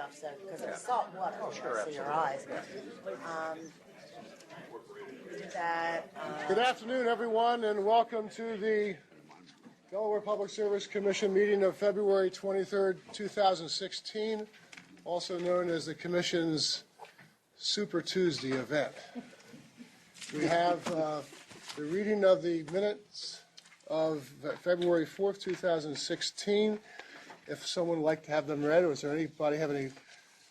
stuff, so because it's salt water, so your eyes. Good afternoon, everyone, and welcome to the Delaware Public Service Commission meeting of February 23rd, 2016, also known as the Commission's Super Tuesday event. We have the reading of the minutes of February 4th, 2016. If someone would like to have them read, or does anybody have any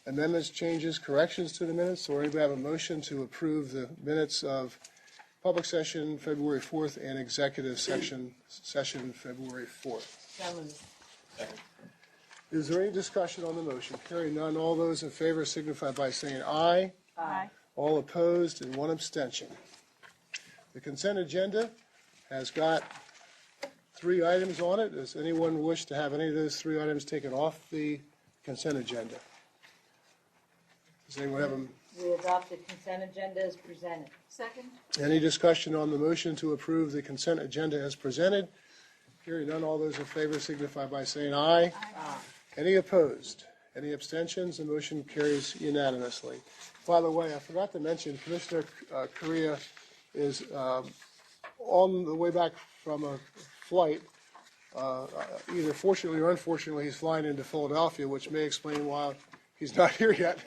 amendments, changes, corrections to the minutes, or anybody have a motion to approve the minutes of public session February 4th and executive session February 4th? Is there any discussion on the motion? Hearing none, all those in favor signify by saying aye. Aye. All opposed and one abstention. The consent agenda has got 3 items on it. Does anyone wish to have any of those 3 items taken off the consent agenda? Does anyone have them? We adopt the consent agenda as presented. Second. Any discussion on the motion to approve the consent agenda as presented? Hearing none, all those in favor signify by saying aye. Aye. Any opposed? Any abstentions? The motion carries unanimously. By the way, I forgot to mention, Commissioner Correa is on the way back from a flight. Either fortunately or unfortunately, he's flying into Philadelphia, which may explain why he's not here yet.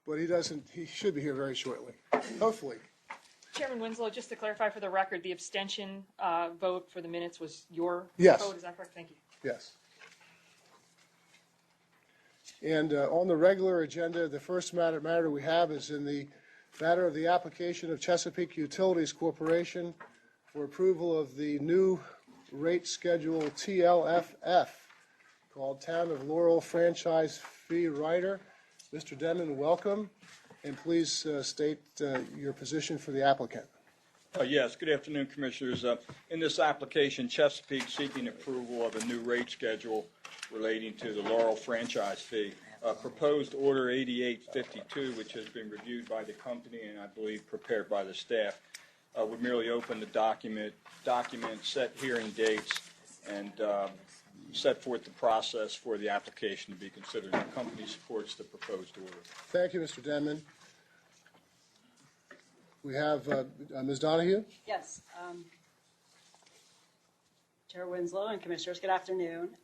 But he should be here very shortly, hopefully. Chairman Winslow, just to clarify for the record, the abstention vote for the minutes was your Yes. vote, is that correct? Thank you. Yes. And on the regular agenda, the first matter we have is in the matter of the application of Chesapeake Utilities Corporation for approval of the new rate schedule TLFF called Town of Laurel Franchise Fee Rider. Mr. Denman, welcome, and please state your position for the applicant. Yes, good afternoon, Commissioners. In this application, Chesapeake seeking approval of a new rate schedule relating to the Laurel franchise fee. Proposed Order 8852, which has been reviewed by the company and I believe prepared by the staff, would merely open the document, set hearing dates, and set forth the process for the application to be considered. The company supports the proposed order. Thank you, Mr. Denman. We have Ms. Donahue. Yes. Chair Winslow and Commissioners, good afternoon.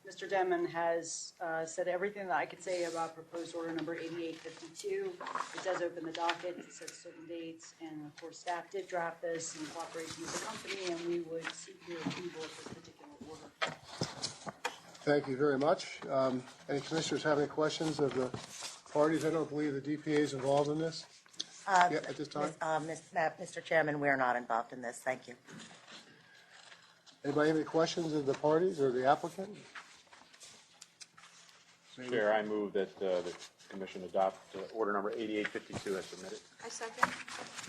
Mr. Denman has said everything that I could say about proposed order number 8852. It does open the docket, it sets certain dates, and of course staff did draft this in cooperation with the company, and we would seek your approval of this particular order. Thank you very much. Any commissioners have any questions of the parties? I don't believe the DPA is involved in this yet at this time. Mr. Chairman, we're not involved in this. Thank you. Anybody have any questions of the parties or the applicant? Chair, I move that the Commission adopt order number 8852 as submitted. I second.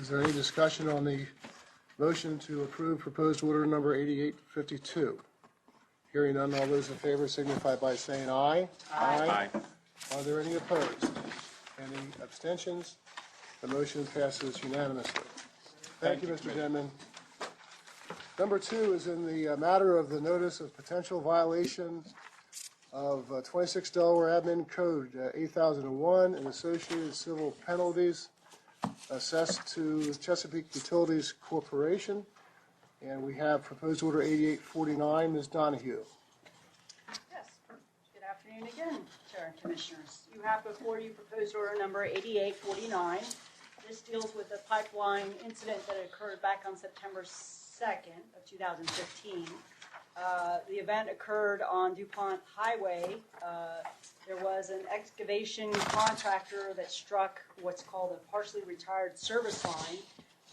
Is there any discussion on the motion to approve proposed order number 8852? Hearing none, all those in favor signify by saying aye. Aye. Are there any opposed? Any abstentions? The motion passes unanimously. Thank you, Mr. Denman. Number 2 is in the matter of the notice of potential violation of 26 Delaware Admin Code 8001 and associated civil penalties assessed to Chesapeake Utilities Corporation. And we have proposed order 8849, Ms. Donahue. Yes. Good afternoon again, Chair and Commissioners. You have before you proposed order number 8849. This deals with a pipeline incident that occurred back on September 2nd of 2015. The event occurred on DuPont Highway. There was an excavation contractor that struck what's called a partially retired service line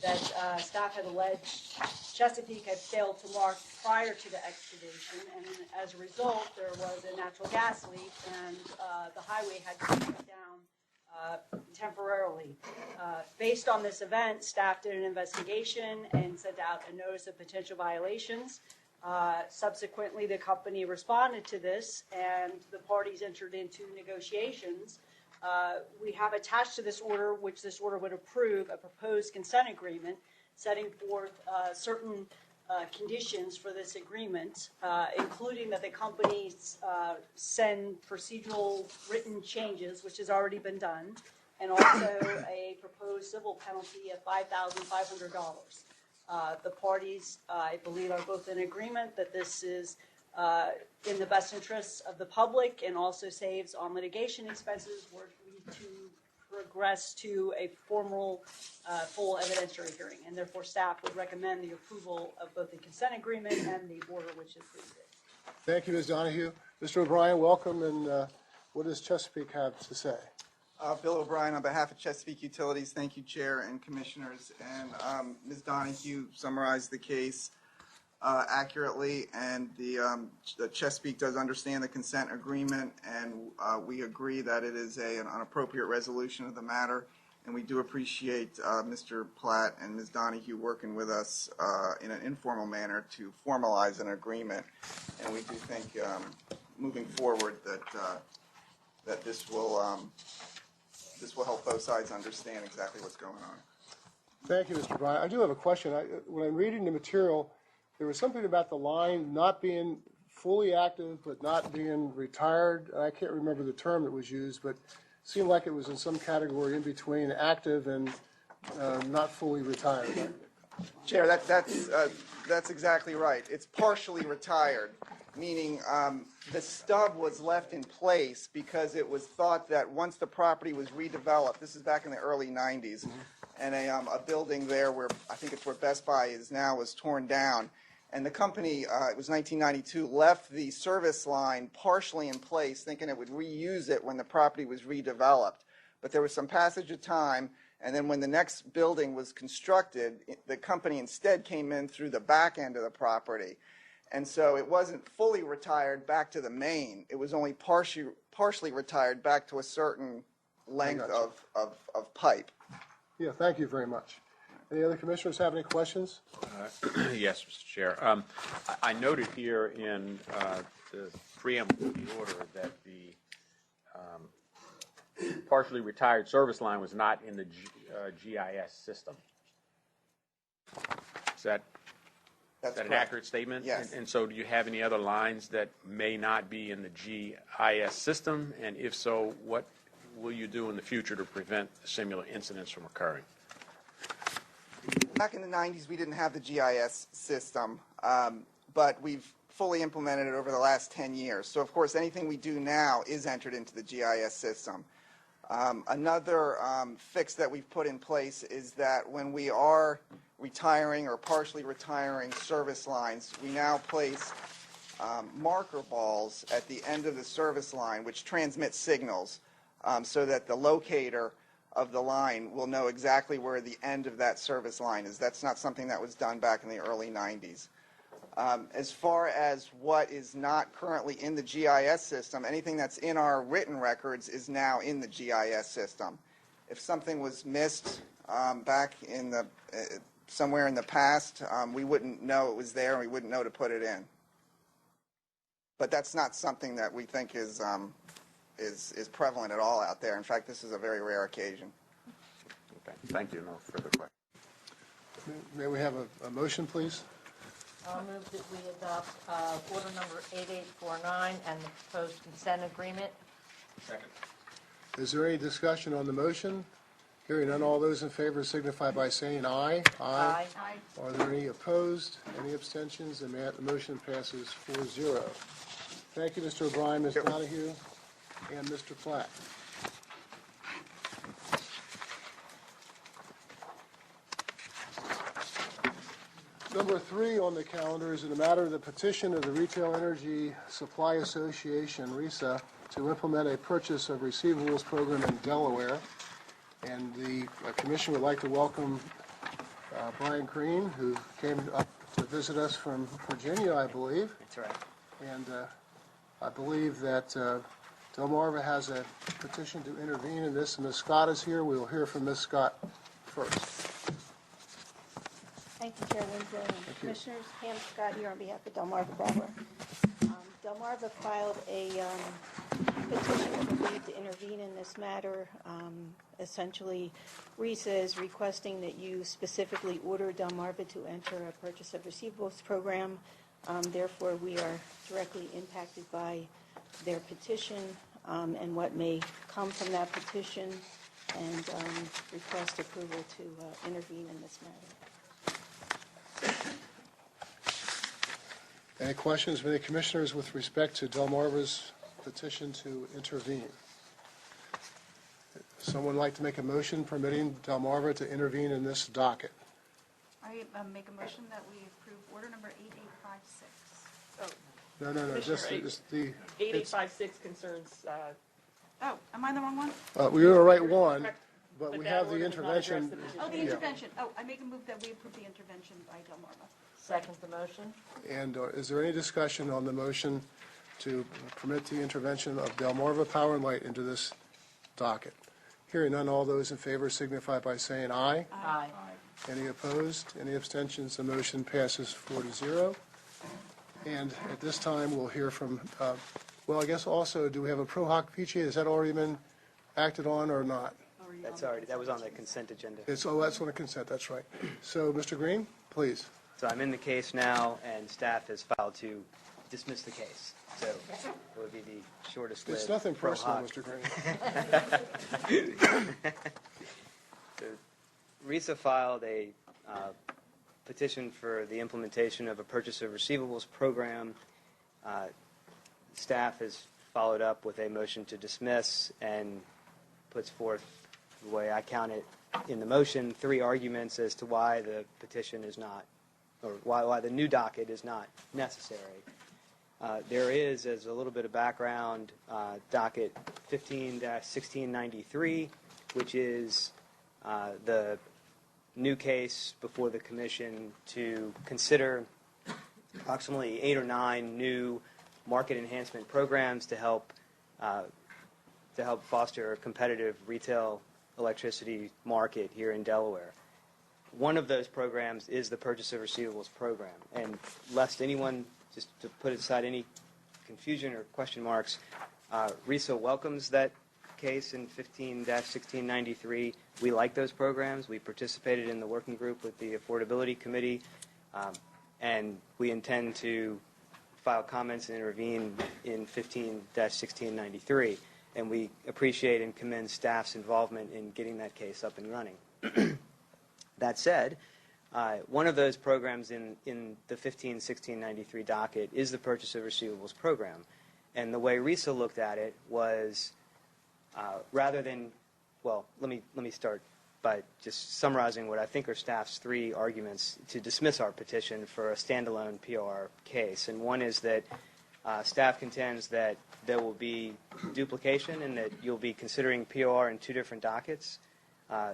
that staff had alleged Chesapeake had failed to mark prior to the excavation, and as a result there was a natural gas leak, and the highway had to be shut down temporarily. Based on this event, staff did an investigation and sent out a notice of potential violations. Subsequently, the company responded to this, and the parties entered into negotiations. We have attached to this order, which this order would approve, a proposed consent agreement setting forth certain conditions for this agreement, including that the companies send procedural written changes, which has already been done, and also a proposed civil penalty of $5,500. The parties, I believe, are both in agreement that this is in the best interests of the public and also saves on litigation expenses were we to progress to a formal, full evidentiary hearing. And therefore, staff would recommend the approval of both the consent agreement and the order which approved it. Thank you, Ms. Donahue. Mr. O'Brien, welcome, and what does Chesapeake have to say? Bill O'Brien on behalf of Chesapeake Utilities. Thank you, Chair and Commissioners. And Ms. Donahue summarized the case accurately, and the Chesapeake does understand the consent agreement, and we agree that it is an appropriate resolution of the matter. And we do appreciate Mr. Platt and Ms. Donahue working with us in an informal manner to formalize an agreement. And we do think moving forward that this will help both sides understand exactly what's going on. Thank you, Mr. Bryan. I do have a question. When I'm reading the material, there was something about the line not being fully active but not being retired. I can't remember the term that was used, but it seemed like it was in some category in between active and not fully retired. Chair, that's exactly right. It's partially retired, meaning the stub was left in place because it was thought that once the property was redeveloped, this is back in the early 90s, and a building there where I think it's where Best Buy is now was torn down. And the company, it was 1992, left the service line partially in place, thinking it would reuse it when the property was redeveloped. But there was some passage of time, and then when the next building was constructed, the company instead came in through the back end of the property. And so it wasn't fully retired back to the main. It was only partially retired back to a certain length of pipe. Yeah, thank you very much. Any other commissioners have any questions? Yes, Mr. Chair. I noted here in the preamble of the order that the partially retired service line was not in the GIS system. Is that That's an correct. accurate statement? Yes. And so do you have any other lines that may not be in the GIS system? And if so, what will you do in the future to prevent similar incidents from occurring? Back in the 90s, we didn't have the GIS system, but we've fully implemented it over the last 10 years. So, of course, anything we do now is entered into the GIS system. Another fix that we've put in place is that when we are retiring or partially retiring service lines, we now place marker balls at the end of the service line, which transmit signals so that the locator of the line will know exactly where the end of that service line is. That's not something that was done back in the early 90s. As far as what is not currently in the GIS system, anything that's in our written records is now in the GIS system. If something was missed back in the somewhere in the past, we wouldn't know it was there and we wouldn't know to put it in. But that's not something that we think is prevalent at all out there. In fact, this is a very rare occasion. Okay. Thank you. No further questions. May we have a motion, please? I'll move that we adopt order number 8849 and the proposed consent agreement. Second. Is there any discussion on the motion? Hearing none, all those in favor signify by saying aye. Aye. Are there any opposed? Any abstentions? And the motion passes 4-0. Thank you, Mr. O'Brien, Ms. Donahue, and Mr. Platt. Number 3 on the calendar is in the matter of the petition of the Retail Energy Supply Association, RESA, to implement a purchase of receivables program in Delaware. And the commission would like to welcome Brian Green, who came up to visit us from Virginia, I believe. That's right. And I believe that Delmarva has a petition to intervene in this. Ms. Scott is here. We will hear from Ms. Scott first. Thank you, Chair Winslow and Commissioners. Pam Scott here on behalf of Delmarva Barbara. Delmarva filed a petition, I believe, to intervene in this matter. Essentially, RISA is requesting that you specifically order Delmarva to enter a purchase of receivables program. Therefore, we are directly impacted by their petition and what may come from that petition, and request approval to intervene in this matter. Any questions from any commissioners with respect to Delmarva's petition to intervene? Someone like to make a motion permitting Delmarva to intervene in this docket? I make a motion that we approve order number 8856. No, just Commissioner, the, 8856 concerns, Oh, am I the wrong one? we were the right one, but but we that have the order does not address intervention. the petition. Oh, the Yeah. intervention. Oh, I make a move that we approve the intervention by Delmarva. Second the motion? And is there any discussion on the motion to permit the intervention of Delmarva Power and Light into this docket? Hearing none, all those in favor signify by saying aye. Aye. Any opposed? Any abstentions? The motion passes 4-0. And at this time, we'll hear from, well, I guess also, do we have a pro hoc vice? Has that already been acted on or not? That was on the consent agenda. That's on the consent, that's right. So, Mr. Green, please. So I'm in the case now, and staff has filed to dismiss the case. So it would be the shortest lived. It's nothing pro personal, hoc. Mr. Green. So RISA filed a petition for the implementation of a purchase of receivables program. Staff has followed up with a motion to dismiss and puts forth, the way I count it in the motion, 3 arguments as to why the petition is not, or why the new docket is not necessary. There is, as a little bit of background, docket 15-1693, which is the new case before the commission to consider approximately 8 or 9 new market enhancement programs to help foster a competitive retail electricity market here in Delaware. One of those programs is the Purchase of Receivables program. And lest anyone, just to put aside any confusion or question marks, RISA welcomes that case in 15-1693. We like those programs. We participated in the working group with the Affordability Committee, and we intend to file comments and intervene in 15-1693. And we appreciate and commend staff's involvement in getting that case up and running. That said, one of those programs in the 15-1693 docket is the Purchase of Receivables program. And the way RISA looked at it was rather than, well, let me start by just summarizing what I think are staff's 3 arguments to dismiss our petition for a standalone POR case. And one is that staff contends that there will be duplication and that you'll be considering POR in 2 different dockets.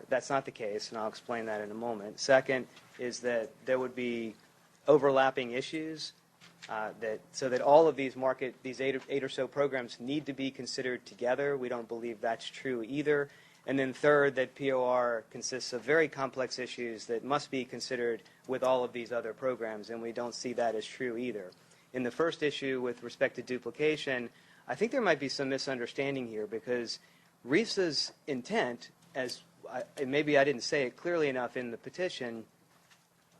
That's not the case, and I'll explain that in a moment. Second is that there would be overlapping issues, so that all of these 8 or so programs need to be considered together. We don't believe that's true either. And then third, that POR consists of very complex issues that must be considered with all of these other programs, and we don't see that as true either. In the first issue with respect to duplication, I think there might be some misunderstanding here because RISA's intent, maybe I didn't say it clearly enough in the petition,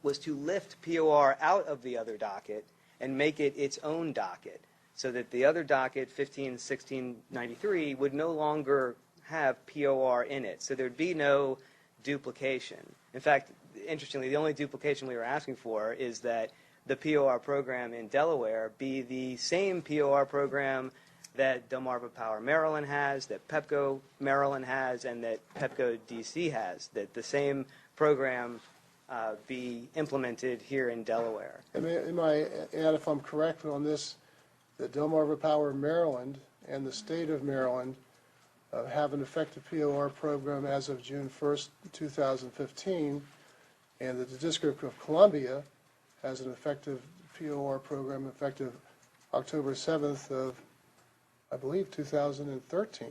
was to lift POR out of the other docket and make it its own docket so that the other docket, 15-1693, would no longer have POR in it. So there'd be no duplication. In fact, interestingly, the only duplication we were asking for is that the POR program in Delaware be the same POR program that Delmarva Power Maryland has, that Pepco Maryland has, and that Pepco DC has, that the same program be implemented here in Delaware. Am I add, if I'm correct on this, that Delmarva Power Maryland and the state of Maryland have an effective POR program as of June 1st, 2015, and that the District of Columbia has an effective POR program effective October 7th of, I believe, 2013.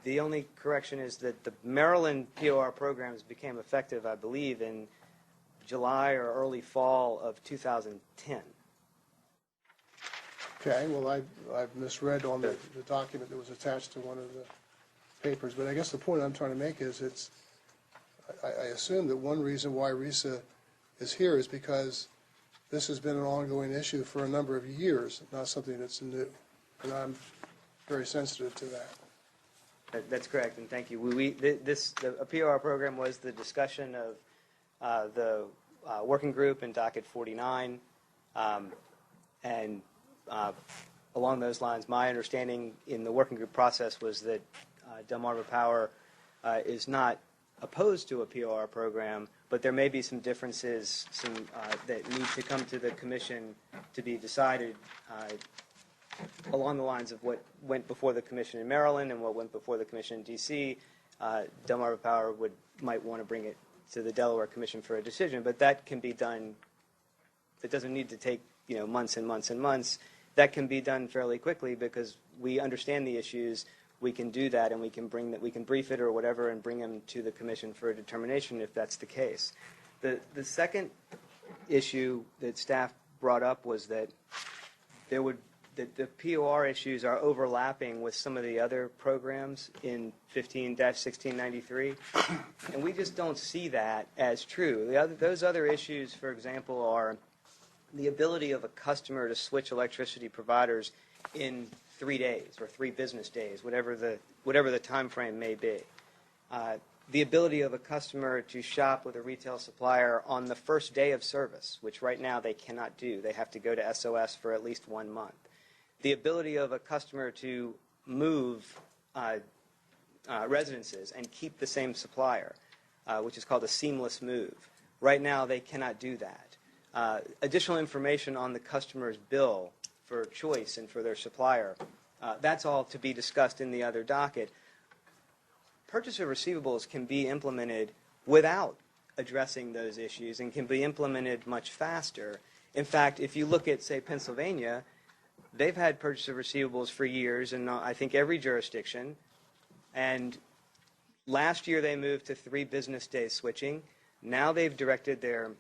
The only correction is that the Maryland POR programs became effective, I believe, in July or early fall of 2010. Okay, well, I've misread on the document that was attached to one of the papers, but I guess the point I'm trying to make is I assume that one reason why RISA is here is because this has been an ongoing issue for a number of years, not something that's new. And I'm very sensitive to that. That's correct, and thank you. A POR program was the discussion of the working group in docket 49, and along those lines, my understanding in the working group process was that Delmarva Power is not opposed to a POR program, but there may be some differences that need to come to the commission to be decided along the lines of what went before the commission in Maryland and what went before the commission in D.C. Delmarva Power might want to bring it to the Delaware Commission for a decision, but that can be done. It doesn't need to take months and months and months. That can be done fairly quickly because we understand the issues. We can do that, and we can brief it or whatever, and bring them to the commission for a determination if that's the case. The second issue that staff brought up was that the POR issues are overlapping with some of the other programs in 15-1693, and we just don't see that as true. Those other issues, for example, are the ability of a customer to switch electricity providers in 3 days or 3 business days, whatever the time frame may be. The ability of a customer to shop with a retail supplier on the first day of service, which right now they cannot do. They have to go to SOS for at least 1 month. The ability of a customer to move residences and keep the same supplier, which is called a seamless move. Right now they cannot do that. Additional information on the customer's bill for choice and for their supplier, that's all to be discussed in the other docket. Purchase of receivables can be implemented without addressing those issues and can be implemented much faster. In fact, if you look at, say, Pennsylvania, they've had purchase of receivables for years in, I think, every jurisdiction. And last year they moved to 3 business day switching. Now they've directed their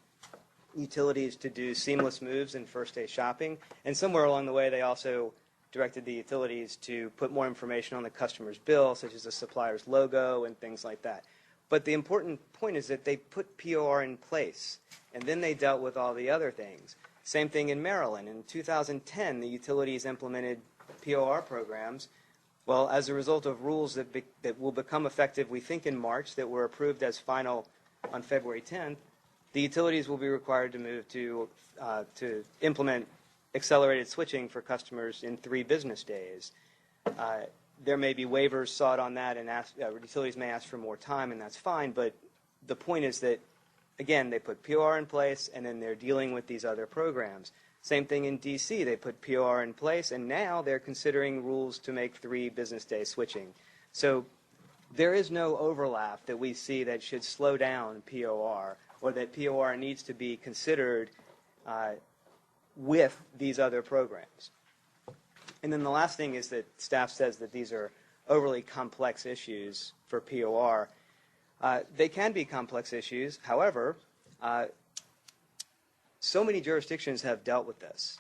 utilities to do seamless moves and first day shopping. And somewhere along the way they also directed the utilities to put more information on the customer's bill, such as the supplier's logo and things like that. But the important point is that they put POR in place, and then they dealt with all the other things. Same thing in Maryland. In 2010, the utilities implemented POR programs. Well, as a result of rules that will become effective, we think, in March, that were approved as final on February 10th, the utilities will be required to move to implement accelerated switching for customers in 3 business days. There may be waivers sought on that, and utilities may ask for more time, and that's fine. But the point is that, again, they put POR in place, and then they're dealing with these other programs. Same thing in D.C. They put POR in place, and now they're considering rules to make 3 business day switching. So there is no overlap that we see that should slow down POR, or that POR needs to be considered with these other programs. And then the last thing is that staff says that these are overly complex issues for POR. They can be complex issues. However, so many jurisdictions have dealt with this.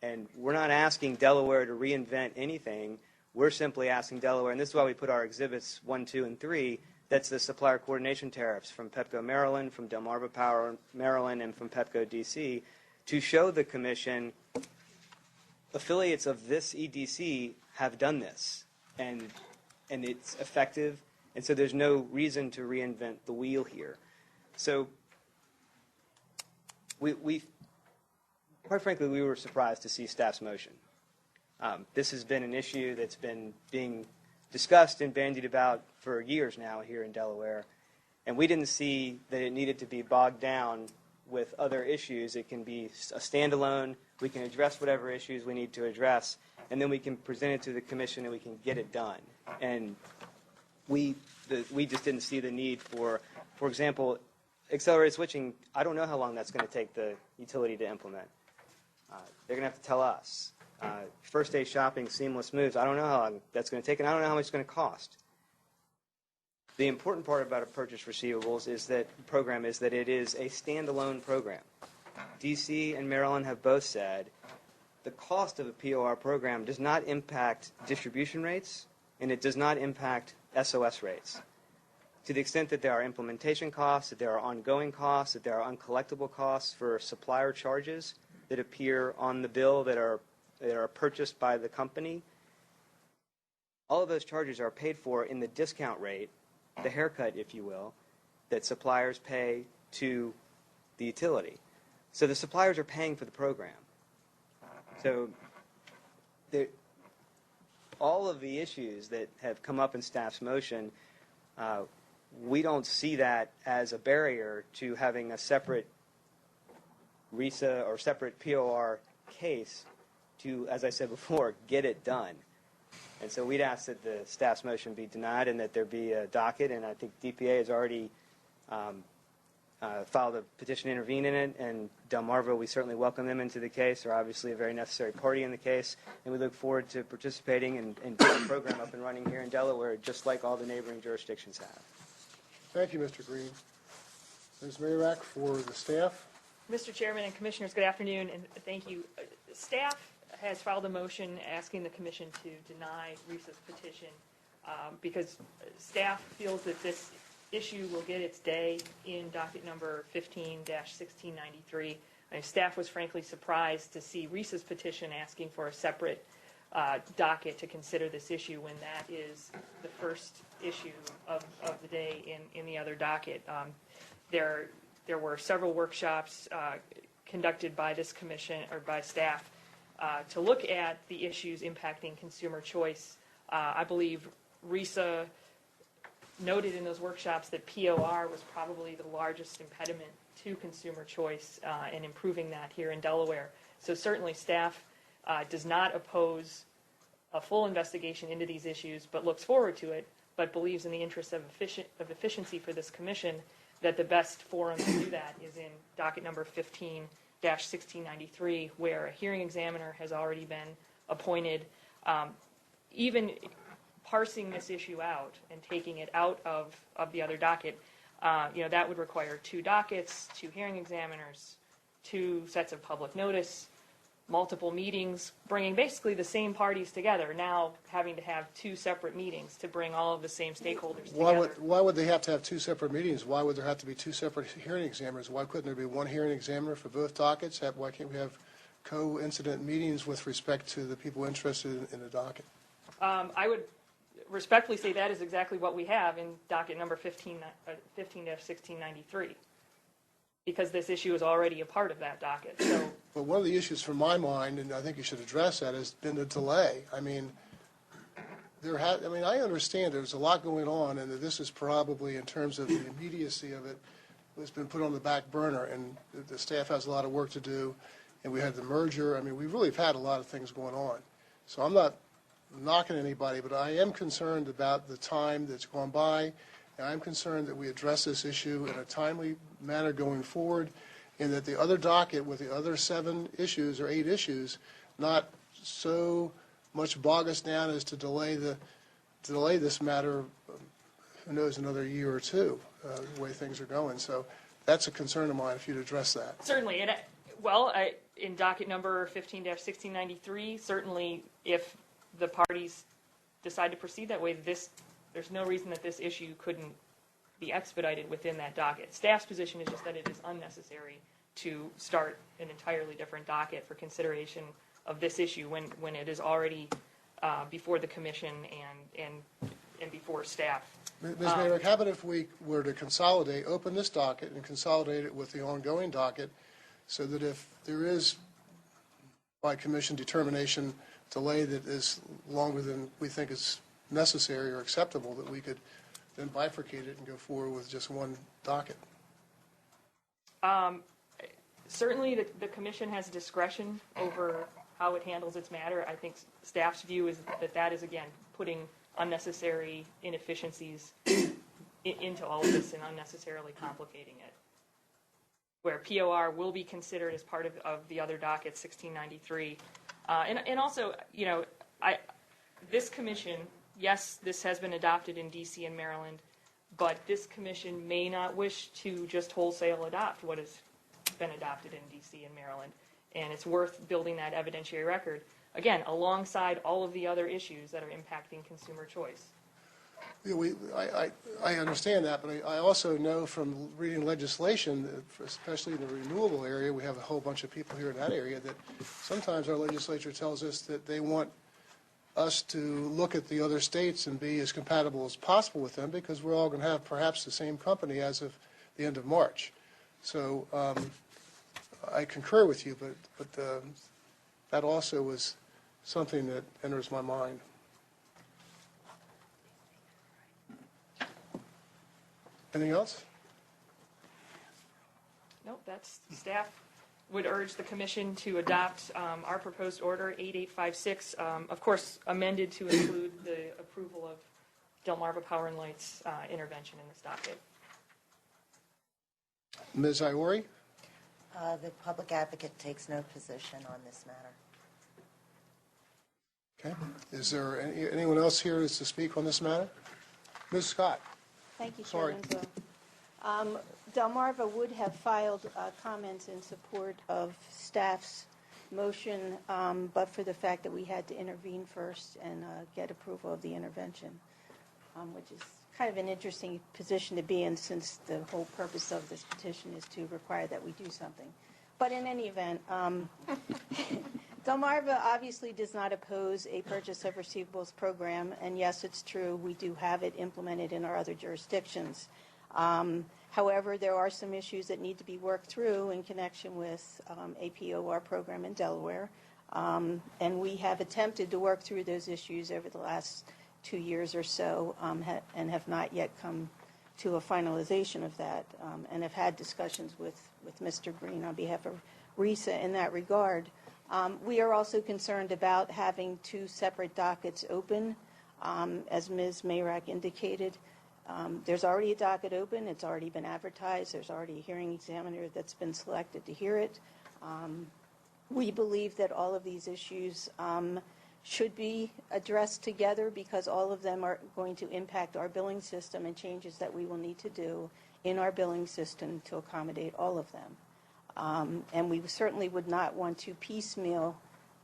And we're not asking Delaware to reinvent anything. We're simply asking Delaware, and this is why we put our exhibits 1, 2, and 3, that's the supplier coordination tariffs from Pepco Maryland, from Delmarva Power Maryland, and from Pepco DC, to show the Commission affiliates of this EDC have done this, and it's effective, and so there's no reason to reinvent the wheel here. So we quite frankly, we were surprised to see staff's motion. This has been an issue that's been being discussed and bandied about for years now here in Delaware, and we didn't see that it needed to be bogged down with other issues. It can be a standalone. We can address whatever issues we need to address, and then we can present it to the Commission and we can get it done. And we just didn't see the need for example, accelerated switching. I don't know how long that's going to take the utility to implement. They're going to have to tell us. First day shopping, seamless moves, I don't know how long that's going to take, and I don't know how much it's going to cost. The important part about a purchase receivables program is that it is a standalone program. D.C. and Maryland have both said the cost of a POR program does not impact distribution rates and it does not impact SOS rates. To the extent that there are implementation costs, that there are ongoing costs, that there are uncollectible costs for supplier charges that appear on the bill that are purchased by the company, all of those charges are paid for in the discount rate, the haircut, if you will, that suppliers pay to the utility. So the suppliers are paying for the program. So all of the issues that have come up in staff's motion, we don't see that as a barrier to having a separate RISA or separate POR case to, as I said before, get it done. And so we'd ask that the staff's motion be denied and that there be a docket, and I think DPA has already filed a petition to intervene in it, and Delmarva, we certainly welcome them into the case. They're obviously a very necessary party in the case, and we look forward to participating and getting the program up and running here in Delaware, just like all the neighboring jurisdictions have. Thank you, Mr. Green. Ms. Mayrack for the staff. Mr. Chairman and Commissioners, good afternoon, and thank you. Staff has filed a motion asking the Commission to deny RISA's petition because staff feels that this issue will get its day in docket number 15-1693. Staff was frankly surprised to see RISA's petition asking for a separate docket to consider this issue when that is the first issue of the day in the other docket. There were several workshops conducted by this commission or by staff to look at the issues impacting consumer choice. I believe RISA noted in those workshops that POR was probably the largest impediment to consumer choice and improving that here in Delaware. So certainly staff does not oppose a full investigation into these issues, but looks forward to it, but believes in the interest of efficiency for this commission that the best forum to do that is in docket number 15-1693, where a hearing examiner has already been appointed. Even parsing this issue out and taking it out of the other docket, that would require 2 dockets, 2 hearing examiners, 2 sets of public notice, multiple meetings, bringing basically the same parties together, now having to have 2 separate meetings to bring all of the same stakeholders together. Why would they have to have 2 separate meetings? Why would there have to be 2 separate hearing examiners? Why couldn't there be 1 hearing examiner for both dockets? Why can't we have co-incident meetings with respect to the people interested in the docket? I would respectfully say that is exactly what we have in docket number 15-1693, because this issue is already a part of that docket. So, but one of the issues from my mind, and I think you should address that, has been the delay. I mean, I understand there's a lot going on, and that this is probably, in terms of the immediacy of it, has been put on the back burner, and the staff has a lot of work to do, and we had the merger. I mean, we really have had a lot of things going on. So I'm not knocking anybody, but I am concerned about the time that's gone by, and I'm concerned that we address this issue in a timely manner going forward, and that the other docket with the other 7 issues or 8 issues not so much bog us down as to delay this matter, who knows, another year or 2, the way things are going. So that's a concern of mine, if you'd address that. certainly, and in docket number 15-1693, certainly if the parties decide to proceed that way, there's no reason that this issue couldn't be expedited within that docket. Staff's position is just that it is unnecessary to start an entirely different docket for consideration of this issue when it is already before the commission and before staff. Ms. Mayrick, how about if we were to open this docket and consolidate it with the ongoing docket, so that if there is, by commission determination, delay that is longer than we think is necessary or acceptable, that we could then bifurcate it and go forward with just 1 docket? Certainly, the commission has discretion over how it handles its matter. I think staff's view is that is, again, putting unnecessary inefficiencies into all of this and unnecessarily complicating it. Where POR will be considered as part of the other docket, 1693. And also, this commission, yes, this has been adopted in D.C. and Maryland, but this commission may not wish to just wholesale adopt what has been adopted in D.C. and Maryland, and it's worth building that evidentiary record. again, alongside all of the other issues that are impacting consumer choice. I understand that, but I also know from reading legislation, that especially in the renewable area, we have a whole bunch of people here in that area, that sometimes our legislature tells us that they want us to look at the other states and be as compatible as possible with them, because we're all going to have perhaps the same company as of the end of March. So I concur with you, but that also was something that enters my mind. Anything else? Nope, that's, staff would urge the commission to adopt our proposed order 8856, of course amended to include the approval of Delmarva Power and Light's intervention in this docket. Ms. Iori? The public advocate takes no position on this matter. Okay. Is there anyone else here to speak on this matter? Ms. Scott? Thank you, Sorry. Chairman Zoll. Delmarva would have filed comments in support of staff's motion, but for the fact that we had to intervene first and get approval of the intervention, which is kind of an interesting position to be in, since the whole purpose of this petition is to require that we do something. But in any event, Delmarva obviously does not oppose a purchase of receivables program, and yes, it's true, we do have it implemented in our other jurisdictions. However, there are some issues that need to be worked through in connection with a POR program in Delaware, and we have attempted to work through those issues over the last 2 years or so, and have not yet come to a finalization of that, and have had discussions with Mr. Green on behalf of RISA in that regard. We are also concerned about having 2 separate dockets open. As Ms. Mayrack indicated, there's already a docket open. It's already been advertised. There's already a hearing examiner that's been selected to hear it. We believe that all of these issues should be addressed together, because all of them are going to impact our billing system and changes that we will need to do in our billing system to accommodate all of them. And we certainly would not want to piecemeal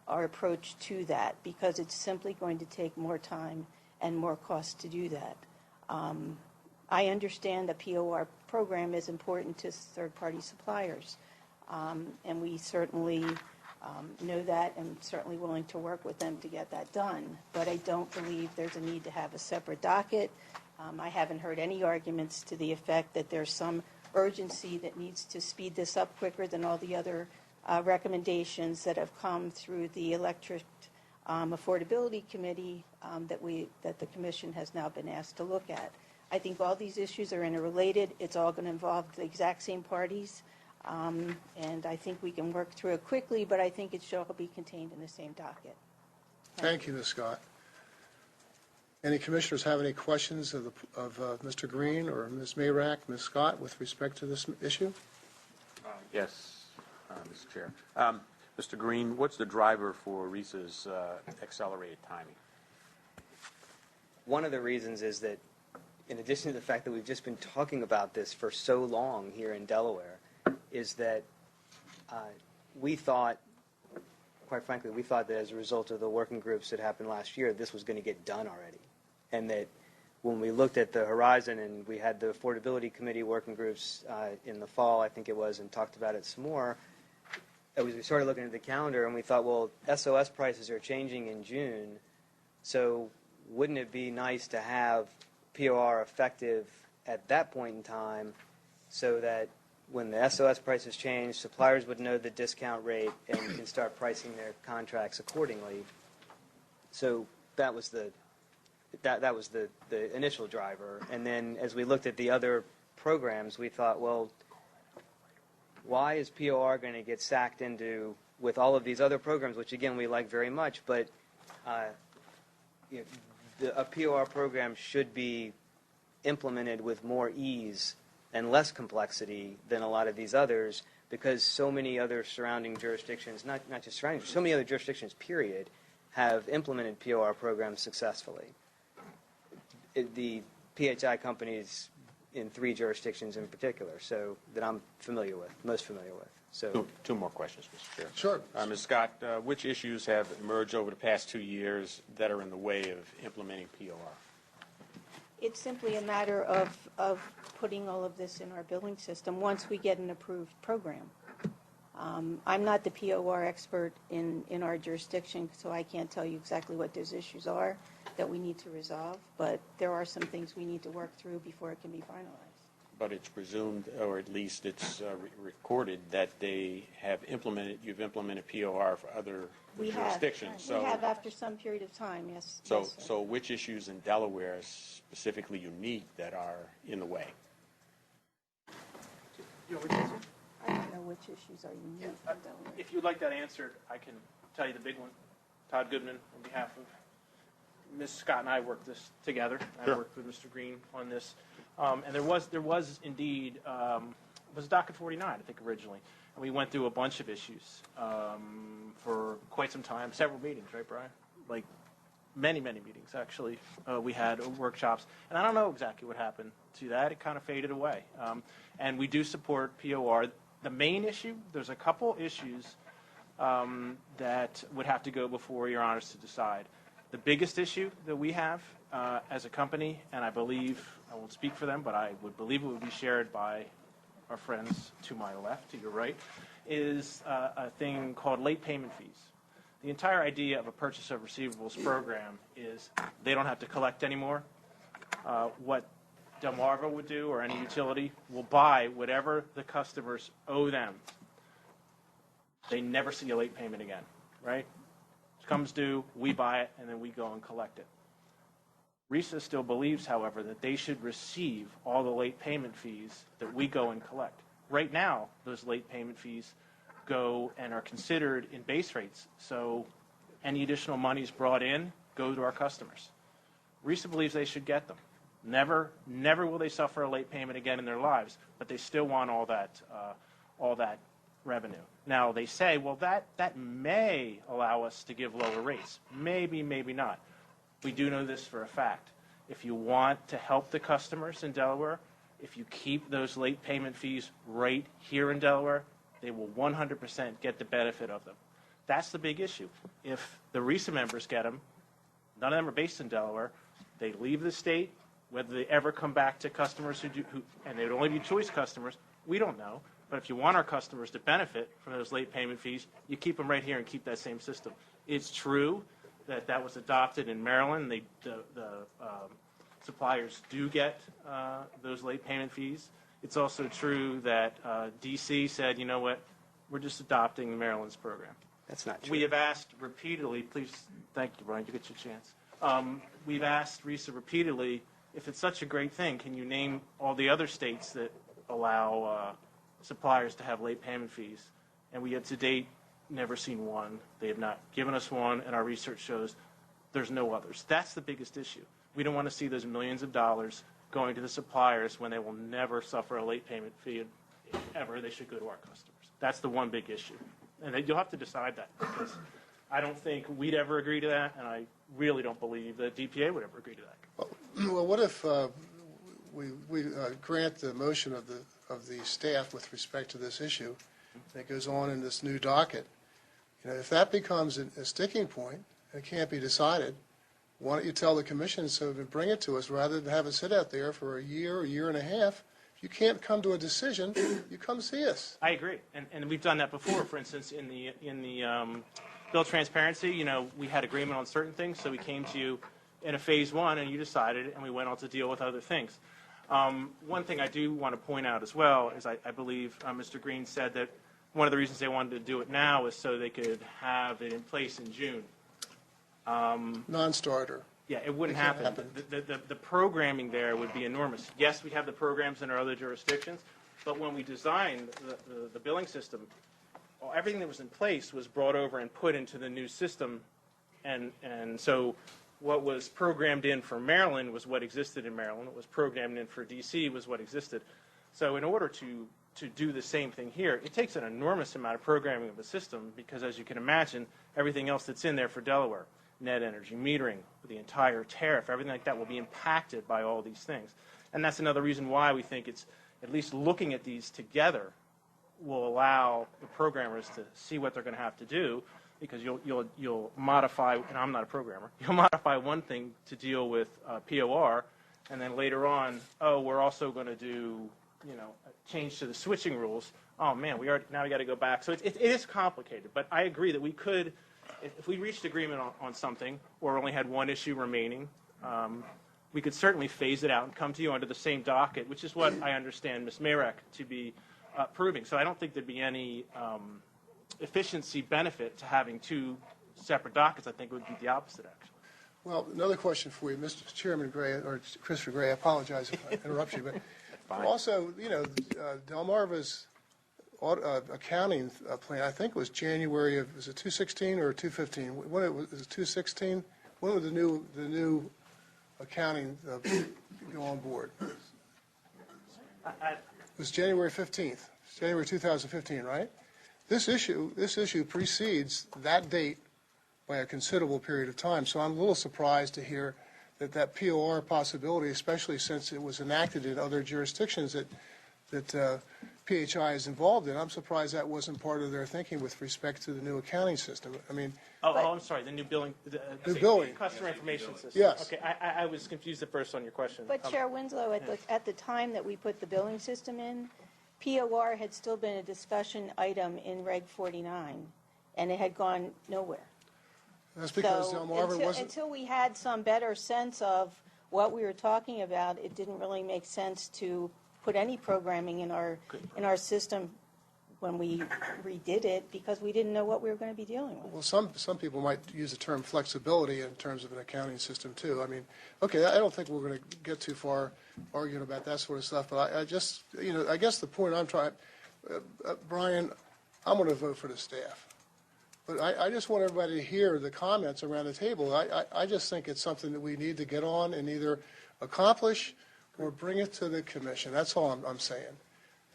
our approach to that, because it's simply going to take more time and more cost to do that. I understand the POR program is important to third-party suppliers, and we certainly know that, and certainly willing to work with them to get that done. But I don't believe there's a need to have a separate docket. I haven't heard any arguments to the effect that there's some urgency that needs to speed this up quicker than all the other recommendations that have come through the Electric Affordability Committee that the Commission has now been asked to look at. I think all these issues are interrelated. It's all going to involve the exact same parties, and I think we can work through it quickly, but I think it should all be contained in the same docket. Thank you, Ms. Scott. Any commissioners have any questions of Mr. Green or Ms. Mayrack, Ms. Scott, with respect to this issue? Yes, Mr. Chair. Mr. Green, what's the driver for RISA's accelerated timing? One of the reasons is that, in addition to the fact that we've just been talking about this for so long here in Delaware, is that we thought, quite frankly, that as a result of the working groups that happened last year, this was going to get done already. And that when we looked at the horizon, and we had the Affordability Committee working groups in the fall, I think it was, and talked about it some more, we started looking at the calendar, and we thought, well, SOS prices are changing in June, so wouldn't it be nice to have POR effective at that point in time, so that when the SOS prices change, suppliers would know the discount rate and can start pricing their contracts accordingly. So that was the initial driver. And then as we looked at the other programs, we thought, well, why is POR going to get sacked into with all of these other programs, which again we like very much, but a POR program should be implemented with more ease and less complexity than a lot of these others, because so many other surrounding jurisdictions, not just surrounding, so many other jurisdictions, period, have implemented POR programs successfully. The PHI companies in 3 jurisdictions in particular, so that I'm most familiar with. So Two more questions, Mr. Chair. Sure. Ms. Scott, which issues have emerged over the past 2 years that are in the way of implementing POR? it's simply a matter of putting all of this in our billing system once we get an approved program. I'm not the POR expert in our jurisdiction, so I can't tell you exactly what those issues are that we need to resolve, but there are some things we need to work through before it can be finalized. But it's presumed, or at least it's recorded, that you've implemented POR for other We jurisdictions. have after some period of time, yes. So, yes, sir. so which issues in Delaware are specifically unique that are in the way? I don't know which issues are unique in Delaware. If you'd like that answered, I can tell you the big one. Todd Goodman, on behalf of Ms. Scott and I worked this together. I worked with Mr. Green on this. And there was indeed, was docket 49, I think, originally. And we went through a bunch of issues for quite some time, several meetings, right, Brian? Like many, many meetings, actually. We had workshops. And I don't know exactly what happened to that. It kind of faded away. And we do support POR. The main issue, there's a couple issues that would have to go before Your Honors to decide. The biggest issue that we have as a company, and I believe, I won't speak for them, but I would believe it would be shared by our friends to my left, to your right, is a thing called late payment fees. The entire idea of a purchase of receivables program is they don't have to collect anymore. What Delmarva would do, or any utility, will buy whatever the customers owe them. They never see a late payment again, right? It comes due, we buy it, and then we go and collect it. RISA still believes, however, that they should receive all the late payment fees that we go and collect. Right now, those late payment fees go and are considered in base rates, so any additional monies brought in go to our customers. RISA believes they should get them. Never will they suffer a late payment again in their lives, but they still want all that revenue. Now, they say, well, that may allow us to give lower rates. Maybe, maybe not. We do know this for a fact. If you want to help the customers in Delaware, if you keep those late payment fees right here in Delaware, they will 100% get the benefit of them. That's the big issue. If the RISA members get them, none of them are based in Delaware, they leave the state. Whether they ever come back to customers and they would only be choice customers, we don't know. But if you want our customers to benefit from those late payment fees, you keep them right here and keep that same system. It's true that was adopted in Maryland. The suppliers do get those late payment fees. It's also true that D.C. said, you know what, we're just adopting Maryland's program. that's not true. We have asked repeatedly, please, thank you, Brian, you get your chance. We've asked RISA repeatedly, if it's such a great thing, can you name all the other states that allow suppliers to have late payment fees? And we have to date never seen one. They have not given us one, and our research shows there's no others. That's the biggest issue. We don't want to see those millions of dollars going to the suppliers when they will never suffer a late payment fee ever. They should go to our customers. That's the one big issue. And you'll have to decide that, because I don't think we'd ever agree to that, and I really don't believe that DPA would ever agree to that. Well, what if we grant the motion of the staff with respect to this issue, and it goes on in this new docket? You know, if that becomes a sticking point and it can't be decided, why don't you tell the commission so to bring it to us rather than have it sit out there for a year and a half? If you can't come to a decision, you come see us. I agree, and we've done that before. For instance, in the bill transparency, you know, we had agreement on certain things, so we came to you in a phase one, and you decided, and we went on to deal with other things. One thing I do want to point out as well is I believe Mr. Green said that one of the reasons they wanted to do it now is so they could have it in place in June. Non-starter. Yeah, it wouldn't happen. The programming there would be enormous. Yes, we have the programs in our other jurisdictions, but when we designed the billing system, everything that was in place was brought over and put into the new system, and so what was programmed in for Maryland was what existed in Maryland. What was programmed in for D.C. was what existed. So in order to do the same thing here, it takes an enormous amount of programming of the system because, as you can imagine, everything else that's in there for Delaware, net energy metering, the entire tariff, everything like that will be impacted by all these things. And that's another reason why we think it's at least looking at these together will allow the programmers to see what they're going to have to do, because you'll modify, and I'm not a programmer, you'll modify one thing to deal with POR, and then later on, oh, we're also going to do, a change to the switching rules. Oh man, now we got to go back. So it is complicated, but I agree that we could, if we reached agreement on something, or only had one issue remaining, we could certainly phase it out and come to you under the same docket, which is what I understand Ms. Marek to be proving. So I don't think there'd be any efficiency benefit to having two separate dockets. I think it would be the opposite, actually. Well, another question for you, Mr. Chairman Gray, or Christopher Gray, I apologize if I interrupt you, but also, Delmarva's accounting plan, I think it was January of, was it 2016 or 2015? When it was it 2016? When would the new accounting go on board? It was January 15th, January 2015, right? This issue precedes that date by a considerable period of time, so I'm a little surprised to hear that POR possibility, especially since it was enacted in other jurisdictions that PHI is involved in. I'm surprised that wasn't part of their thinking with respect to the new accounting system. I mean, I'm sorry, the new billing, billing. customer information system. Yes. Okay, I was confused at first on your question. But Chair Winslow, at the time that we put the billing system in, POR had still been a discussion item in Reg 49, and it had gone nowhere. That's because So Delmarva wasn't. until we had some better sense of what we were talking about, it didn't really make sense to put any programming in our system when we redid it, because we didn't know what we were going to be dealing with. Well, some people might use the term flexibility in terms of an accounting system too. I mean, okay, I don't think we're going to get too far arguing about that sort of stuff. But I just, I guess the point I'm trying, Brian, I'm going to vote for the staff. But I just want everybody to hear the comments around the table. I just think it's something that we need to get on and either accomplish or bring it to the commission. That's all I'm saying.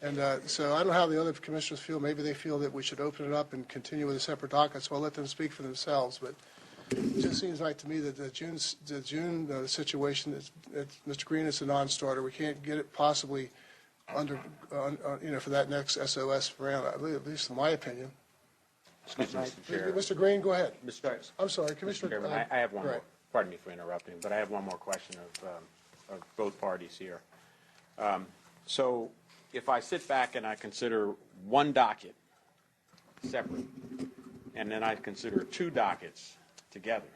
And so I don't know how the other commissioners feel. Maybe they feel that we should open it up and continue with a separate docket, so I'll let them speak for themselves. But it just seems like to me that the June situation, Mr. Green is a non-starter. We can't get it possibly under, for that next SOS round, at least in my opinion. Excuse me, Mr. Chair. Mr. Green, go ahead. I'm sorry, Mr. Commissioner. Chairman, I have one right. more. Pardon me for interrupting, but I have one more question of both parties here. So if I sit back and I consider one docket separate, and then I consider two dockets together,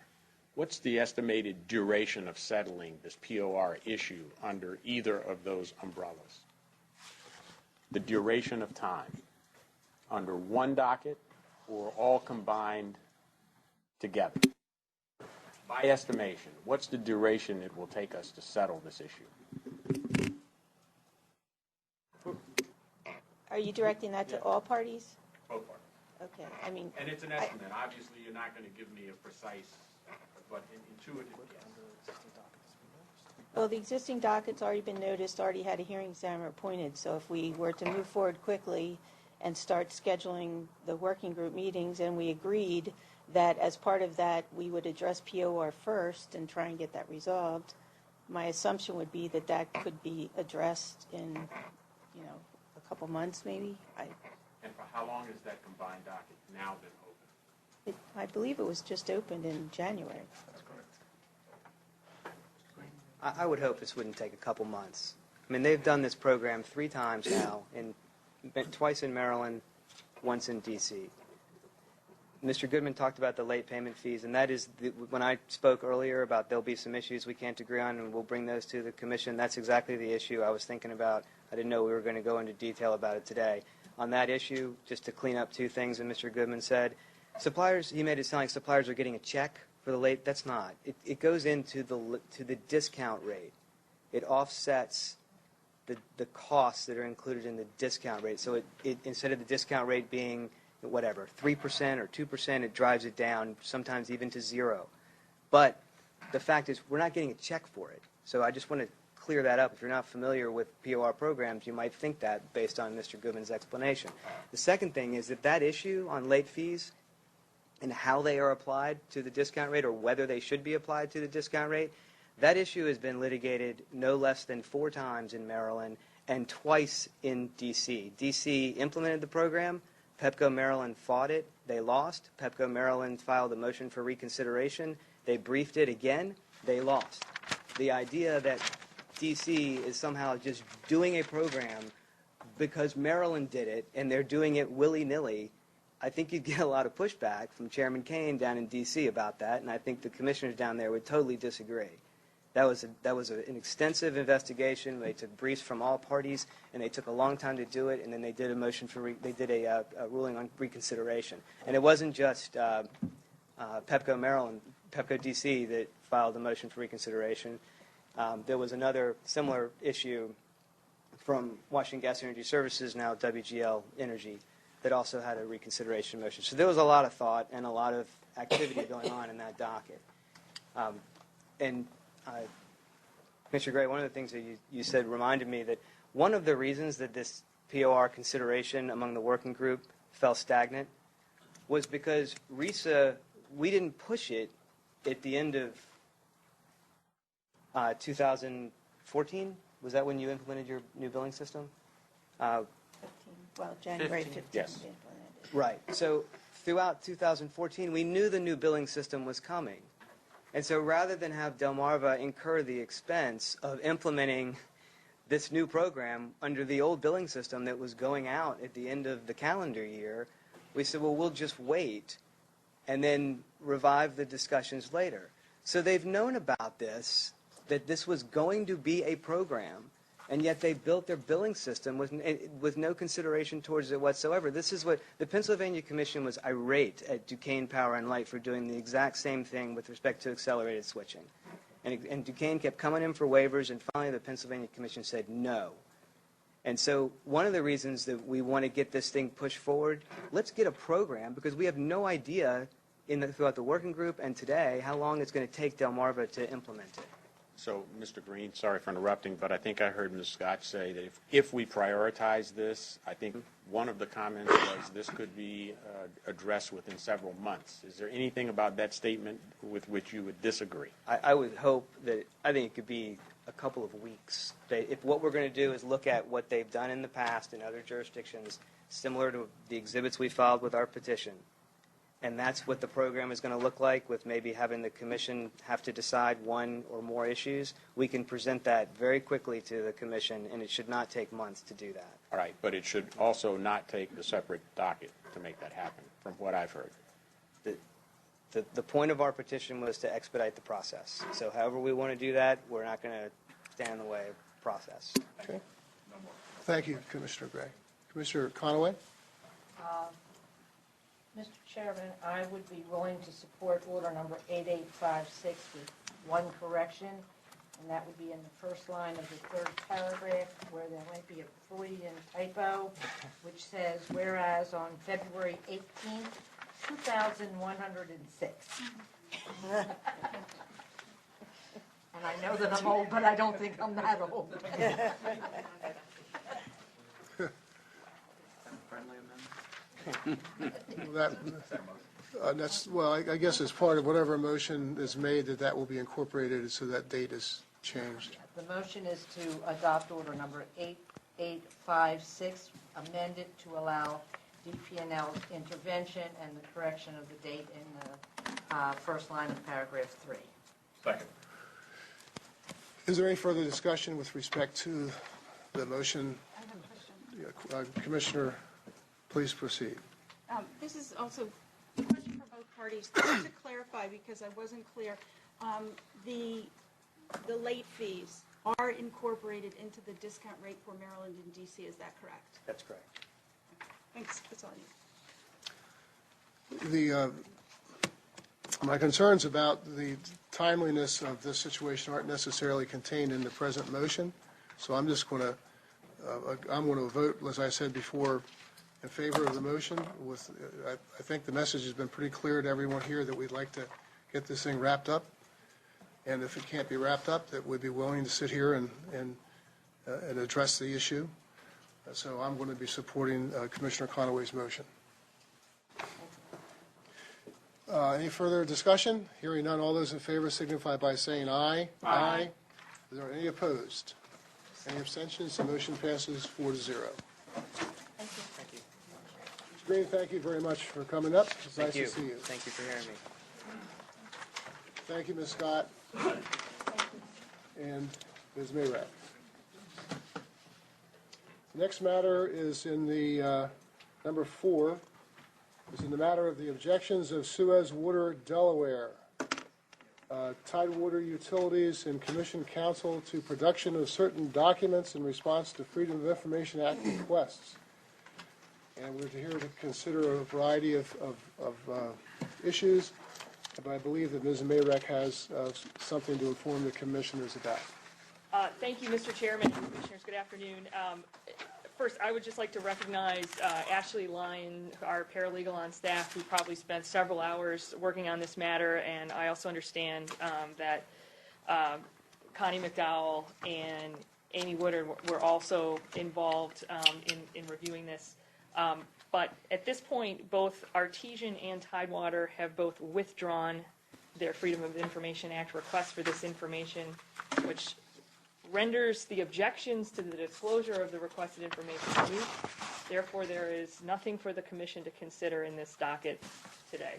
what's the estimated duration of settling this POR issue under either of those umbrellas? The duration of time under one docket or all combined together? By estimation, what's the duration it will take us to settle this issue? Are you directing that to all parties? Both parties. Okay, I mean. And it's an estimate. Obviously, you're not going to give me a precise, but intuitive. Well, the existing docket's already been noticed, already had a hearing examiner appointed, so if we were to move forward quickly and start scheduling the working group meetings, and we agreed that as part of that, we would address POR first and try and get that resolved, my assumption would be that that could be addressed in, a couple months maybe. And for how long has that combined docket now been open? I believe it was just opened in January. That's correct. I would hope this wouldn't take a couple months. I mean, they've done this program 3 times now, twice in Maryland, once in D.C. Mr. Goodman talked about the late payment fees, and that is, when I spoke earlier about there'll be some issues we can't agree on, and we'll bring those to the commission, that's exactly the issue I was thinking about. I didn't know we were going to go into detail about it today. On that issue, just to clean up 2 things that Mr. Goodman said, suppliers, he made it sound like suppliers are getting a check for the late. That's not. It goes into the discount rate. It offsets the costs that are included in the discount rate. So it instead of the discount rate being whatever 3% or 2%, it drives it down, sometimes even to 0. But the fact is, we're not getting a check for it. So I just want to clear that up. If you're not familiar with POR programs, you might think that based on Mr. Goodman's explanation. The second thing is that issue on late fees and how they are applied to the discount rate, or whether they should be applied to the discount rate, that issue has been litigated no less than 4 times in Maryland, and twice in D.C. D.C. implemented the program. Pepco Maryland fought it. They lost. Pepco Maryland filed a motion for reconsideration. They briefed it again. They lost. The idea that D.C. is somehow just doing a program because Maryland did it and they're doing it willy-nilly, I think you'd get a lot of pushback from Chairman Kane down in D.C. about that, and I think the commissioners down there would totally disagree. That was an extensive investigation. They took briefs from all parties, and they took a long time to do it. And then they did a motion for they did a ruling on reconsideration. And it wasn't just Pepco Maryland, Pepco DC that filed a motion for reconsideration. There was another similar issue from Washington Gas Energy Services, now WGL Energy, that also had a reconsideration motion. So there was a lot of thought and a lot of activity going on in that docket. Commissioner Gray, one of the things that you said reminded me that one of the reasons that this POR consideration among the working group fell stagnant was because RISA, we didn't push it at the end of 2014. Was that when you implemented your new billing system? 15, well, January 15th. Yes. we implemented. Right. So throughout 2014, we knew the new billing system was coming. And so rather than have Delmarva incur the expense of implementing this new program under the old billing system that was going out at the end of the calendar year, we said, well, we'll just wait and then revive the discussions later. So they've known about this, that this was going to be a program, and yet they built their billing system with no consideration towards it whatsoever. This is what the Pennsylvania Commission was irate at Duquesne Power and Light for doing the exact same thing with respect to accelerated switching. And Duquesne kept coming in for waivers, and finally the Pennsylvania Commission said no. And so one of the reasons that we want to get this thing pushed forward, let's get a program, because we have no idea throughout the working group and today how long it's going to take Delmarva to implement it. So, Mr. Green, sorry for interrupting, but I think I heard Ms. Scott say that if we prioritize this, I think one of the comments was this could be addressed within several months. Is there anything about that statement with which you would disagree? I would hope that, I think it could be a couple of weeks. If what we're going to do is look at what they've done in the past in other jurisdictions, similar to the exhibits we filed with our petition, and that's what the program is going to look like, with maybe having the commission have to decide one or more issues, we can present that very quickly to the commission, and it should not take months to do that. All right, but it should also not take the separate docket to make that happen, from what I've heard. The point of our petition was to expedite the process. So however we want to do that, we're not going to stand in the way of the process. Okay. Thank you, Commissioner Gray. Commissioner Conaway? Mr. Chairman, I would be willing to support order number 8856 with one correction, and that would be in the first line of the third paragraph where there might be a Freudian typo, which says, whereas on February 18th, 2106. And I know that I'm old, but I don't think I'm that old. I guess as part of whatever motion is made, that will be incorporated so that date is changed. The motion is to adopt order number 8856, amend it to allow DP&L intervention and the correction of the date in the first line of paragraph 3. Second. Is there any further discussion with respect to the motion? I have a question. Commissioner, please proceed. This is also a question for both parties. Just to clarify, because I wasn't clear, the late fees are incorporated into the discount rate for Maryland and DC. Is that correct? That's correct. Thanks. That's all I need. My concerns about the timeliness of this situation aren't necessarily contained in the present motion, so I'm just going to vote, as I said before, in favor of the motion. I think the message has been pretty clear to everyone here that we'd like to get this thing wrapped up, and if it can't be wrapped up, that we'd be willing to sit here and address the issue. So I'm going to be supporting Commissioner Conaway's motion. Any further discussion? Hearing none, all those in favor signify by saying aye. Aye. Is there any opposed? Any abstentions? The motion passes 4-0. Thank you. Mr. Green, thank you very much for coming up. It's nice Thank you. to see you. Thank you for hearing me. Thank you, Ms. Scott. And Ms. Mayrack. The next matter is in the, number 4, is in the matter of the objections of Suez Water Delaware, Tidewater Utilities and Commission Counsel to production of certain documents in response to Freedom of Information Act requests. And we're here to consider a variety of issues, but I believe that Ms. Mayrack has something to inform the commissioners about. Thank you, Mr. Chairman and Commissioners. Good afternoon. First, I would just like to recognize Ashley Lyon, our paralegal on staff, who probably spent several hours working on this matter, and I also understand that Connie McDowell and Amy Woodard were also involved in reviewing this. But at this point, both Artesian and Tidewater have both withdrawn their Freedom of Information Act request for this information, which renders the objections to the disclosure of the requested information moot. Therefore, there is nothing for the commission to consider in this docket today.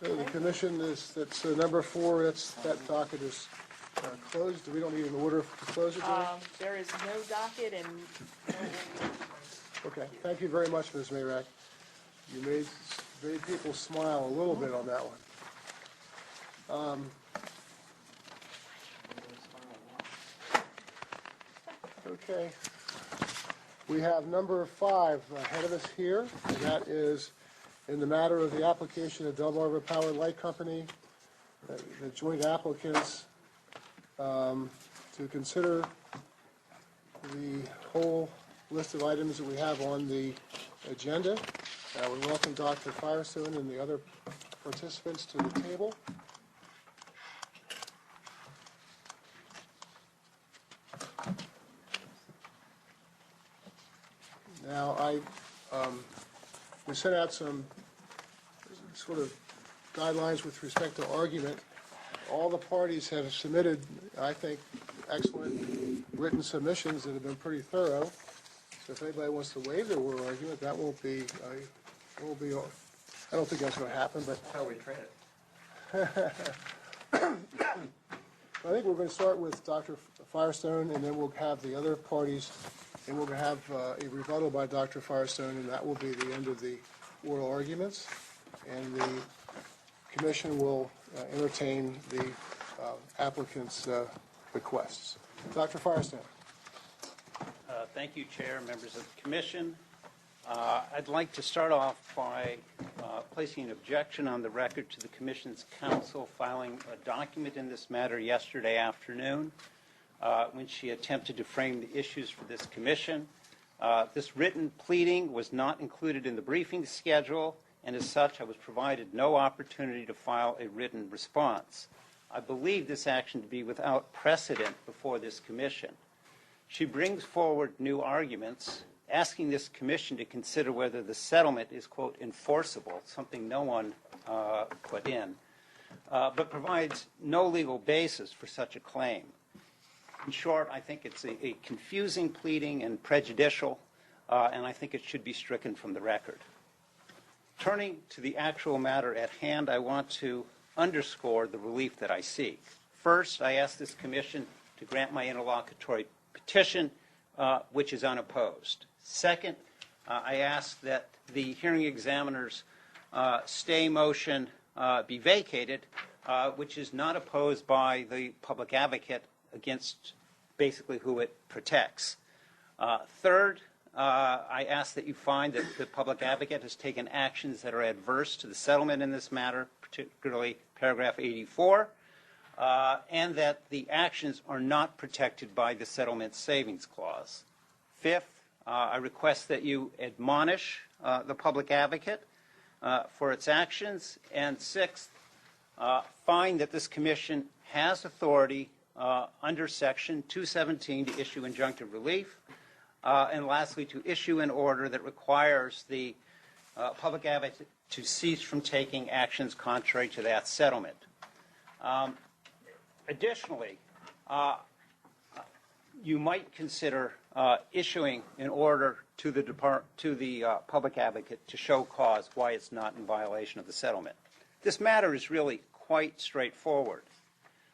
So the commission is, that's number 4, that docket is closed. We don't need an order to close it today? There is no docket and no. Okay, thank you very much, Ms. Mayrack. You made people smile a little bit on that one. Okay. We have number 5 ahead of us here, and that is in the matter of the application of Delmarva Power Light Company, the joint applicants, to consider the whole list of items that we have on the agenda. We welcome Dr. Firestone and the other participants to the table. Now, we sent out some sort of guidelines with respect to argument. All the parties have submitted, I think, excellent written submissions that have been pretty thorough. So if anybody wants to waive their oral argument, that won't be, I don't think that's going to happen, but. That's how we train it. I think we're going to start with Dr. Firestone, and then we'll have the other parties, and we'll have a rebuttal by Dr. Firestone, and that will be the end of the oral arguments. And the commission will entertain the applicant's requests. Dr. Firestone. Thank you, Chair, members of the Commission. I'd like to start off by placing an objection on the record to the Commission's counsel filing a document in this matter yesterday afternoon when she attempted to frame the issues for this Commission. This written pleading was not included in the briefing schedule, and as such, I was provided no opportunity to file a written response. I believe this action to be without precedent before this Commission. She brings forward new arguments, asking this Commission to consider whether the settlement is, quote, enforceable, something no one put in, but provides no legal basis for such a claim. In short, I think it's a confusing pleading and prejudicial, and I think it should be stricken from the record. Turning to the actual matter at hand, I want to underscore the relief that I seek. First, I ask this Commission to grant my interlocutory petition, which is unopposed. Second, I ask that the hearing examiner's stay motion be vacated, which is not opposed by the public advocate against basically who it protects. Third, I ask that you find that the public advocate has taken actions that are adverse to the settlement in this matter, particularly paragraph 84, and that the actions are not protected by the settlement savings clause. Fifth, I request that you admonish the public advocate for its actions. And sixth, find that this Commission has authority under Section 217 to issue injunctive relief. And lastly, to issue an order that requires the public advocate to cease from taking actions contrary to that settlement. Additionally, you might consider issuing an order to the public advocate to show cause why it's not in violation of the settlement. This matter is really quite straightforward.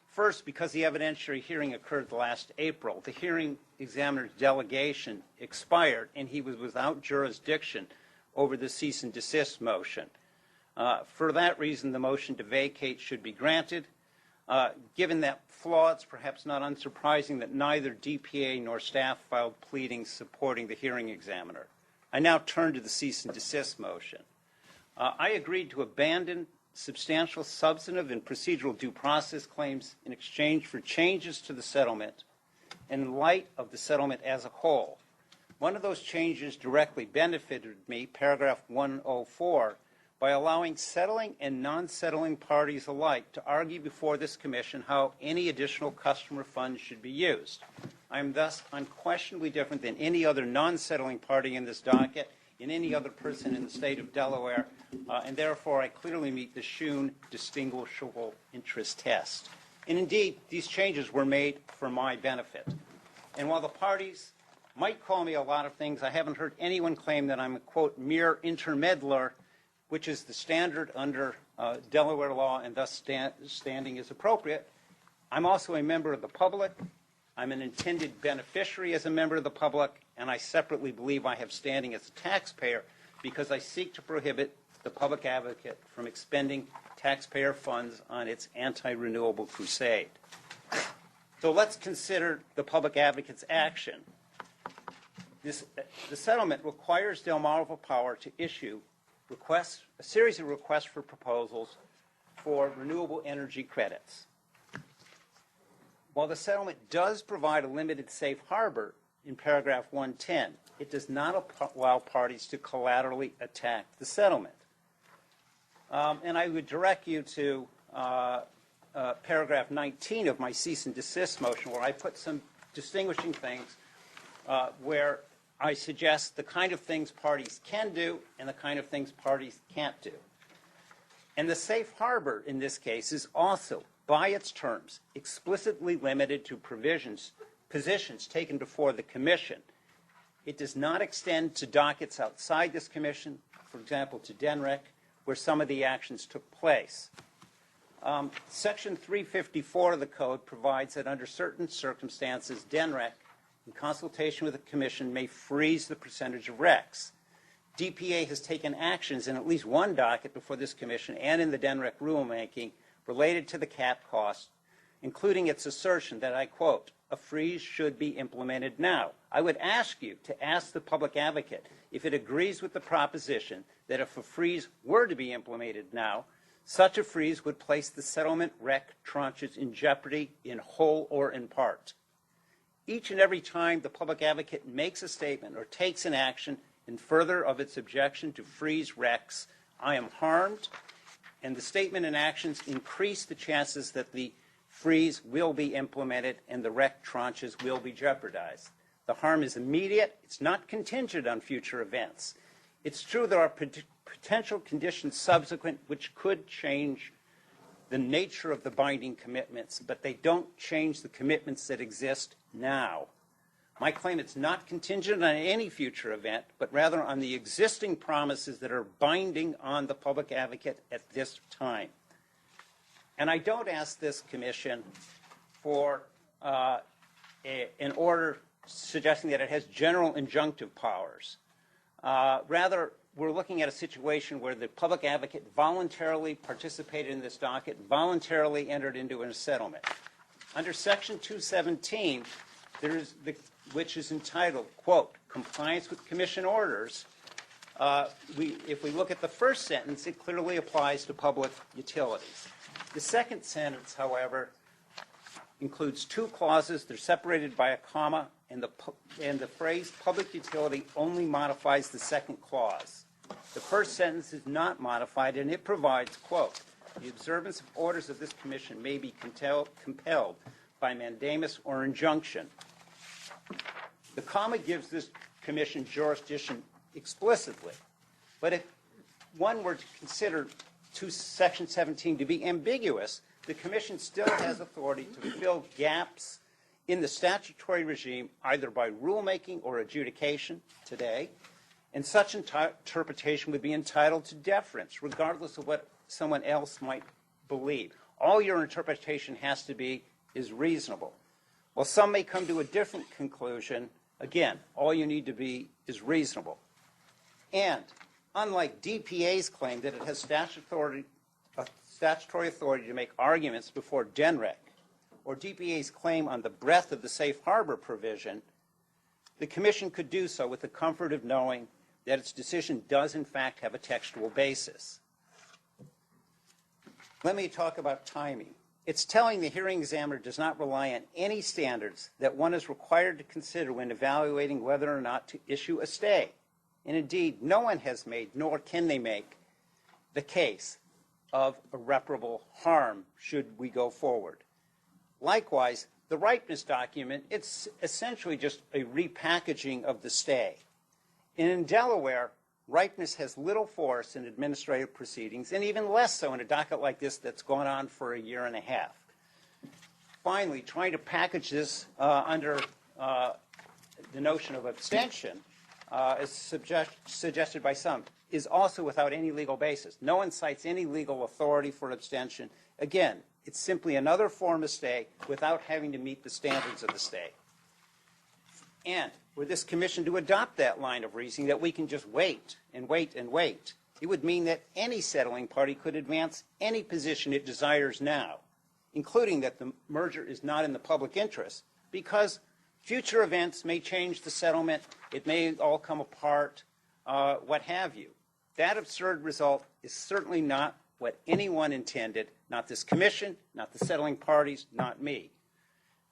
First, because the evidentiary hearing occurred last April, the hearing examiner's delegation expired and he was without jurisdiction over the cease and desist motion. For that reason, the motion to vacate should be granted. Given that flaw, it's perhaps not unsurprising that neither DPA nor staff filed pleadings supporting the hearing examiner. I now turn to the cease and desist motion. I agreed to abandon substantial substantive and procedural due process claims in exchange for changes to the settlement in light of the settlement as a whole. One of those changes directly benefited me, paragraph 104, by allowing settling and non-settling parties alike to argue before this commission how any additional customer funds should be used. I am thus unquestionably different than any other non-settling party in this docket, and any other person in the state of Delaware, and therefore I clearly meet the Schoen distinguishable interest test. And indeed, these changes were made for my benefit. And while the parties might call me a lot of things, I haven't heard anyone claim that I'm a, quote, mere intermeddler, which is the standard under Delaware law, and thus standing is appropriate. I'm also a member of the public. I'm an intended beneficiary as a member of the public, and I separately believe I have standing as a taxpayer because I seek to prohibit the public advocate from expending taxpayer funds on its anti-renewable crusade. So let's consider the public advocate's action. The settlement requires Delmarva Power to issue a series of requests for proposals for renewable energy credits. While the settlement does provide a limited safe harbor in paragraph 110, it does not allow parties to collaterally attack the settlement. And I would direct you to paragraph 19 of my cease and desist motion, where I put some distinguishing things where I suggest the kind of things parties can do and the kind of things parties can't do. And the safe harbor in this case is also, by its terms, explicitly limited to positions taken before the commission. It does not extend to dockets outside this commission, for example, to DENREC, where some of the actions took place. Section 354 of the code provides that under certain circumstances, DENREC, in consultation with the commission, may freeze the percentage of RECs. DPA has taken actions in at least one docket before this commission and in the DENREC rulemaking related to the cap cost, including its assertion that, I quote, a freeze should be implemented now. I would ask you to ask the public advocate if it agrees with the proposition that if a freeze were to be implemented now, such a freeze would place the settlement REC tranches in jeopardy in whole or in part. Each and every time the public advocate makes a statement or takes an action in further of its objection to freeze RECs, I am harmed, and the statement and actions increase the chances that the freeze will be implemented and the REC tranches will be jeopardized. The harm is immediate. It's not contingent on future events. It's true there are potential conditions subsequent which could change the nature of the binding commitments, but they don't change the commitments that exist now. My claim is not contingent on any future event, but rather on the existing promises that are binding on the public advocate at this time. And I don't ask this commission for an order suggesting that it has general injunctive powers. Rather, we're looking at a situation where the public advocate voluntarily participated in this docket, voluntarily entered into a settlement. Under Section 217, which is entitled, quote, compliance with commission orders, if we look at the first sentence, it clearly applies to public utilities. The second sentence, however, includes two clauses. They're separated by a comma, and the phrase public utility only modifies the second clause. The first sentence is not modified, and it provides, quote, the observance of orders of this commission may be compelled by mandamus or injunction. The comma gives this commission jurisdiction explicitly, but if one were to consider Section 17 to be ambiguous, the commission still has authority to fill gaps in the statutory regime either by rulemaking or adjudication today, and such interpretation would be entitled to deference, regardless of what someone else might believe. All your interpretation has to be is reasonable. While some may come to a different conclusion, again, all you need to be is reasonable. And unlike DPA's claim that it has statutory authority to make arguments before DENREC, or DPA's claim on the breadth of the safe harbor provision, the Commission could do so with the comfort of knowing that its decision does in fact have a textual basis. Let me talk about timing. It's telling the hearing examiner does not rely on any standards that one is required to consider when evaluating whether or not to issue a stay. And indeed, no one has made, nor can they make, the case of irreparable harm should we go forward. Likewise, the ripeness document, it's essentially just a repackaging of the stay. And in Delaware, ripeness has little force in administrative proceedings, and even less so in a docket like this that's gone on for a year and a half. Finally, trying to package this under the notion of abstention, as suggested by some, is also without any legal basis. No one cites any legal authority for abstention. Again, it's simply another form of stay without having to meet the standards of the stay. And were this Commission to adopt that line of reasoning that we can just wait and wait and wait, it would mean that any settling party could advance any position it desires now, including that the merger is not in the public interest, because future events may change the settlement, it may all come apart, what have you. That absurd result is certainly not what anyone intended, not this Commission, not the settling parties, not me.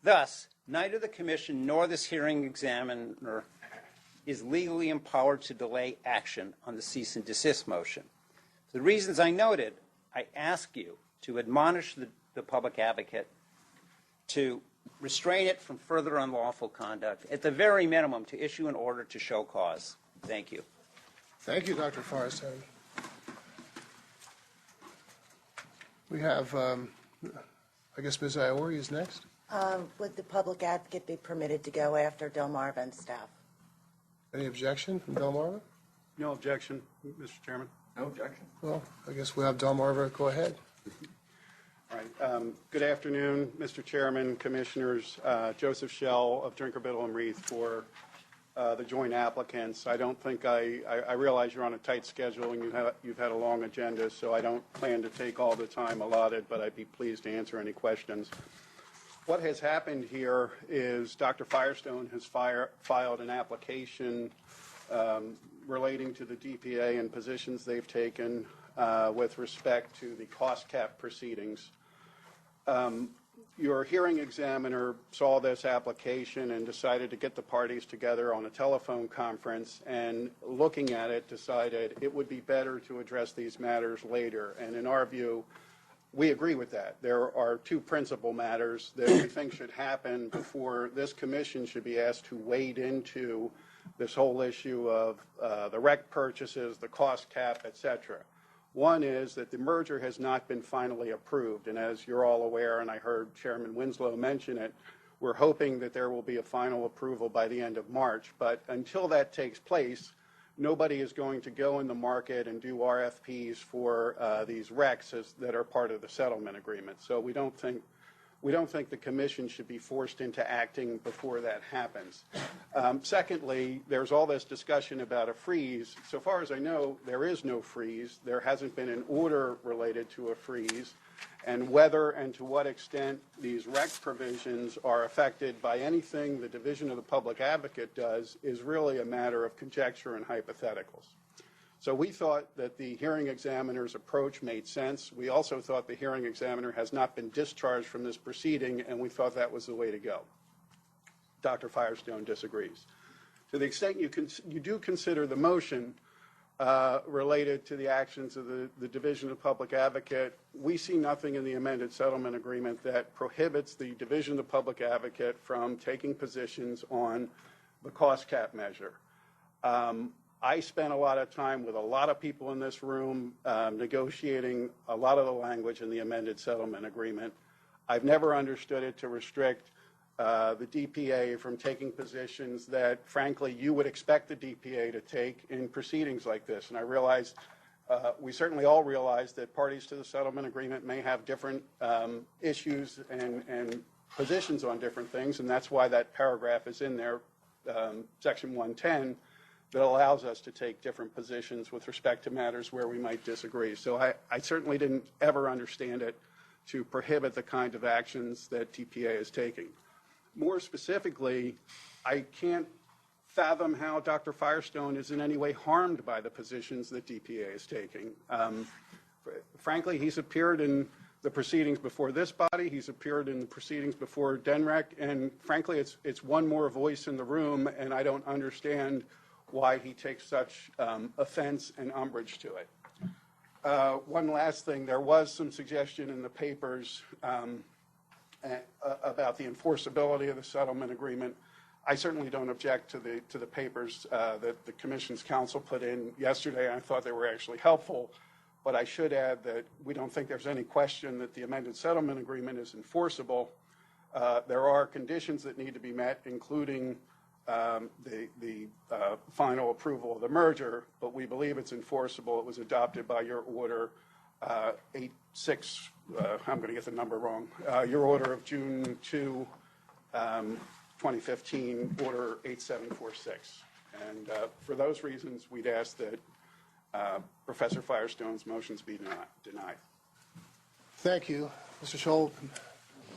Thus, neither the Commission nor this hearing examiner is legally empowered to delay action on the cease and desist motion. For the reasons I noted, I ask you to admonish the public advocate to restrain it from further unlawful conduct, at the very minimum to issue an order to show cause. Thank you. Thank you, Dr. Firestone. We have, I guess Ms. Iori is next. Would the public advocate be permitted to go after Delmarva and staff? Any objection from Delmarva? No objection, Mr. Chairman. No objection. Well, I guess we'll have Delmarva go ahead. All right. Good afternoon, Mr. Chairman, Commissioners. Joseph Schell of Drinker Biddle and Reith for the joint applicants. I don't think I realize you're on a tight schedule and you've had a long agenda, so I don't plan to take all the time allotted, but I'd be pleased to answer any questions. What has happened here is Dr. Firestone has filed an application relating to the DPA and positions they've taken with respect to the cost cap proceedings. Your hearing examiner saw this application and decided to get the parties together on a telephone conference, and looking at it decided it would be better to address these matters later. And in our view, we agree with that. There are two principal matters that we think should happen before this Commission should be asked to wade into this whole issue of the REC purchases, the cost cap, et cetera. One is that the merger has not been finally approved, and as you're all aware, and I heard Chairman Winslow mention it, we're hoping that there will be a final approval by the end of March. But until that takes place, nobody is going to go in the market and do RFPs for these RECs that are part of the settlement agreement. So we don't think the Commission should be forced into acting before that happens. Secondly, there's all this discussion about a freeze. So far as I know, there is no freeze. There hasn't been an order related to a freeze. And whether and to what extent these REC provisions are affected by anything the Division of the Public Advocate does is really a matter of conjecture and hypotheticals. So we thought that the hearing examiner's approach made sense. We also thought the hearing examiner has not been discharged from this proceeding, and we thought that was the way to go. Dr. Firestone disagrees. To the extent you do consider the motion related to the actions of the Division of Public Advocate, we see nothing in the amended settlement agreement that prohibits the Division of the Public Advocate from taking positions on the cost cap measure. I spent a lot of time with a lot of people in this room negotiating a lot of the language in the amended settlement agreement. I've never understood it to restrict the DPA from taking positions that, frankly, you would expect the DPA to take in proceedings like this. And I realize, we certainly all realize that parties to the settlement agreement may have different issues and positions on different things, and that's why that paragraph is in there, Section 110, that allows us to take different positions with respect to matters where we might disagree. So I certainly didn't ever understand it to prohibit the kind of actions that DPA is taking. More specifically, I can't fathom how Dr. Firestone is in any way harmed by the positions that DPA is taking. Frankly, he's appeared in the proceedings before this body, he's appeared in the proceedings before DENREC, and frankly, it's one more voice in the room, and I don't understand why he takes such offense and umbrage to it. One last thing, there was some suggestion in the papers about the enforceability of the settlement agreement. I certainly don't object to the papers that the Commission's counsel put in yesterday. I thought they were actually helpful, but I should add that we don't think there's any question that the amended settlement agreement is enforceable. There are conditions that need to be met, including the final approval of the merger, but we believe it's enforceable. It was adopted by your order 86, I'm going to get the number wrong, your order of June 2, 2015, order 8746. And for those reasons, we'd ask that Professor Firestone's motions be denied. Thank you. Mr. Scholl,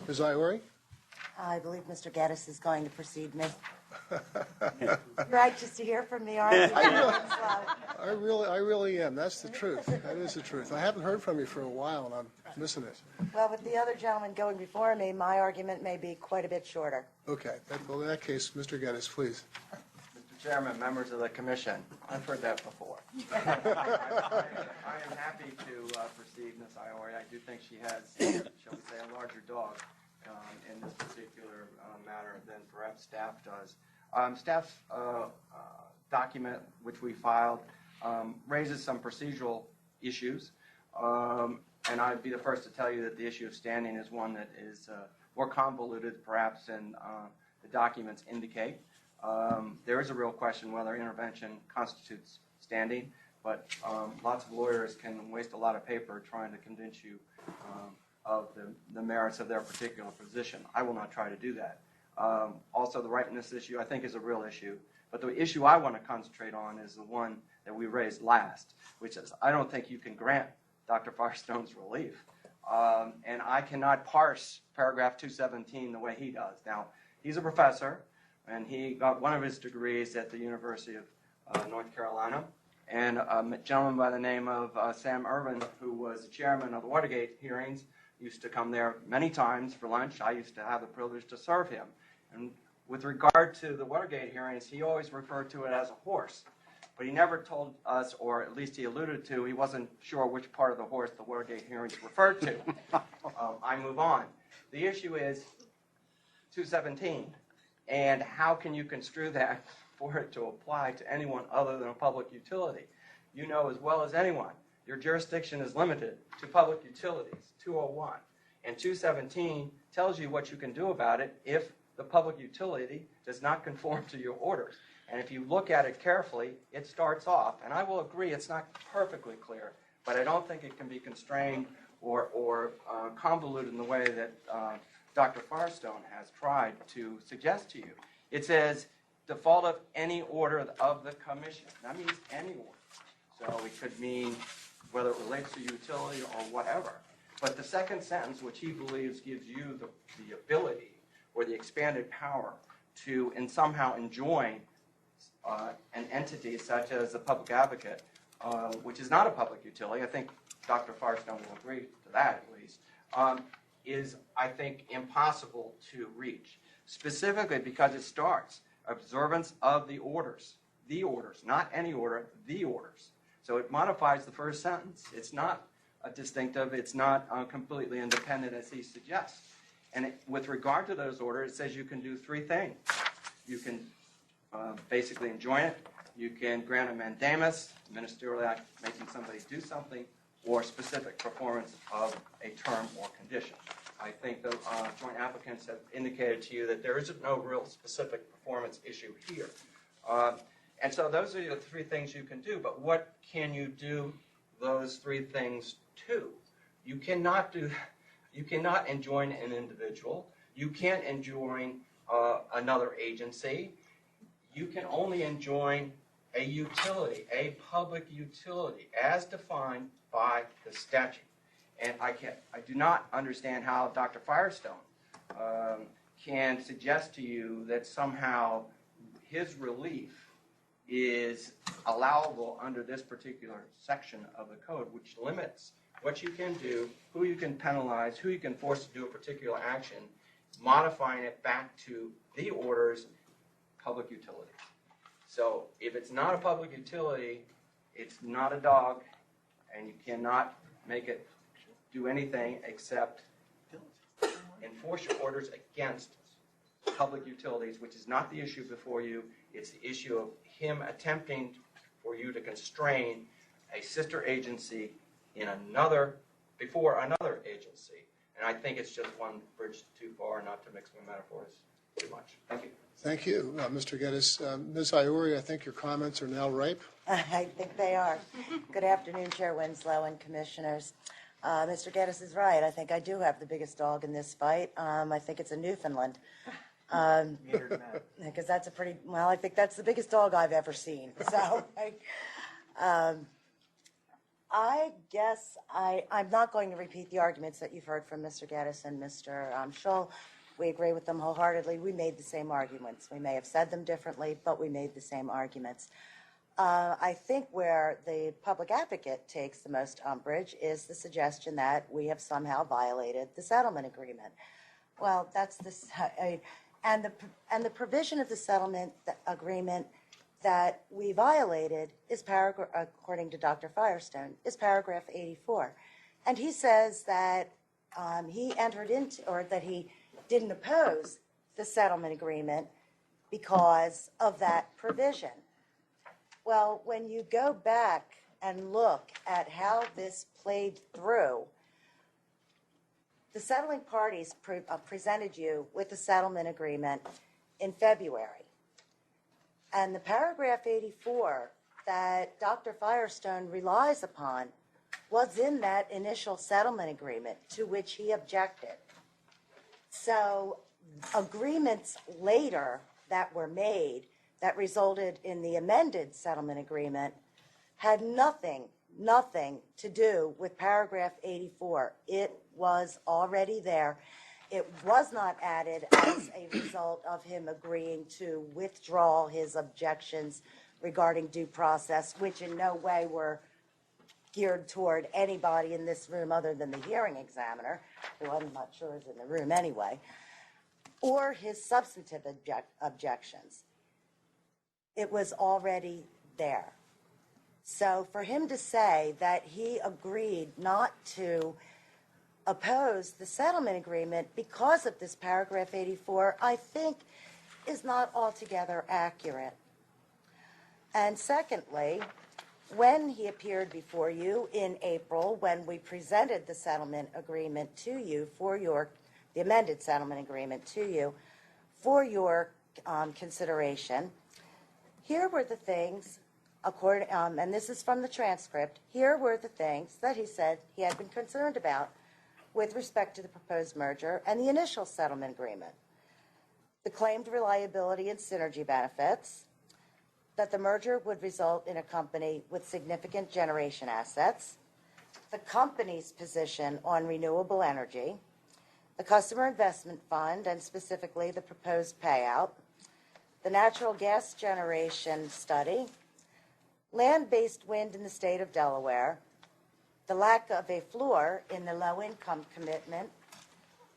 Ms. Iori? I believe Mr. Gaddis is going to proceed, Ms. You're anxious to hear from me, aren't you? I really am. That's the truth. That is the truth. I haven't heard from you for a while, and I'm missing it. Well, with the other gentleman going before me, my argument may be quite a bit shorter. Okay. Well, in that case, Mr. Gaddis, please. Mr. Chairman, members of the Commission, I've heard that before. I am happy to proceed, Ms. Iori. I do think she has, shall we say, a larger dog in this particular matter than perhaps staff does. Staff's document, which we filed, raises some procedural issues, and I'd be the first to tell you that the issue of standing is one that is more convoluted perhaps than the documents indicate. There is a real question whether intervention constitutes standing, but lots of lawyers can waste a lot of paper trying to convince you of the merits of their particular position. I will not try to do that. Also, the rightness issue, I think, is a real issue. But the issue I want to concentrate on is the one that we raised last, which is I don't think you can grant Dr. Firestone's relief. And I cannot parse paragraph 217 the way he does. Now, he's a professor, and he got one of his degrees at the University of North Carolina. And a gentleman by the name of Sam Ervin, who was the chairman of the Watergate hearings, used to come there many times for lunch. I used to have the privilege to serve him. And with regard to the Watergate hearings, he always referred to it as a horse. But he never told us, or at least he alluded to, he wasn't sure which part of the horse the Watergate hearings referred to. I move on. The issue is 217, and how can you construe that for it to apply to anyone other than a public utility? You know as well as anyone, your jurisdiction is limited to public utilities, 201. And 217 tells you what you can do about it if the public utility does not conform to your orders. And if you look at it carefully, it starts off, and I will agree it's not perfectly clear, but I don't think it can be constrained or convoluted in the way that Dr. Firestone has tried to suggest to you. It says, default of any order of the commission. That means any order. So it could mean whether it relates to utility or whatever. But the second sentence, which he believes gives you the ability or the expanded power to somehow enjoin an entity such as the public advocate, which is not a public utility, I think Dr. Firestone will agree to that at least, is, I think, impossible to reach. Specifically because it starts observance of the orders, not any order, the orders. So it modifies the first sentence. It's not distinctive. It's not completely independent as he suggests. And with regard to those orders, it says you can do three things. You can basically enjoin it. You can grant a mandamus, ministerial act making somebody do something, or specific performance of a term or condition. I think the joint applicants have indicated to you that there isn't no real specific performance issue here. And so those are the three things you can do, but what can you do those three things to? You cannot enjoin an individual. You can't enjoin another agency. You can only enjoin a utility, a public utility, as defined by the statute. And I do not understand how Dr. Firestone can suggest to you that somehow his relief is allowable under this particular section of the code, which limits what you can do, who you can penalize, who you can force to do a particular action, modifying it back to the order's public utility. So if it's not a public utility, it's not a dog, and you cannot make it do anything except enforce your orders against public utilities, which is not the issue before you. It's the issue of him attempting for you to constrain a sister agency in before another agency. And I think it's just one bridge too far, not to mix my metaphors too much. Thank you. Thank you, Mr. Geddes. Ms. Iori, I think your comments are now ripe. I think they are. Good afternoon, Chair Winslow and Commissioners. Mr. Geddes is right. I think I do have the biggest dog in this fight. I think it's a Newfoundland. Because that's I think that's the biggest dog I've ever seen. So I guess I'm not going to repeat the arguments that you've heard from Mr. Geddes and Mr. Shull. We agree with them wholeheartedly. We made the same arguments. We may have said them differently, but we made the same arguments. I think where the public advocate takes the most umbrage is the suggestion that we have somehow violated the settlement agreement. Well, that's this, and the provision of the settlement agreement that we violated is according to Dr. Firestone, is paragraph 84, and he says that he entered into, or that he didn't oppose the settlement agreement because of that provision. Well, when you go back and look at how this played through, the settling parties presented you with the settlement agreement in February. And the paragraph 84 that Dr. Firestone relies upon was in that initial settlement agreement to which he objected. So agreements later that were made that resulted in the amended settlement agreement had nothing to do with paragraph 84. It was already there. It was not added as a result of him agreeing to withdraw his objections regarding due process, which in no way were geared toward anybody in this room other than the hearing examiner, who I'm not sure is in the room anyway, or his substantive objections. It was already there. So for him to say that he agreed not to oppose the settlement agreement because of this paragraph 84, I think is not altogether accurate. And secondly, when he appeared before you in April, when we presented the settlement agreement to you the amended settlement agreement to you for your consideration, here were the things, and this is from the transcript, here were the things that he said he had been concerned about with respect to the proposed merger and the initial settlement agreement. The claimed reliability and synergy benefits, that the merger would result in a company with significant generation assets, the company's position on renewable energy, the customer investment fund, and specifically the proposed payout, the natural gas generation study, land-based wind in the state of Delaware, the lack of a floor in the low-income commitment,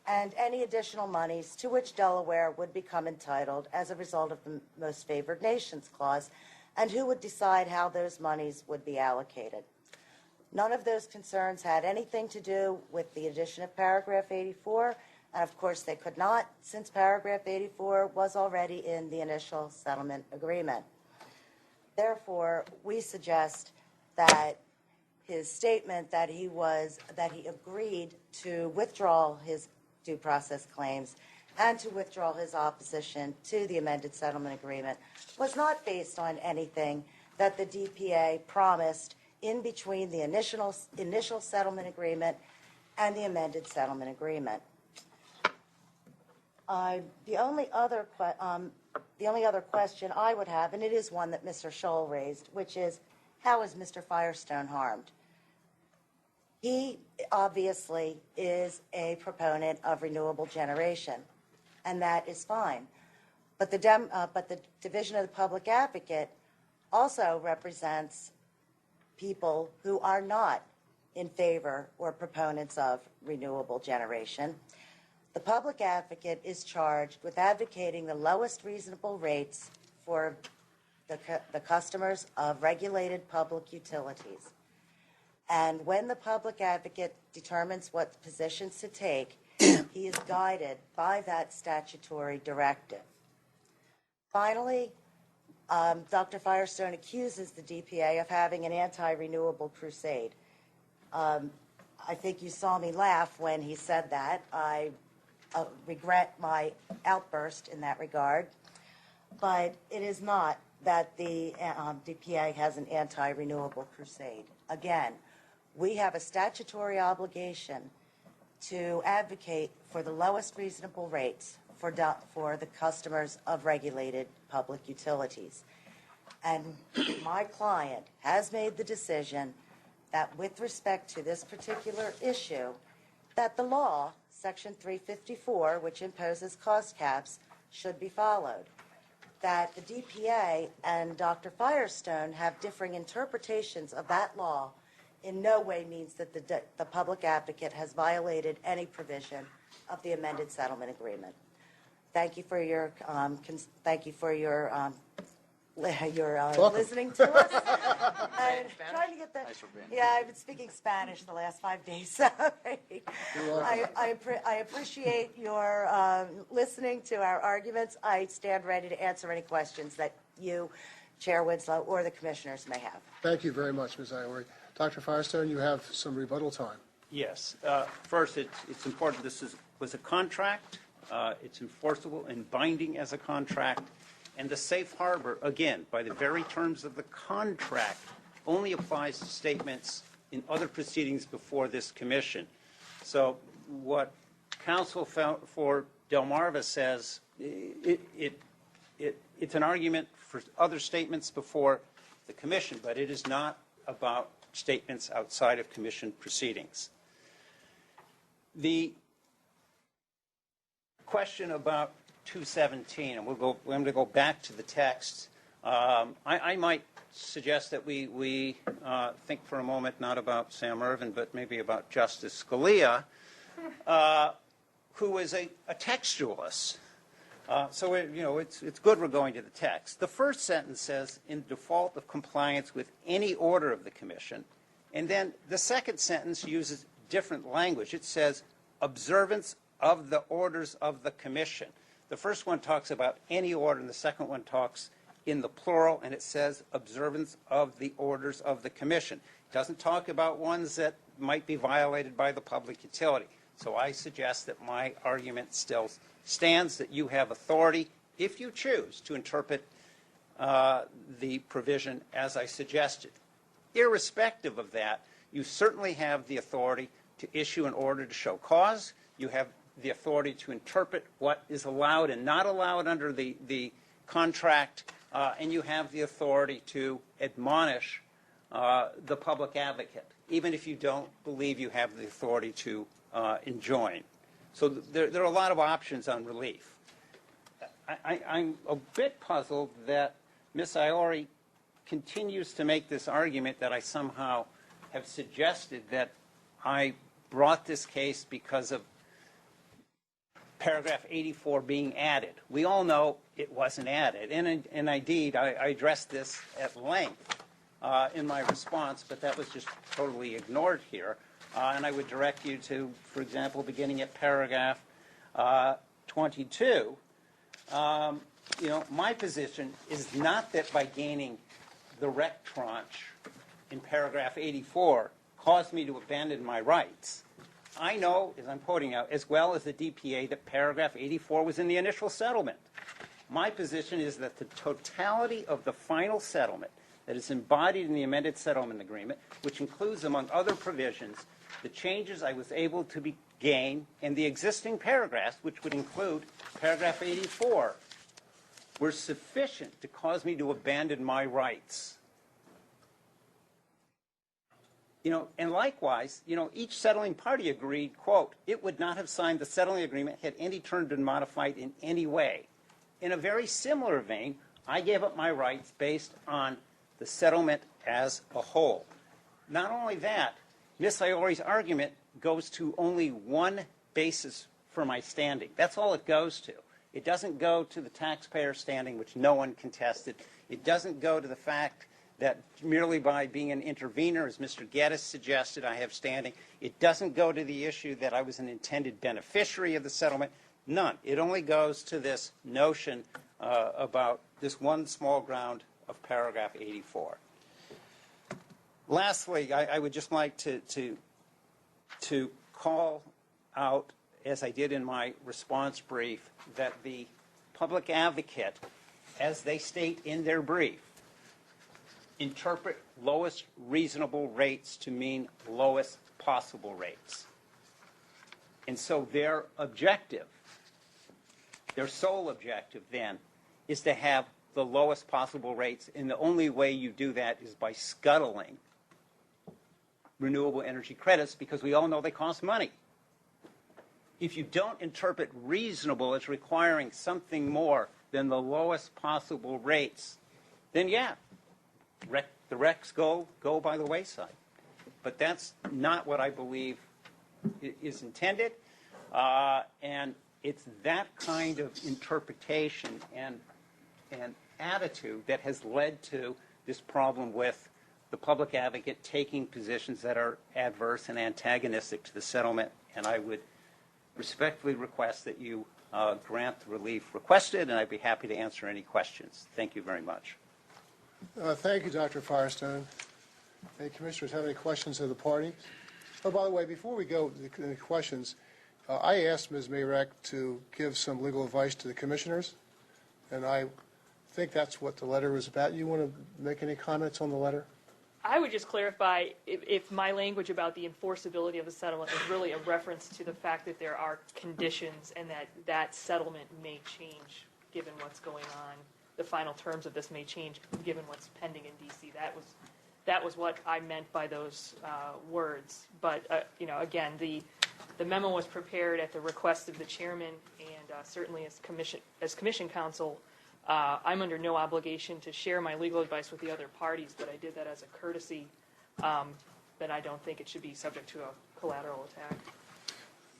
and any additional monies to which Delaware would become entitled as a result of the Most Favored Nations Clause, and who would decide how those monies would be allocated. None of those concerns had anything to do with the addition of paragraph 84, and of course they could not, since paragraph 84 was already in the initial settlement agreement. Therefore, we suggest that his statement that he agreed to withdraw due process claims and to withdraw his opposition to the amended settlement agreement was not based on anything that the DPA promised in between the initial settlement agreement and the amended settlement agreement. The only other question I would have, and it is one that Mr. Scholl raised, which is, how is Mr. Firestone harmed? He obviously is a proponent of renewable generation, and that is fine. But the Division of the Public Advocate also represents people who are not in favor or proponents of renewable generation. The Public Advocate is charged with advocating the lowest reasonable rates for the customers of regulated public utilities. And when the Public Advocate determines what positions to take, he is guided by that statutory directive. Finally, Dr. Firestone accuses the DPA of having an anti-renewable crusade. I think you saw me laugh when he said that. I regret my outburst in that regard. But it is not that the DPA has an anti-renewable crusade. Again, we have a statutory obligation to advocate for the lowest reasonable rates for the customers of regulated public utilities. And my client has made the decision that with respect to this particular issue, that the law, Section 354, which imposes cost caps, should be followed. That the DPA and Dr. Firestone have differing interpretations of that law in no way means that the Public Advocate has violated any provision of the amended settlement agreement. Thank you for your listening to us. I'm trying to get the. Yeah, I've been speaking Spanish the last 5 days. I appreciate your listening to our arguments. I stand ready to answer any questions that you, Chair Winslow, or the commissioners may have. Thank you very much, Ms. Iori. Dr. Firestone, you have some rebuttal time. Yes. First, it's important this was a contract. It's enforceable and binding as a contract. And the safe harbor, again, by the very terms of the contract, only applies to statements in other proceedings before this commission. So what counsel for Delmarva says, it's an argument for other statements before the commission, but it is not about statements outside of commission proceedings. The question about 217, and I'm going to go back to the text. I might suggest that we think for a moment not about Sam Ervin, but maybe about Justice Scalia, who is a textualist. So it's good we're going to the text. The first sentence says, in default of compliance with any order of the commission, and then the second sentence uses different language. It says, observance of the orders of the commission. The first one talks about any order, and the second one talks in the plural, and it says observance of the orders of the commission. It doesn't talk about ones that might be violated by the public utility. So I suggest that my argument still stands, that you have authority, if you choose, to interpret the provision as I suggested. Irrespective of that, you certainly have the authority to issue an order to show cause. You have the authority to interpret what is allowed and not allowed under the contract, and you have the authority to admonish the public advocate, even if you don't believe you have the authority to enjoin. So there are a lot of options on relief. I'm a bit puzzled that Ms. Iori continues to make this argument that I somehow have suggested that I brought this case because of paragraph 84 being added. We all know it wasn't added. And indeed, I addressed this at length in my response, but that was just totally ignored here. And I would direct you to, for example, beginning at paragraph 22. My position is not that by gaining the rec tranche in paragraph 84 caused me to abandon my rights. I know, as I'm quoting now, as well as the DPA, that paragraph 84 was in the initial settlement. My position is that the totality of the final settlement that is embodied in the amended settlement agreement, which includes, among other provisions, the changes I was able to gain in the existing paragraphs, which would include paragraph 84, were sufficient to cause me to abandon my rights. And likewise, each settling party agreed, quote, it would not have signed the settling agreement had any term been modified in any way. In a very similar vein, I gave up my rights based on the settlement as a whole. Not only that, Ms. Iori's argument goes to only one basis for my standing. That's all it goes to. It doesn't go to the taxpayer standing, which no one contested. It doesn't go to the fact that merely by being an intervener, as Mr. Geddes suggested, I have standing. It doesn't go to the issue that I was an intended beneficiary of the settlement. None. It only goes to this notion about this one small ground of paragraph 84. Lastly, I would just like to call out, as I did in my response brief, that the public advocate, as they state in their brief, interpret lowest reasonable rates to mean lowest possible rates. And so their objective, their sole objective then, is to have the lowest possible rates, and the only way you do that is by scuttling renewable energy credits, because we all know they cost money. If you don't interpret reasonable as requiring something more than the lowest possible rates, then yeah, the RECs go by the wayside. But that's not what I believe is intended, and it's that kind of interpretation and attitude that has led to this problem with the public advocate taking positions that are adverse and antagonistic to the settlement, and I would respectfully request that you grant the relief requested, and I'd be happy to answer any questions. Thank you very much. Thank you, Dr. Firestone. Any commissioners have any questions of the party? Oh, by the way, before we go to the questions, I asked Ms. Mayrek to give some legal advice to the commissioners, and I think that's what the letter was about. You want to make any comments on the letter? I would just clarify if my language about the enforceability of the settlement is really a reference to the fact that there are conditions and that settlement may change given what's going on. The final terms of this may change given what's pending in D.C. That was what I meant by those words. But again, the memo was prepared at the request of the chairman, and certainly as commission counsel, I'm under no obligation to share my legal advice with the other parties, but I did that as a courtesy. That I don't think it should be subject to a collateral attack.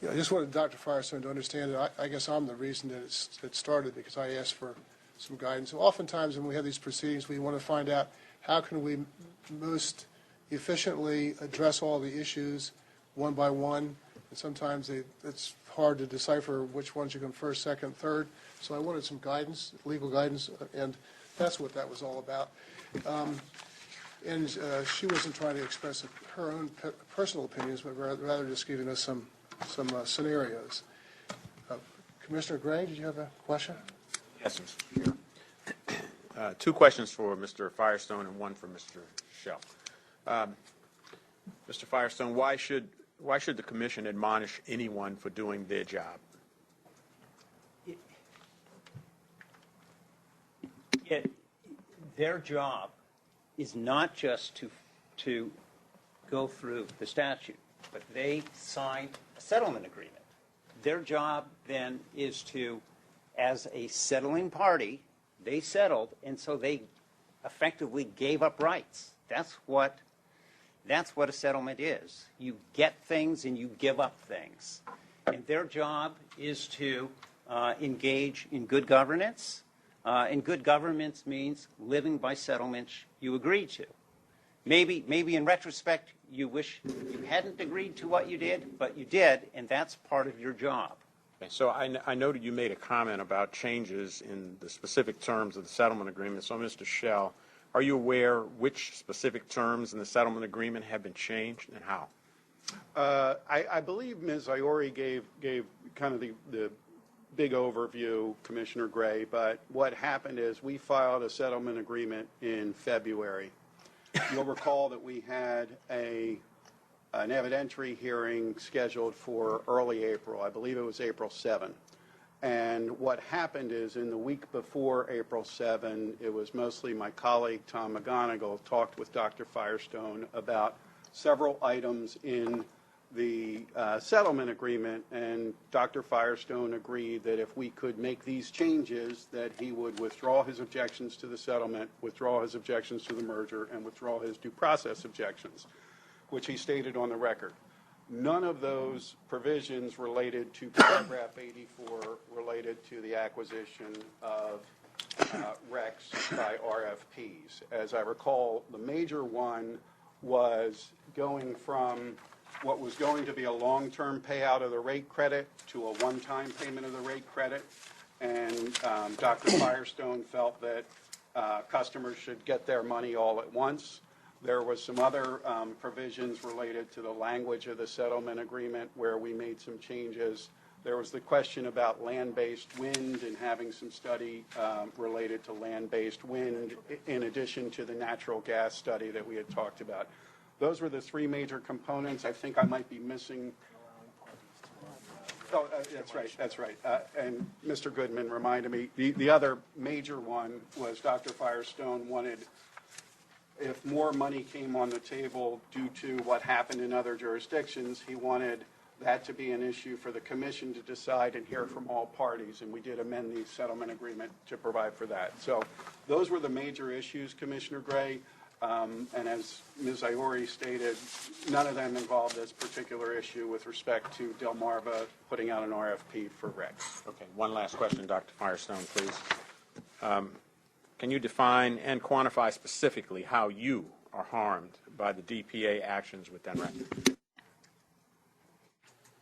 Yeah, I just wanted Dr. Firestone to understand that I guess I'm the reason that it started, because I asked for some guidance. Oftentimes when we have these proceedings, we want to find out how can we most efficiently address all the issues one by one. And sometimes it's hard to decipher which ones you come first, second, third. So I wanted some guidance, legal guidance, and that's what that was all about. And she wasn't trying to express her own personal opinions, but rather just giving us some scenarios. Commissioner Gray, did you have a question? Yes, Mr. Chair. Two questions for Mr. Firestone and one for Mr. Schell. Mr. Firestone, why should the commission admonish anyone for doing their job? Their job is not just to go through the statute, but they signed a settlement agreement. Their job then is to, as a settling party, they settled, and so they effectively gave up rights. That's what a settlement is. You get things and you give up things. And their job is to engage in good governance. And good governance means living by settlements you agreed to. Maybe in retrospect you wish you hadn't agreed to what you did, but you did, and that's part of your job. Okay, so I noted you made a comment about changes in the specific terms of the settlement agreement. So, Mr. Schell, are you aware which specific terms in the settlement agreement have been changed and how? I believe Ms. Iori gave kind of the big overview, Commissioner Gray, but what happened is we filed a settlement agreement in February. You'll recall that we had an evidentiary hearing scheduled for early April. I believe it was April 7. And what happened is in the week before April 7, it was mostly my colleague Tom McGonigal talked with Dr. Firestone about several items in the settlement agreement, and Dr. Firestone agreed that if we could make these changes, that he would withdraw his objections to the settlement, withdraw his objections to the merger, and withdraw his due process objections, which he stated on the record. None of those provisions related to paragraph 84 related to the acquisition of RECs by RFPs. As I recall, the major one was going from what was going to be a long-term payout of the rate credit to a one-time payment of the rate credit. And Dr. Firestone felt that customers should get their money all at once. There was some other provisions related to the language of the settlement agreement where we made some changes. There was the question about land-based wind and having some study related to land-based wind in addition to the natural gas study that we had talked about. Those were the three major components. I think I might be missing. Oh, that's right. And Mr. Goodman reminded me, the other major one was Dr. Firestone wanted, if more money came on the table due to what happened in other jurisdictions, he wanted that to be an issue for the commission to decide and hear from all parties, and we did amend the settlement agreement to provide for that. So those were the major issues, Commissioner Gray. And as Ms. Iori stated, none of them involved this particular issue with respect to Delmarva putting out an RFP for RECs. Okay, one last question, Dr. Firestone, please. Can you define and quantify specifically how you are harmed by the DPA actions with DENREC?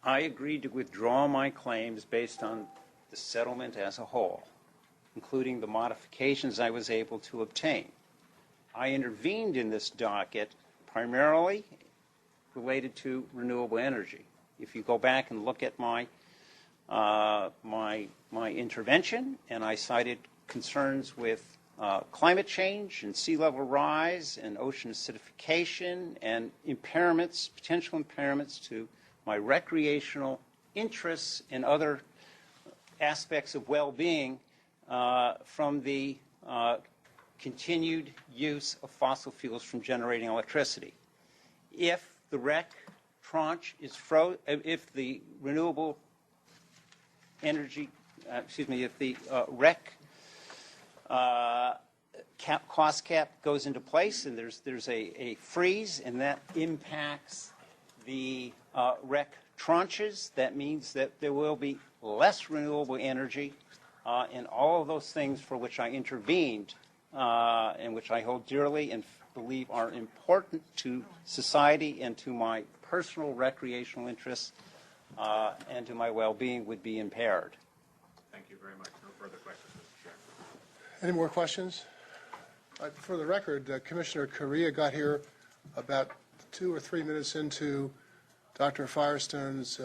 I agreed to withdraw my claims based on the settlement as a whole, including the modifications I was able to obtain. I intervened in this docket primarily related to renewable energy. If you go back and look at my intervention, and I cited concerns with climate change and sea level rise and ocean acidification and impairments, potential impairments to my recreational interests and other aspects of well-being from the continued use of fossil fuels from generating electricity. If the REC tranche is if the renewable energy, if the REC cost cap goes into place and there's a freeze and that impacts the REC tranches, that means that there will be less renewable energy and all of those things for which I intervened and which I hold dearly and believe are important to society and to my personal recreational interests and to my well-being would be impaired. Thank you very much. No further questions, Mr. Chairman. Any more questions? For the record, Commissioner Correa got here about 2 or 3 minutes into Dr. Firestone's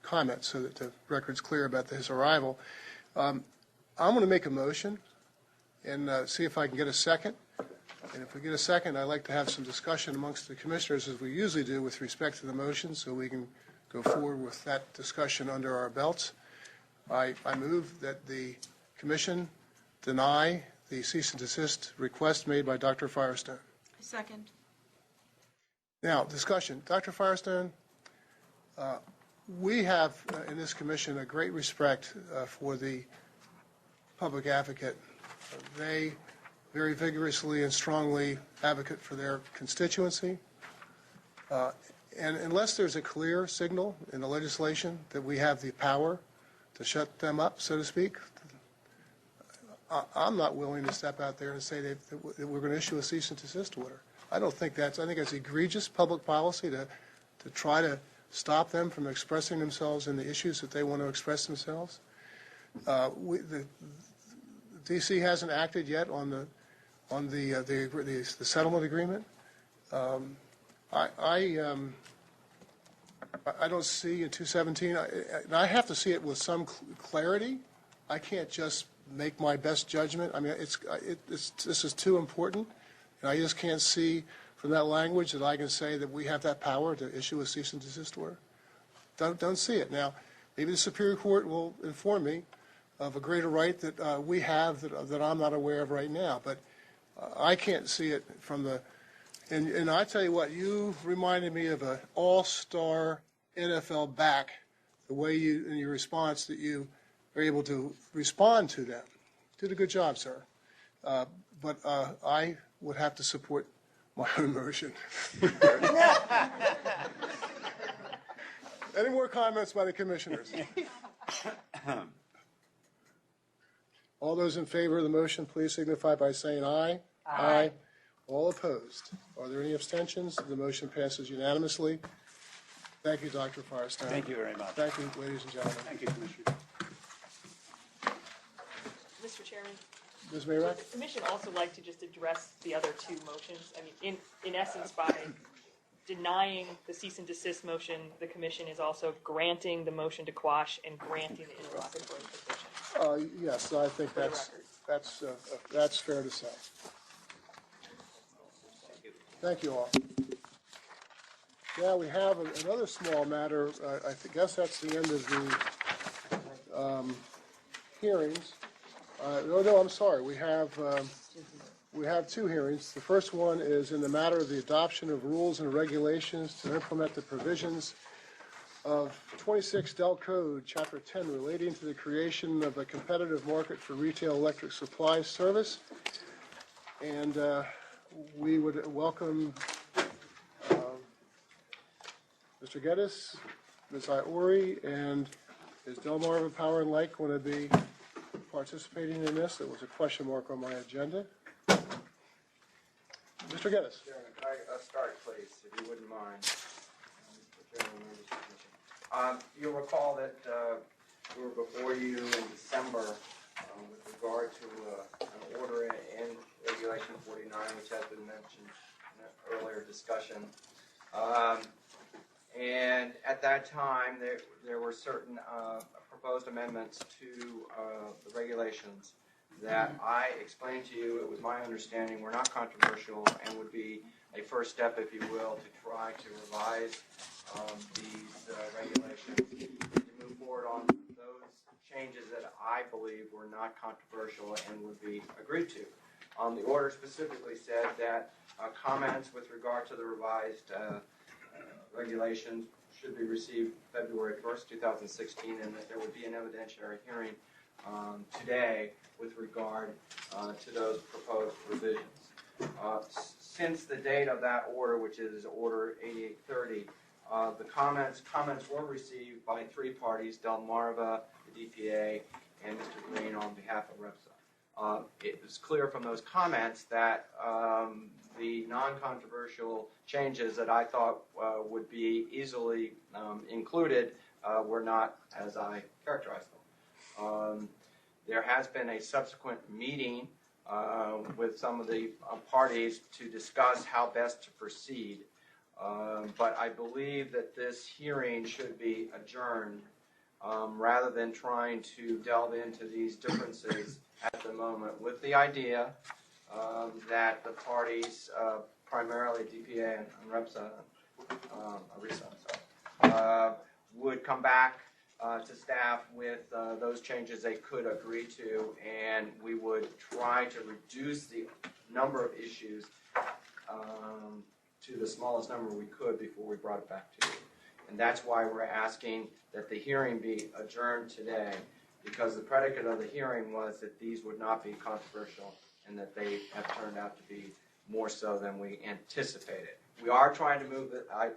comments so that the record's clear about his arrival. I'm going to make a motion and see if I can get a second. And if we get a second, I'd like to have some discussion amongst the commissioners, as we usually do, with respect to the motion, so we can go forward with that discussion under our belts. I move that the commission deny the cease and desist request made by Dr. Firestone. Second. Now, discussion. Dr. Firestone, we have in this commission a great respect for the public advocate. They very vigorously and strongly advocate for their constituency. And unless there's a clear signal in the legislation that we have the power to shut them up, so to speak, I'm not willing to step out there and say that we're going to issue a cease and desist order. I think that's egregious public policy to try to stop them from expressing themselves in the issues that they want to express themselves. The D.C. hasn't acted yet on the settlement agreement. I don't see in 217, and I have to see it with some clarity. I can't just make my best judgment. I mean, this is too important, and I just can't see from that language that I can say that we have that power to issue a cease and desist order. Don't see it. Now, maybe the Superior Court will inform me of a greater right that we have that I'm not aware of right now, but I can't see it from the, and I tell you what, you reminded me of an all-star NFL back, the way you, in your response, that you are able to respond to them. Did a good job, sir. But I would have to support my own motion. Any more comments by the commissioners? All those in favor of the motion, please signify by saying aye. Aye. All opposed? Are there any abstentions? The motion passes unanimously. Thank you, Dr. Firestone. Thank you very much. Thank you, ladies and gentlemen. Thank you, Commissioner. Mr. Chairman, Ms. would Mayrock? the commission also like to just address the other two motions? I mean, in essence, by denying the cease and desist motion, the commission is also granting the motion to quash and granting the interlocutory petition. Yes, I think that's fair to say. Thank you all. Now we have another small matter. I guess that's the end of the hearings. No, I'm sorry. We have two hearings. The first one is in the matter of the adoption of rules and regulations to implement the provisions of 26 Del Code, Chapter 10, relating to the creation of a competitive market for retail electric supply service. And we would welcome Mr. Geddes, Ms. Iori, and is Delmarva Power and Light going to be participating in this? There was a question mark on my agenda. Mr. Geddes. Chairman, could I start, please, if you wouldn't mind? Mr. Chairman, members of the commission. You'll recall that we were before you in December with regard to an order in Regulation 49, which has been mentioned in an earlier discussion. And at that time, there were certain proposed amendments to the regulations that I explained to you. It was my understanding were not controversial and would be a first step, if you will, to try to revise these regulations and to move forward on those changes that I believe were not controversial and would be agreed to. The order specifically said that comments with regard to the revised regulations should be received February 1st, 2016, and that there would be an evidentiary hearing today with regard to those proposed revisions. Since the date of that order, which is Order 8830, the comments were received by three parties, Delmarva, the DPA, and Mr. Green on behalf of REPSA. It was clear from those comments that the non-controversial changes that I thought would be easily included were not as I characterized them. There has been a subsequent meeting with some of the parties to discuss how best to proceed, but I believe that this hearing should be adjourned rather than trying to delve into these differences at the moment, with the idea that the parties, primarily DPA and REPSA, would come back to staff with those changes they could agree to, and we would try to reduce the number of issues to the smallest number we could before we brought it back to you. And that's why we're asking that the hearing be adjourned today, because the predicate of the hearing was that these would not be controversial and that they have turned out to be more so than we anticipated. We are trying to move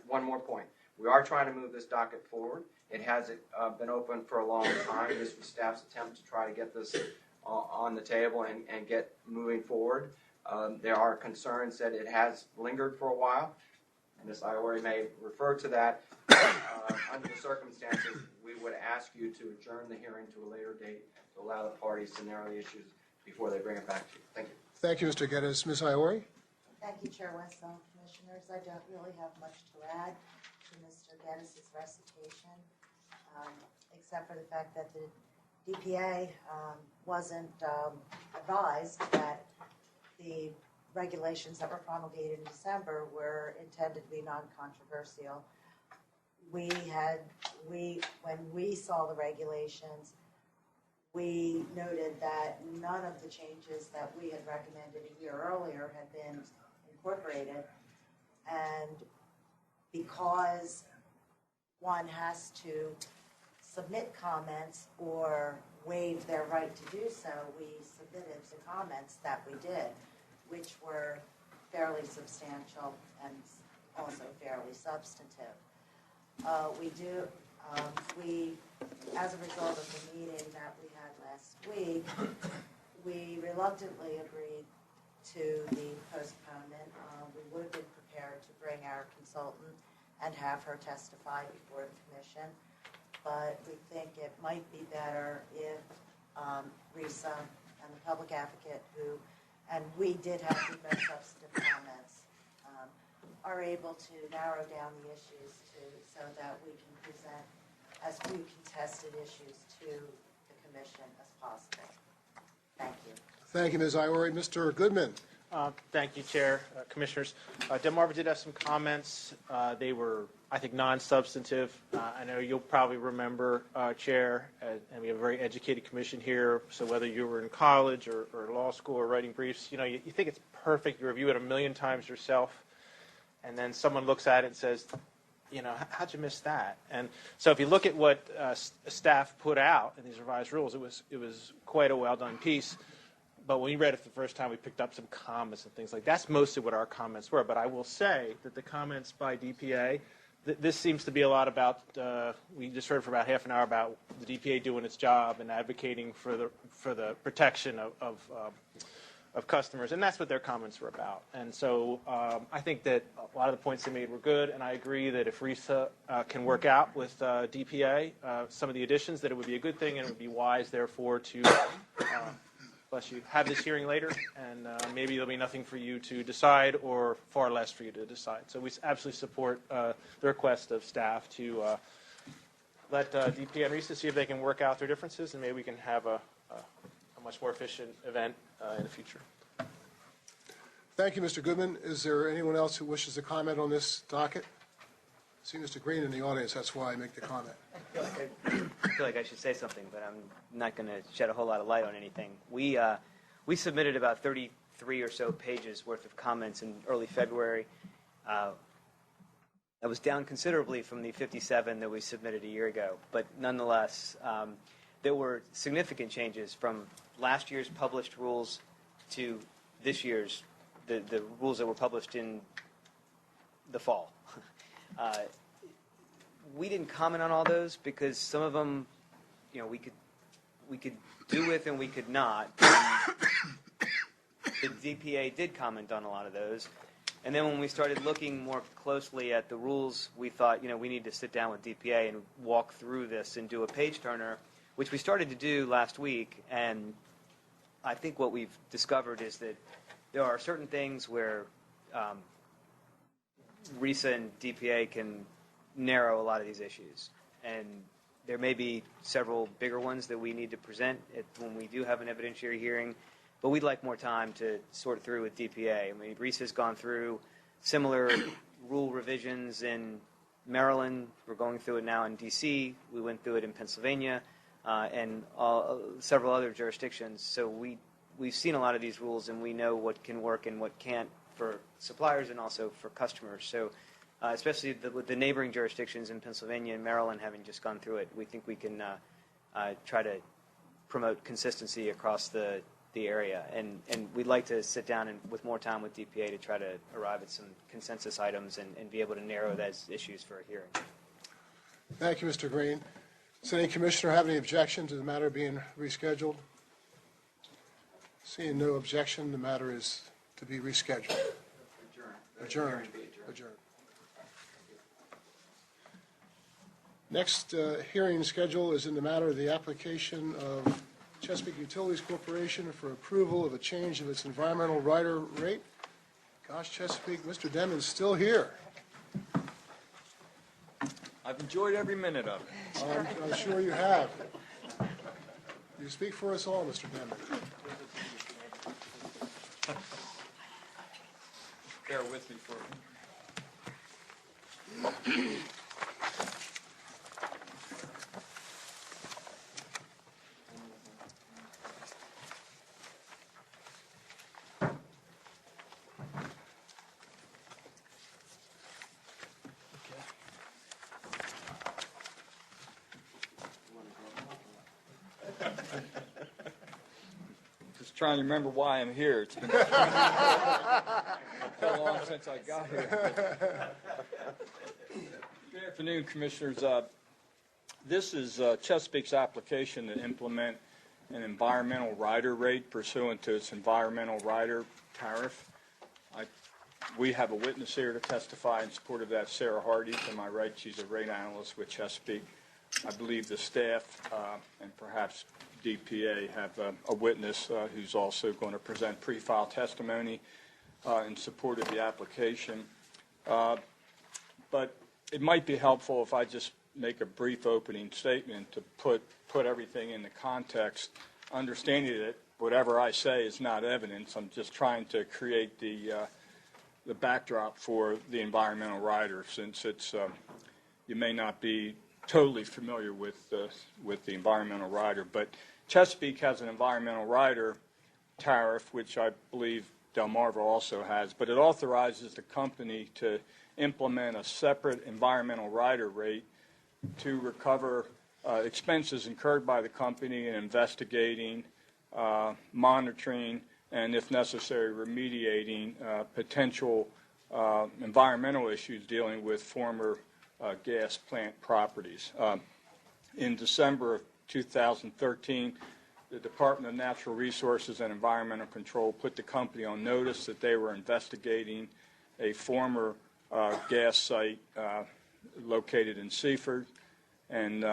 one more point. We are trying to move this docket forward. It has been open for a long time. This was staff's attempt to try to get this on the table and get moving forward. There are concerns that it has lingered for a while. Ms. Iori may refer to that. Under the circumstances, we would ask you to adjourn the hearing to a later date to allow the parties to narrow the issues before they bring it back to you. Thank you. Thank you, Mr. Geddes. Ms. Iori? Thank you, Chair Wesson. Commissioners, I don't really have much to add to Mr. Geddes' recitation, except for the fact that the DPA wasn't advised that the regulations that were promulgated in December were intended to be non-controversial. When we saw the regulations, we noted that none of the changes that we had recommended a year earlier had been incorporated. And because one has to submit comments or waive their right to do so, we submitted the comments that we did, which were fairly substantial and also fairly substantive. As a result of the meeting that we had last week, we reluctantly agreed to the postponement. We would have been prepared to bring our consultant and have her testify before the commission, but we think it might be better if Risa and the public advocate, and we did have the most substantive comments, are able to narrow down the issues so that we can present as few contested issues to the commission as possible. Thank you. Thank you, Ms. Iori. Mr. Goodman. Thank you, Chair, Commissioners. Delmarva did have some comments. They were, I think, non-substantive. I know you'll probably remember, Chair, and we have a very educated commission here, so whether you were in college or law school or writing briefs, you think it's perfect. You review it 1,000,000 times yourself, and then someone looks at it and says, how'd you miss that? And so if you look at what staff put out in these revised rules, it was quite a well-done piece. But when we read it the first time, we picked up some comments and things like that. That's mostly what our comments were. But I will say that the comments by DPA, this seems to be a lot about, we just heard for about half an hour about the DPA doing its job and advocating for the protection of customers. And that's what their comments were about. And so I think that a lot of the points they made were good. And I agree that if RISA can work out with DPA, some of the additions, that it would be a good thing and it would be wise, therefore, to have this hearing later, and maybe there'll be nothing for you to decide or far less for you to decide. So we absolutely support the request of staff to let DPA and RISA see if they can work out their differences, and maybe we can have a much more efficient event in the future. Thank you, Mr. Goodman. Is there anyone else who wishes to comment on this docket? I see Mr. Green in the audience. That's why I make the comment. I feel like I should say something, but I'm not going to shed a whole lot of light on anything. We submitted about 33 or so pages worth of comments in early February. That was down considerably from the 57 that we submitted a year ago. But nonetheless, there were significant changes from last year's published rules to this year's, the rules that were published in the fall. We didn't comment on all those because some of them, we could do with and we could not. The DPA did comment on a lot of those. And then when we started looking more closely at the rules, we thought, we need to sit down with DPA and walk through this and do a page turner, which we started to do last week. And I think what we've discovered is that there are certain things where RISA and DPA can narrow a lot of these issues. And there may be several bigger ones that we need to present when we do have an evidentiary hearing, but we'd like more time to sort through with DPA. I mean, RISA's gone through similar rule revisions in Maryland. We're going through it now in D.C. We went through it in Pennsylvania and several other jurisdictions. So we've seen a lot of these rules, and we know what can work and what can't for suppliers and also for customers. So especially with the neighboring jurisdictions in Pennsylvania and Maryland having just gone through it, we think we can try to promote consistency across the area. And we'd like to sit down with more time with DPA to try to arrive at some consensus items and be able to narrow those issues for a hearing. Thank you, Mr. Green. Does any commissioner have any objection to the matter being rescheduled? Seeing no objection, the matter is to be rescheduled. Adjourned. Next hearing schedule is in the matter of the application of Chesapeake Utilities Corporation for approval of a change of its environmental rider rate. Gosh, Chesapeake, Mr. Denman's still here. I've enjoyed every minute of it. I'm sure you have. You speak for us all, Mr. Gammon. Bear with me for a minute. Just trying to remember why I'm here. It's been so long since I got here. Good afternoon, Commissioners. This is Chesapeake's application to implement an environmental rider rate pursuant to its environmental rider tariff. We have a witness here to testify in support of that, Sarah Hardy. To my right, she's a rate analyst with Chesapeake. I believe the staff and perhaps DPA have a witness who's also going to present pre-file testimony in support of the application. But it might be helpful if I just make a brief opening statement to put everything into context, understanding that whatever I say is not evidence. I'm just trying to create the backdrop for the environmental rider, since it's you may not be totally familiar with the environmental rider. But Chesapeake has an environmental rider tariff, which I believe Delmarva also has, but it authorizes the company to implement a separate environmental rider rate to recover expenses incurred by the company in investigating, monitoring, and if necessary, remediating potential environmental issues dealing with former gas plant properties. In December of 2013, the Department of Natural Resources and Environmental Control put the company on notice that they were investigating a former gas site located in Seaford, and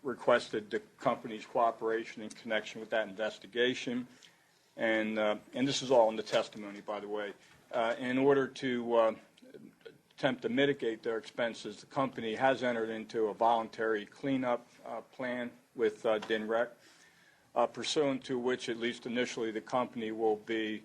requested the company's cooperation in connection with that investigation. And this is all in the testimony, by the way. In order to attempt to mitigate their expenses, the company has entered into a voluntary cleanup plan with DNREC, pursuant to which, at least initially, the company will be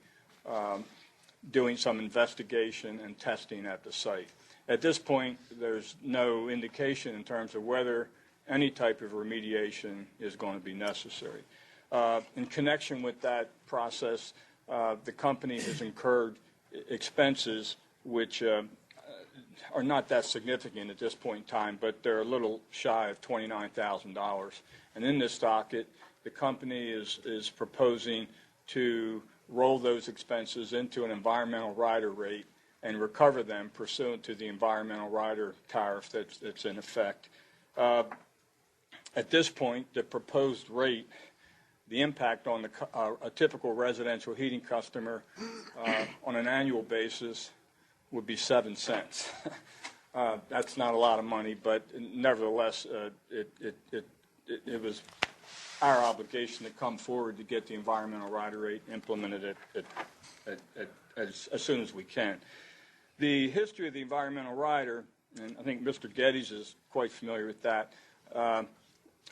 doing some investigation and testing at the site. At this point, there's no indication in terms of whether any type of remediation is going to be necessary. In connection with that process, the company has incurred expenses which are not that significant at this point in time, but they're a little shy of $29,000. And in this docket, the company is proposing to roll those expenses into an environmental rider rate and recover them pursuant to the environmental rider tariff that's in effect. At this point, the proposed rate, the impact on a typical residential heating customer on an annual basis would be 7 cents. That's not a lot of money, but nevertheless, it was our obligation to come forward to get the environmental rider rate implemented as soon as we can. The history of the environmental rider, and I think Mr. Geddes is quite familiar with that,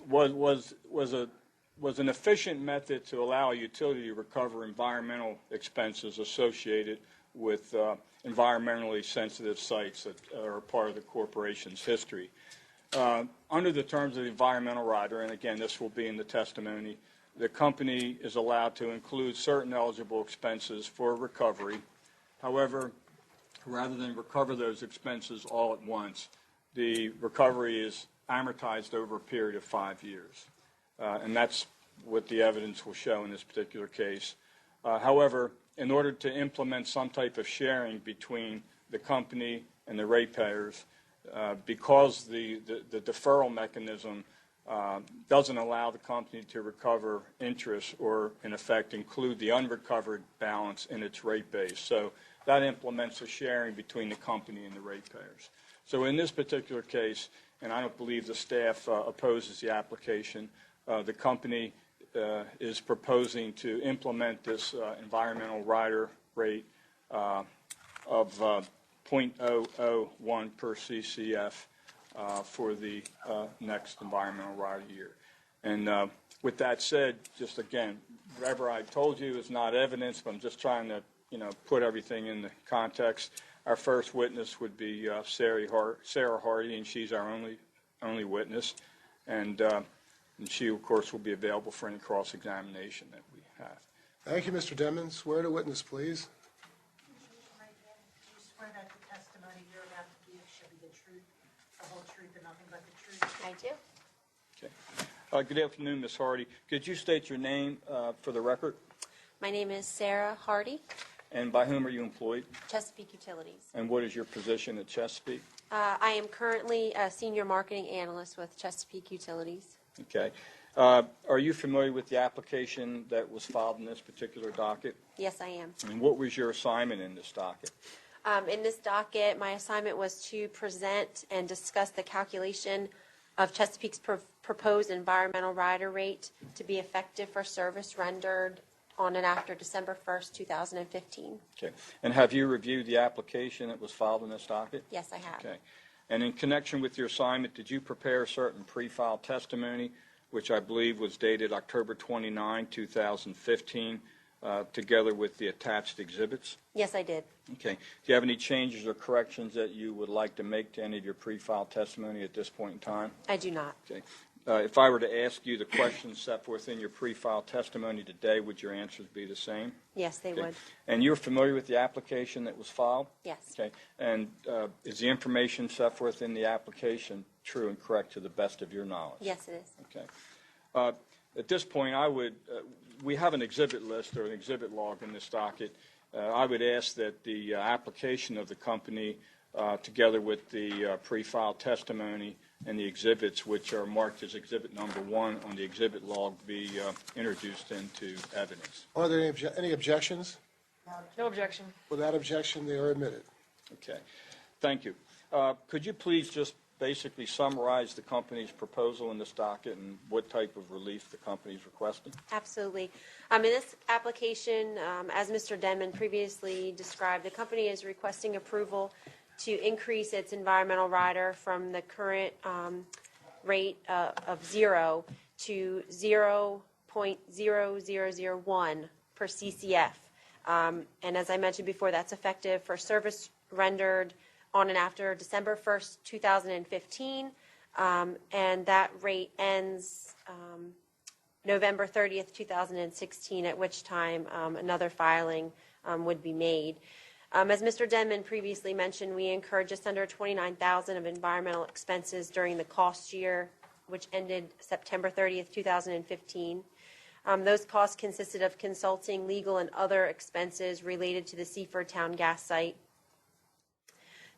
was an efficient method to allow a utility to recover environmental expenses associated with environmentally sensitive sites that are part of the corporation's history. Under the terms of the environmental rider, and again, this will be in the testimony, the company is allowed to include certain eligible expenses for recovery. However, rather than recover those expenses all at once, the recovery is amortized over a period of 5 years. And that's what the evidence will show in this particular case. However, in order to implement some type of sharing between the company and the ratepayers, because the deferral mechanism doesn't allow the company to recover interest or, in effect, include the unrecovered balance in its rate base. So that implements a sharing between the company and the ratepayers. So in this particular case, and I don't believe the staff opposes the application, the company is proposing to implement this environmental rider rate of 0.001 per CCF for the next environmental rider year. And with that said, just again, whatever I told you is not evidence, but I'm just trying to, put everything in the context. Our first witness would be Sarah Hardy, and she's our only witness. And she, of course, will be available for any cross-examination that we have. Thank you, Mr. Denman. Swear to witness, please. Do you swear that the testimony you're about to give shall be the truth, the whole truth, and nothing but the truth? I do. Okay. Good afternoon, Ms. Hardy. Could you state your name for the record? My name is Sarah Hardy, And by whom are you employed? Chesapeake Utilities. And what is your position at Chesapeake? I am currently a senior marketing analyst with Chesapeake Utilities. Okay. Are you familiar with the application that was filed in this particular docket? Yes, I am. And what was your assignment in this docket? In this docket, my assignment was to present and discuss the calculation of Chesapeake's proposed environmental rider rate to be effective for service rendered on and after December 1st, 2015. Okay. And have you reviewed the application that was filed in this docket? Yes, I have. Okay. And in connection with your assignment, did you prepare certain pre-filed testimony, which I believe was dated October 29, 2015, together with the attached exhibits? Yes, I did. Okay. Do you have any changes or corrections that you would like to make to any of your pre-filed testimony at this point in time? I do not. Okay. If I were to ask you the questions set forth in your pre-filed testimony today, would your answers be the same? Yes, they Okay. would. And you're familiar with the application that was filed? Yes. Okay. And is the information set forth in the application true and correct to the best of your knowledge? Yes, it is. Okay. At this point, we have an exhibit list or an exhibit log in this docket. I would ask that the application of the company, together with the pre-filed testimony and the exhibits, which are marked as exhibit number 1 on the exhibit log, be introduced into evidence. Are there any objections? No objection. Without objection, they are admitted. Okay. Thank you. Could you please just basically summarize the company's proposal in this docket and what type of relief the company is requesting? Absolutely. In this application, as Mr. Denman previously described, the company is requesting approval to increase its environmental rider from the current rate of 0 to 0.0001 per CCF. And as I mentioned before, that's effective for service rendered on and after December 1st, 2015, and that rate ends November 30th, 2016, at which time another filing would be made. As Mr. Denman previously mentioned, we incurred just under $29,000 of environmental expenses during the cost year, which ended September 30th, 2015. Those costs consisted of consulting, legal, and other expenses related to the Seaford Town gas site.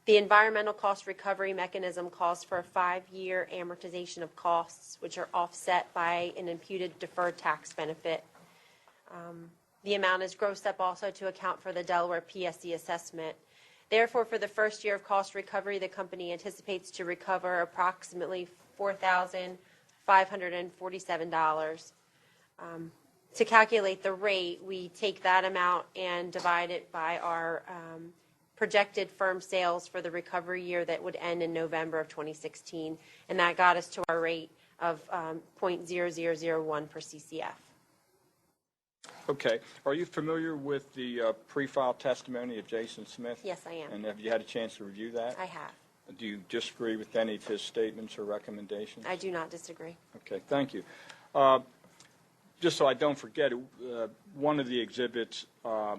The environmental cost recovery mechanism calls for a 5-year amortization of costs, which are offset by an imputed deferred tax benefit. The amount is grossed up also to account for the Delaware PSC assessment. Therefore, for the first year of cost recovery, the company anticipates to recover approximately $4,547. To calculate the rate, we take that amount and divide it by our projected firm sales for the recovery year that would end in November of 2016, and that got us to our rate of 0.0001 per CCF. Okay. Are you familiar with the pre-filed testimony of Jason Smith? Yes, I am. And have you had a chance to review that? I have. Do you disagree with any of his statements or recommendations? I do not disagree. Okay, thank you. Just so I don't forget, one of the exhibits are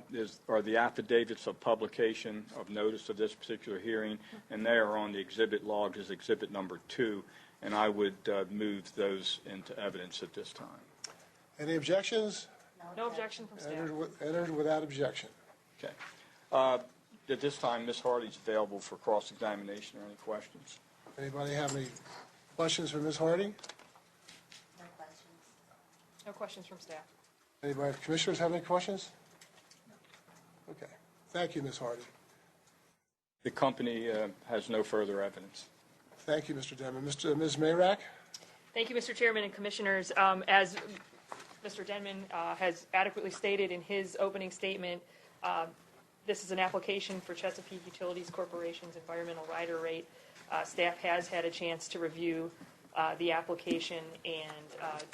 the affidavits of publication of notice of this particular hearing, and they are on the exhibit log as exhibit number 2, and I would move those into evidence at this time. Any objections? No objection from staff. Entered without objection. Okay. At this time, Ms. Hardy's available for cross-examination or any questions. Anybody have any questions for Ms. Hardy? No questions from staff. Anybody, commissioners have any questions? Okay. Thank you, Ms. Hardy. The company has no further evidence. Thank you, Mr. Denman. Ms. Mayrack? Thank you, Mr. Chairman and Commissioners. As Mr. Denman has adequately stated in his opening statement, this is an application for Chesapeake Utilities Corporation's environmental rider rate. Staff has had a chance to review the application and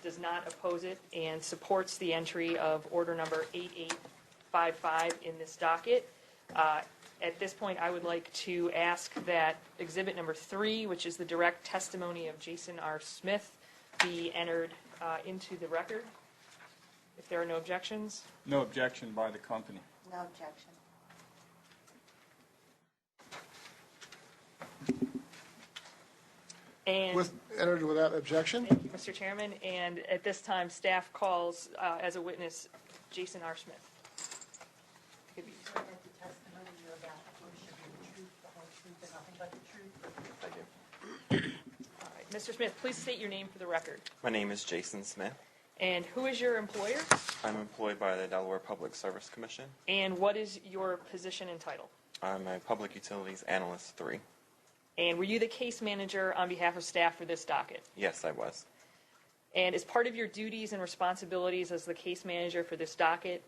does not oppose it and supports the entry of order number 8855 in this docket. At this point, I would like to ask that exhibit number 3, which is the direct testimony of Jason R. Smith, be entered into the record. If there are no objections. No objection by the company. No objection. And Entered without objection. thank you, Mr. Chairman. And at this time, staff calls as a witness Jason R. Smith. Swear that the testimony you're about to give should be the truth, the whole truth, and nothing but the truth? All right. Mr. Smith, please state your name for the record. My name is Jason Smith. And who is your employer? I'm employed by the Delaware Public Service Commission. And what is your position and title? I'm a Public Utilities Analyst 3. And were you the case manager on behalf of staff for this docket? Yes, I was. And as part of your duties and responsibilities as the case manager for this docket,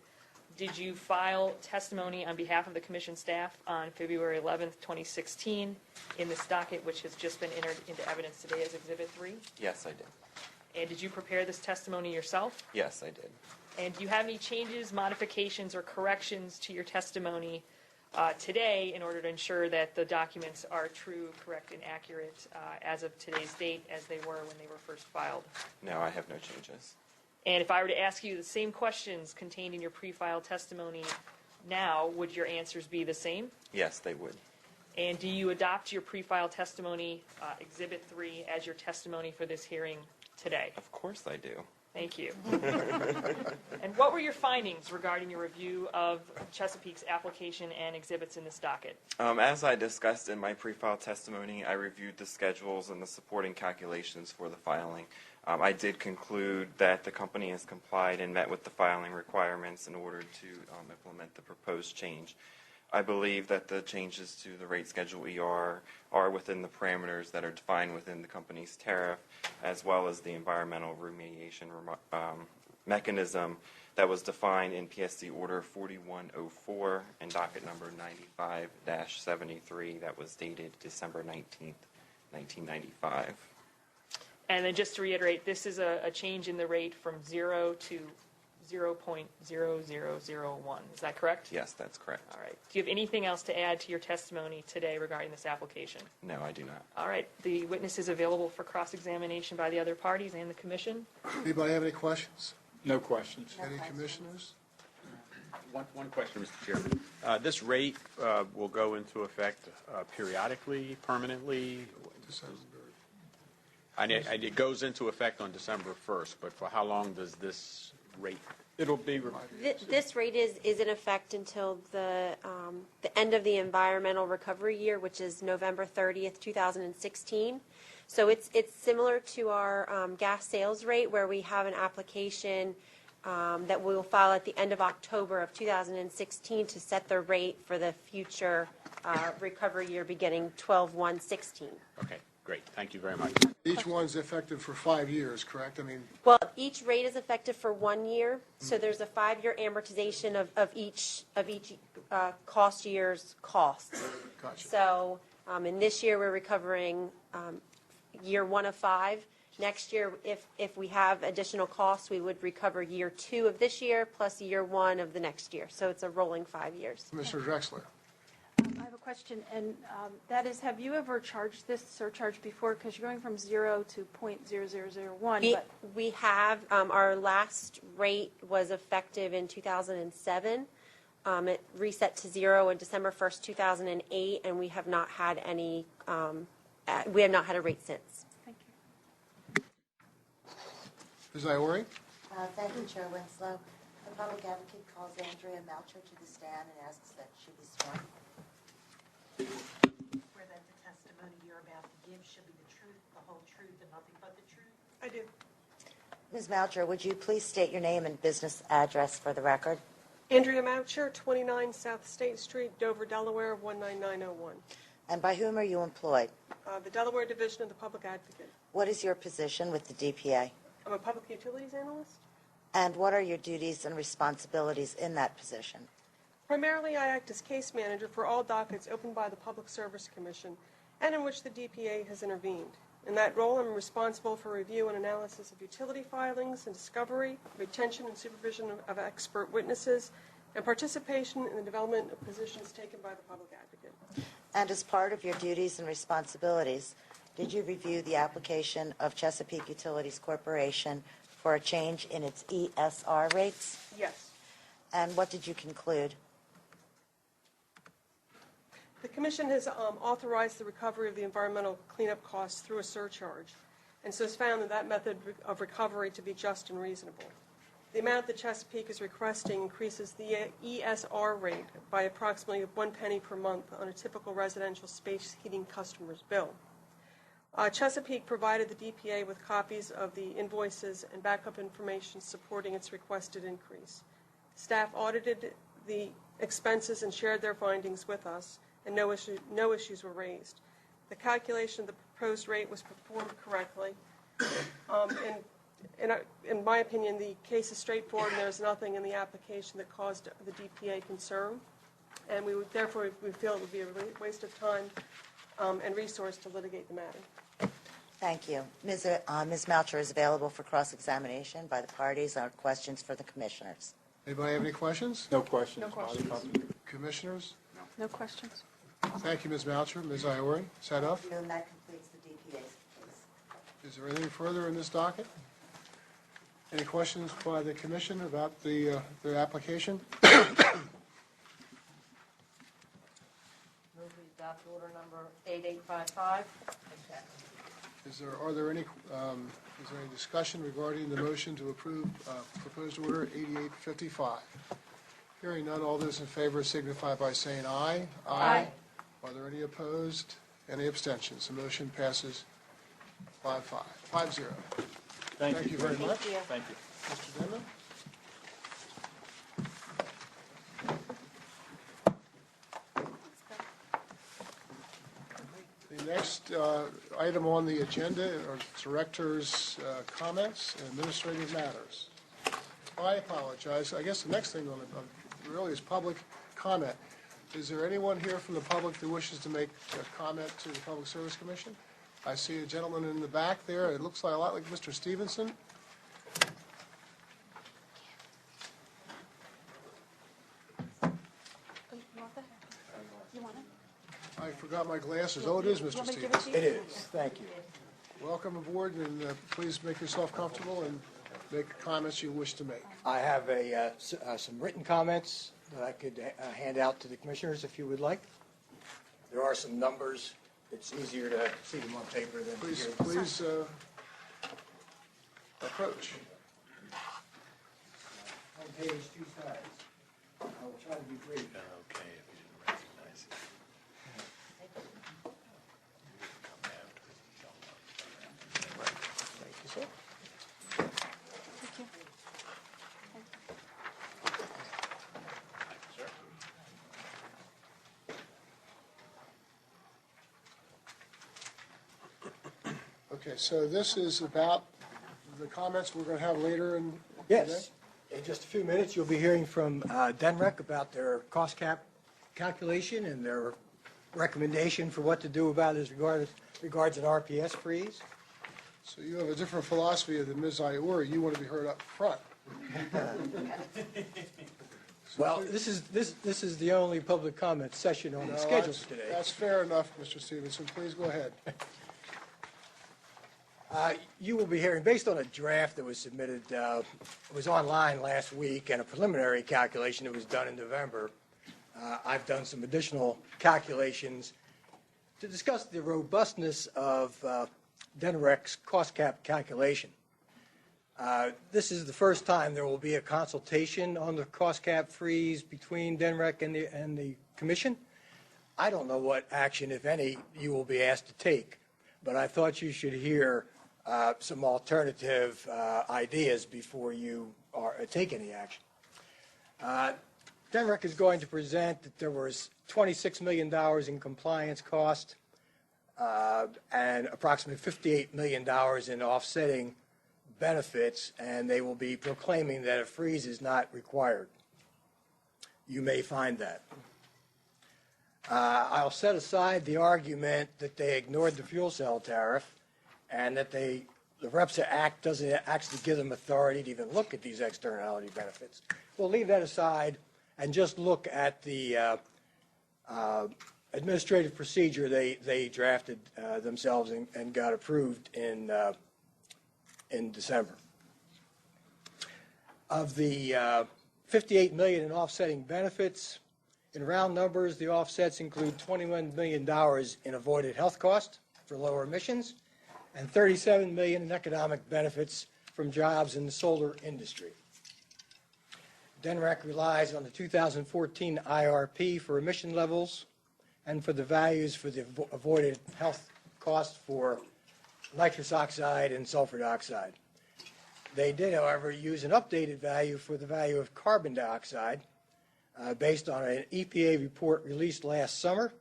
did you file testimony on behalf of the commission staff on February 11th, 2016 in this docket, which has just been entered into evidence today as Exhibit 3? Yes, I did. And did you prepare this testimony yourself? Yes, I did. And do you have any changes, modifications, or corrections to your testimony today in order to ensure that the documents are true, correct, and accurate as of today's date as they were when they were first filed? No, I have no changes. And if I were to ask you the same questions contained in your pre-filed testimony now, would your answers be the same? Yes, they would. And do you adopt your pre-filed testimony, Exhibit 3, as your testimony for this hearing today? Of course I do. Thank you. And what were your findings regarding your review of Chesapeake's application and exhibits in this docket? As I discussed in my pre-filed testimony, I reviewed the schedules and the supporting calculations for the filing. I did conclude that the company has complied and met with the filing requirements in order to implement the proposed change. I believe that the changes to the rate schedule ER are within the parameters that are defined within the company's tariff, as well as the environmental remediation mechanism that was defined in PSC Order 4104 and docket number 95-73 that was dated December 19th, 1995. And then just to reiterate, this is a change in the rate from 0 to 0.0001. Is that correct? Yes, that's correct. All right. Do you have anything else to add to your testimony today regarding this application? No, I do not. All right. The witness is available for cross-examination by the other parties and the commission. Anybody have any questions? No questions. Any commissioners? One question, Mr. Chairman. This rate will go into effect periodically, permanently? It goes into effect on December 1st, but for how long does this rate? It'll be This rate is in effect until the end of the environmental recovery year, which is November 30th, 2016. So it's similar to our gas sales rate, where we have an application that we will file at the end of October of 2016 to set the rate for the future recovery year beginning 12/1/16. Okay, great. Thank you very much. Each one's effective for 5 years, correct? I mean, Well, each rate is effective for 1 year, so there's a 5-year amortization of each cost year's costs. Gotcha. So in this year, we're recovering year 1 of 5. Next year, if we have additional costs, we would recover year 2 of this year plus year 1 of the next year. So it's a rolling 5 years. Commissioner Drexler. I have a question, and that is, have you ever charged this surcharge before? Because you're going from 0 to .0001. We have, our last rate was effective in 2007. It reset to 0 on December 1st, 2008, and we have not had any, we have not had a rate since. Thank you. Ms. Iori? Thank you, Chair Winslow. The public advocate calls Andrea Melcher to the stand and asks that she be sworn. Swear that the testimony you're about to give should be the truth, the whole truth, and nothing but the truth? I do. Ms. Melcher, would you please state your name and business address for the record? Andrea Moucher, 29 South State Street, Dover, Delaware, 19901. And by whom are you employed? The Delaware Division of the Public Advocate. What is your position with the DPA? I'm a public utilities analyst. And what are your duties and responsibilities in that position? Primarily, I act as case manager for all dockets opened by the Public Service Commission and in which the DPA has intervened. In that role, I'm responsible for review and analysis of utility filings and discovery, retention and supervision of expert witnesses, and participation in the development of positions taken by the public advocate. And as part of your duties and responsibilities, did you review the application of Chesapeake Utilities Corporation for a change in its ESR rates? Yes. And what did you conclude? The Commission has authorized the recovery of the environmental cleanup costs through a surcharge, and so has found that method of recovery to be just and reasonable. The amount that Chesapeake is requesting increases the ESR rate by approximately 1 penny per month on a typical residential space heating customer's bill. Chesapeake provided the DPA with copies of the invoices and backup information supporting its requested increase. Staff audited the expenses and shared their findings with us, and no issues were raised. The calculation of the proposed rate was performed correctly. In my opinion, the case is straightforward, and there's nothing in the application that caused the DPA concern. And therefore, we feel it would be a waste of time and resource to litigate the matter. Thank you. Ms. Moucher is available for cross-examination by the parties or questions for the commissioners. Anybody have any questions? No questions. No questions. Commissioners? No questions. Thank you, Ms. Moucher. Ms. Iori, Sadoff? And that completes the DPA's case. Is there anything further in this docket? Any questions by the commission about the application? Move we adopt order number 8855. Are there any discussion regarding the motion to approve proposed order 8855? Hearing none, all those in favor signify by saying aye. Aye. Are there any opposed? Any abstentions? The motion passes 5-0. Thank you very much. Thank you. Mr. Denman? The next item on the agenda are director's comments and administrative matters. I apologize. I guess the next thing on really is public comment. Is there anyone here from the public that wishes to make a comment to the Public Service Commission? I see a gentleman in the back there. It looks like a lot like Mr. Stevenson. I forgot my glasses. Oh, it is Mr. Stevenson. It is. Thank you. Welcome aboard, and please make yourself comfortable and make the comments you wish to make. I have some written comments that I could hand out to the commissioners if you would like. There are some numbers. It's easier to see them on paper than to hear them. Please approach. On page 2 sides. I will try to be brief. Okay, if you didn't recognize it. Thank you, sir. Okay, so this is about the comments we're going to have later in Yes. In just a few minutes, you'll be hearing from DENREC about their cost cap calculation and their recommendation for what to do about as regards an RPS freeze. So you have a different philosophy than Ms. Iori. You want to be heard up front. Well, this is the only public comment session on the schedule today. That's fair enough, Mr. Stevenson. Please go ahead. You will be hearing, based on a draft that was submitted, it was online last week, and a preliminary calculation that was done in November. I've done some additional calculations to discuss the robustness of DENREC's cost cap calculation. This is the first time there will be a consultation on the cost cap freeze between DENREC and the Commission. I don't know what action, if any, you will be asked to take, but I thought you should hear some alternative ideas before you take any action. DENREC is going to present that there was $26 million in compliance cost and approximately $58 million in offsetting benefits, and they will be proclaiming that a freeze is not required. You may find that. I'll set aside the argument that they ignored the fuel cell tariff and that the REPSA Act doesn't actually give them authority to even look at these externality benefits. We'll leave that aside and just look at the administrative procedure they drafted themselves and got approved in December. Of the $58 million in offsetting benefits, in round numbers, the offsets include $21 million in avoided health costs for lower emissions and $37 million in economic benefits from jobs in the solar industry. DNREC relies on the 2014 IRP for emission levels and for the values for the avoided health costs for nitrous oxide and sulfur dioxide. They did, however, use an updated value for the value of carbon dioxide based on an EPA report released last summer.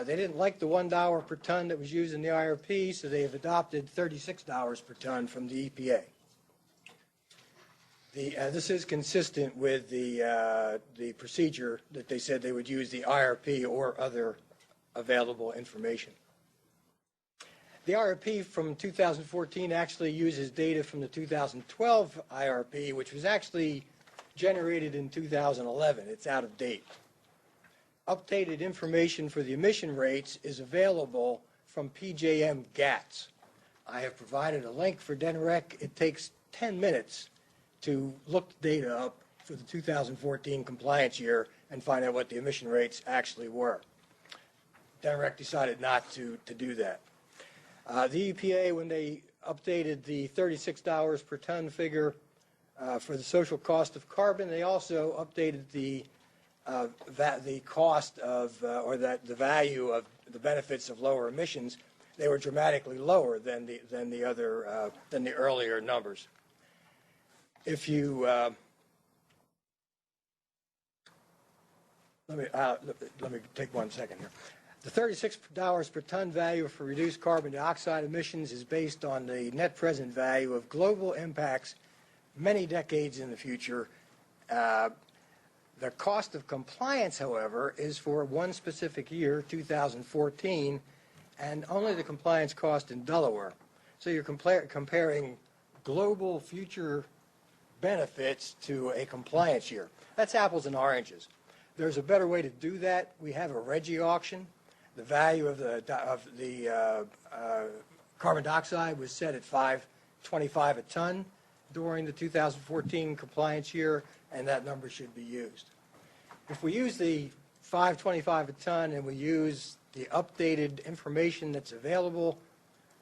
They didn't like the $1 per ton that was used in the IRP, so they have adopted $36 per ton from the EPA. This is consistent with the procedure that they said they would use the IRP or other available information. The IRP from 2014 actually uses data from the 2012 IRP, which was actually generated in 2011. It's out of date. Updated information for the emission rates is available from PJM GATS. I have provided a link for DNREC. It takes 10 minutes to look the data up for the 2014 compliance year and find out what the emission rates actually were. DNREC decided not to do that. The EPA, when they updated the $36 per ton figure for the social cost of carbon, they also updated the cost of, the value of the benefits of lower emissions. They were dramatically lower than the earlier numbers. If you let me take 1 second here. The $36 per ton value for reduced carbon dioxide emissions is based on the net present value of global impacts many decades in the future. The cost of compliance, however, is for one specific year, 2014, and only the compliance cost in Delaware. So you're comparing global future benefits to a compliance year. That's apples and oranges. There's a better way to do that. We have a RGGI auction. The value of the carbon dioxide was set at $5.25 a ton during the 2014 compliance year, and that number should be used. If we use the $5.25 a ton and we use the updated information that's available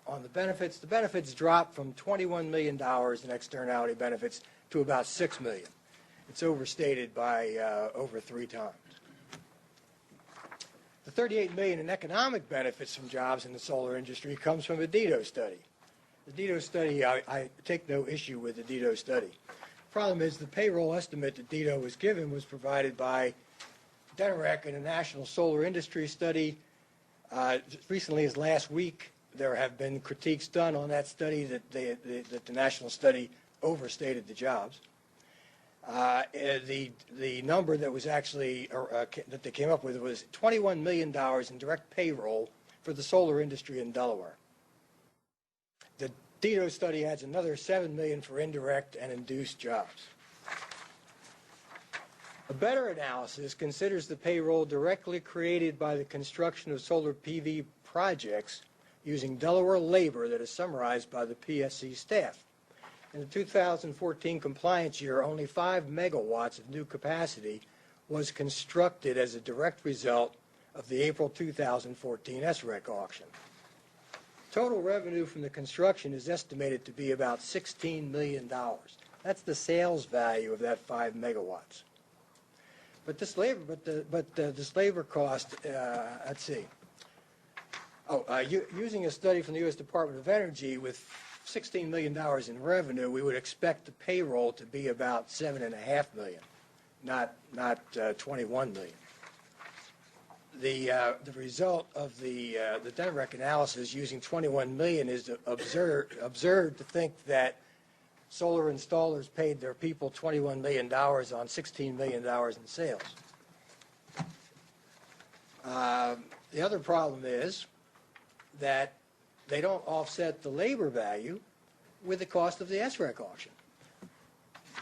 on the benefits drop from $21 million in externality benefits to about $6 million. It's overstated by over 3 times. The $38 million in economic benefits from jobs in the solar industry comes from a DITO study. The DITO study, I take no issue with the DITO study. The problem is the payroll estimate that DITO was given was provided by DNREC in a national solar industry study. Recently as last week, there have been critiques done on that study that the national study overstated the jobs. The number that was actually that they came up with was $21 million in direct payroll for the solar industry in Delaware. The DITO study adds another $7 million for indirect and induced jobs. A better analysis considers the payroll directly created by the construction of solar PV projects using Delaware labor that is summarized by the PSC staff. In the 2014 compliance year, only 5 megawatts of new capacity was constructed as a direct result of the April 2014 SREC auction. Total revenue from the construction is estimated to be about $16 million. That's the sales value of that 5 megawatts. But this labor cost, let's see. Using a study from the U.S. Department of Energy with $16 million in revenue, we would expect the payroll to be about $7.5 million, not $21 million. The result of the DNREC analysis using $21 million is absurd to think that solar installers paid their people $21 million on $16 million in sales. The other problem is that they don't offset the labor value with the cost of the SREC auction. The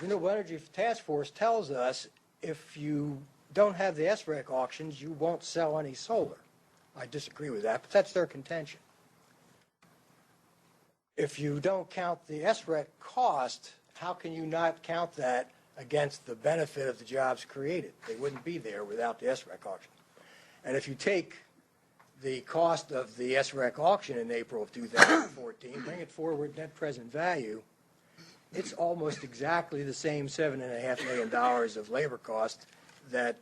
Renewable Energy Task Force tells us if you don't have the SREC auctions, you won't sell any solar. I disagree with that, but that's their contention. If you don't count the SREC cost, how can you not count that against the benefit of the jobs created? They wouldn't be there without the SREC auction. And if you take the cost of the SREC auction in April of 2014, bring it forward net present value, it's almost exactly the same $7.5 million of labor cost that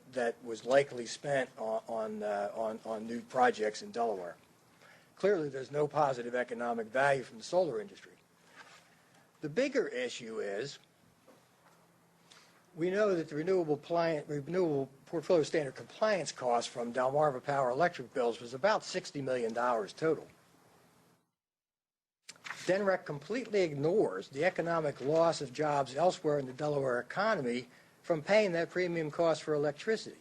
was likely spent on new projects in Delaware. Clearly, there's no positive economic value from the solar industry. The bigger issue is we know that the renewable portfolio standard compliance cost from Delmarva Power electric bills was about $60 million total. DENREC completely ignores the economic loss of jobs elsewhere in the Delaware economy from paying that premium cost for electricity.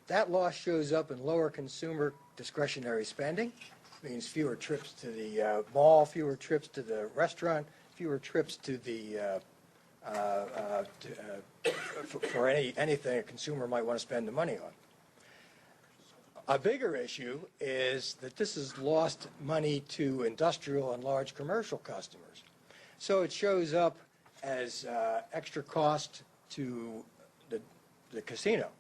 That loss shows up in lower consumer discretionary spending, means fewer trips to the mall, fewer trips to the restaurant, fewer trips to the for anything a consumer might want to spend the money on. A bigger issue is that this has lost money to industrial and large commercial customers. So it shows up as extra cost to the casino.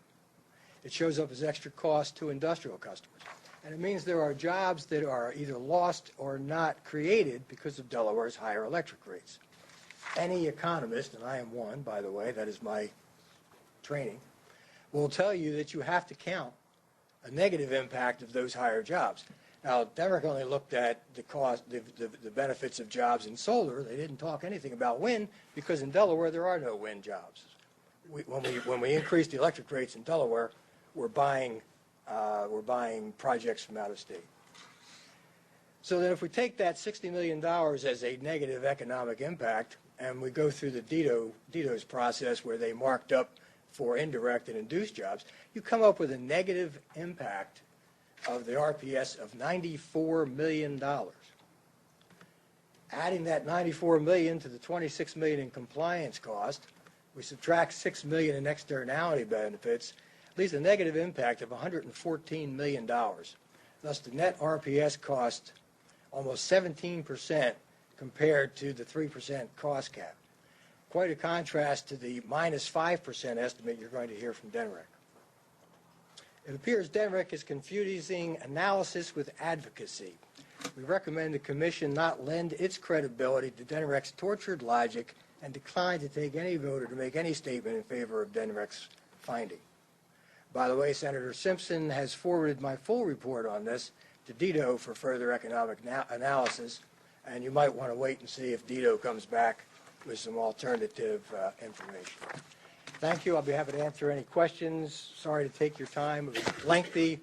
It shows up as extra cost to industrial customers. And it means there are jobs that are either lost or not created because of Delaware's higher electric rates. Any economist, and I am one, by the way, that is my training, will tell you that you have to count a negative impact of those higher jobs. Now, DENREC only looked at the cost, the benefits of jobs in solar. They didn't talk anything about wind because in Delaware there are no wind jobs. When we increase the electric rates in Delaware, we're buying projects from out of state. So then if we take that $60 million as a negative economic impact and we go through the DDoS process where they marked up for indirect and induced jobs, you come up with a negative impact of the RPS of $94 million. Adding that $94 million to the $26 million in compliance cost, we subtract $6 million in externality benefits, leaves a negative impact of $114 million. Thus, the net RPS cost almost 17% compared to the 3% cost cap. Quite a contrast to the minus 5% estimate you're going to hear from DENREC. It appears DENREC is confusing analysis with advocacy. We recommend the Commission not lend its credibility to DENREC's tortured logic and decline to take any vote or to make any statement in favor of DENREC's finding. By the way, Senator Simpson has forwarded my full report on this to DIDO for further economic analysis, and you might want to wait and see if DIDO comes back with some alternative information. Thank you. I'll be happy to answer any questions. Sorry to take your time. It was lengthy,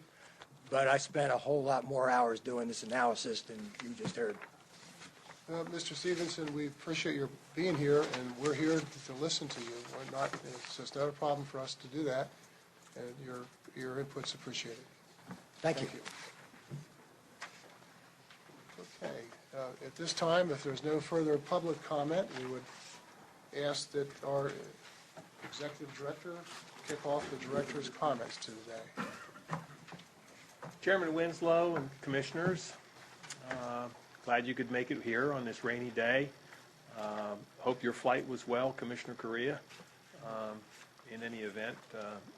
but I spent a whole lot more hours doing this analysis than you just heard. Mr. Stevenson, we appreciate your being here, and we're here to listen to you. It's just not a problem for us to do that, and your input's appreciated. Thank you. Okay. At this time, if there's no further public comment, we would ask that our Executive Director kick off the Director's comments today. Chairman Winslow and Commissioners, glad you could make it here on this rainy day. Hope your flight was well, Commissioner Correa. In any event,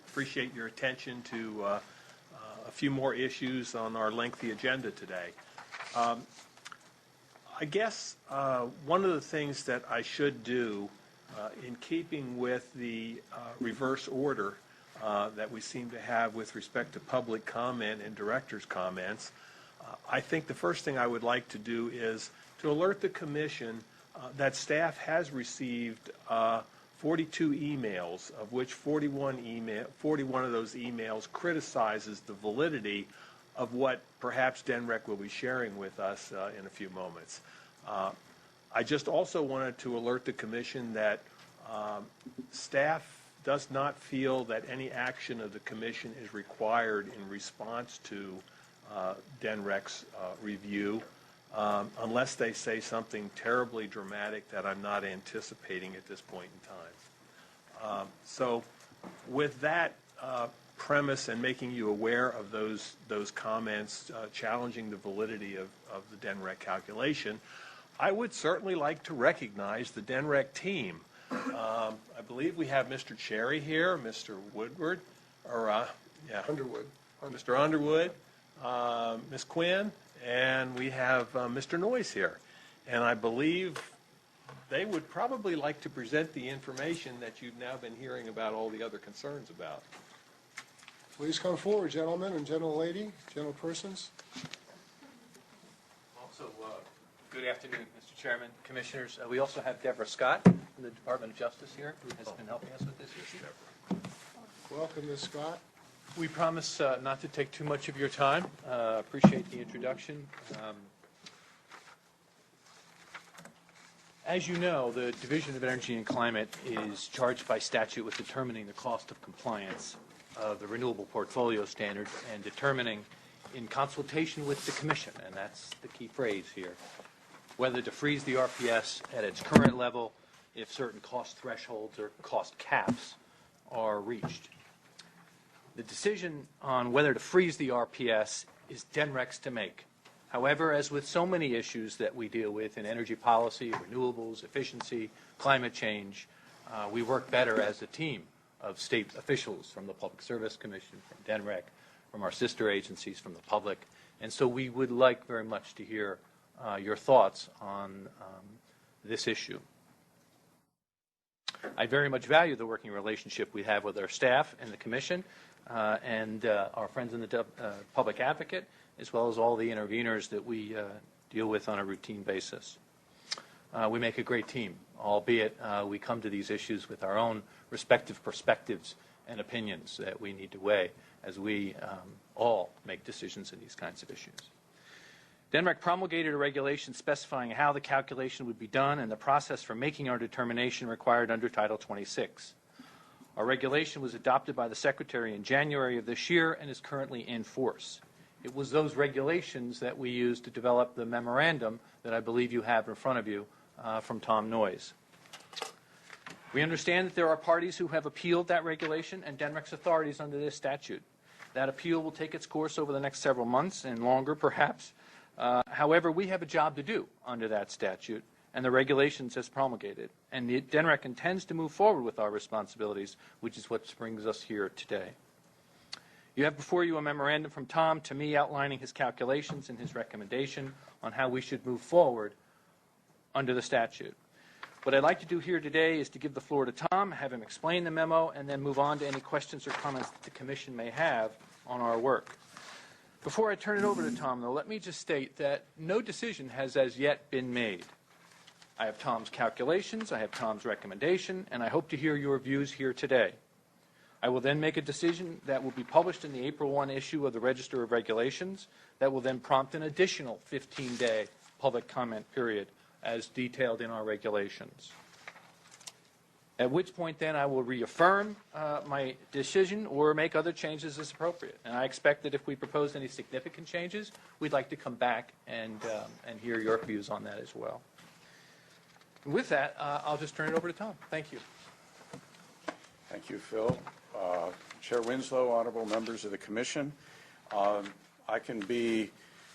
appreciate your attention to a few more issues on our lengthy agenda today. I guess one of the things that I should do in keeping with the reverse order that we seem to have with respect to public comment and director's comments, I think the first thing I would like to do is to alert the Commission that staff has received 42 emails, of which 41 of those emails criticizes the validity of what perhaps DENREC will be sharing with us in a few moments. I just also wanted to alert the Commission that staff does not feel that any action of the Commission is required in response to DENREC's review, unless they say something terribly dramatic that I'm not anticipating at this point in time. So with that premise and making you aware of those comments challenging the validity of the DENREC calculation, I would certainly like to recognize the DENREC team. I believe we have Mr. Cherry here, Mr. Woodward, or Underwood. Mr. Underwood, Ms. Quinn, and we have Mr. Noyes here. And I believe they would probably like to present the information that you've now been hearing about all the other concerns about. Please come forward, gentlemen and gentlelady, gentlepersons. Also, good afternoon, Mr. Chairman, Commissioners. We also have Deborah Scott from the Department of Justice here, who has been helping us with this issue. Welcome, Ms. Scott. We promise not to take too much of your time. Appreciate the introduction. As you know, the Division of Energy and Climate is charged by statute with determining the cost of compliance of the Renewable Portfolio Standard and determining, in consultation with the Commission, and that's the key phrase here, whether to freeze the RPS at its current level if certain cost thresholds or cost caps are reached. The decision on whether to freeze the RPS is DENREC's to make. However, as with so many issues that we deal with in energy policy, renewables, efficiency, climate change, we work better as a team of state officials from the Public Service Commission, from DENREC, from our sister agencies, from the public. And so we would like very much to hear your thoughts on this issue. I very much value the working relationship we have with our staff and the Commission and our friends in the Public Advocate, as well as all the interveners that we deal with on a routine basis. We make a great team, albeit we come to these issues with our own respective perspectives and opinions that we need to weigh as we all make decisions in these kinds of issues. DENREC promulgated a regulation specifying how the calculation would be done and the process for making our determination required under Title 26. Our regulation was adopted by the Secretary in January of this year and is currently in force. It was those regulations that we used to develop the memorandum that I believe you have in front of you from Tom Noyes. We understand that there are parties who have appealed that regulation and DENREC's authorities under this statute. That appeal will take its course over the next several months and longer, perhaps. However, we have a job to do under that statute and the regulations as promulgated. And the DENREC intends to move forward with our responsibilities, which is what brings us here today. You have before you a memorandum from Tom to me outlining his calculations and his recommendation on how we should move forward under the statute. What I'd like to do here today is to give the floor to Tom, have him explain the memo, and then move on to any questions or comments that the Commission may have on our work. Before I turn it over to Tom, though, let me just state that no decision has as yet been made. I have Tom's calculations, I have Tom's recommendation, and I hope to hear your views here today. I will then make a decision that will be published in the April 1 issue of the Register of Regulations that will then prompt an additional 15-day public comment period as detailed in our regulations. At which point then I will reaffirm my decision or make other changes as appropriate. And I expect that if we propose any significant changes, we'd like to come back and hear your views on that as well. And with that, I'll just turn it over to Tom. Thank you. Thank you, Phil. Chair Winslow, honorable members of the Commission, I can be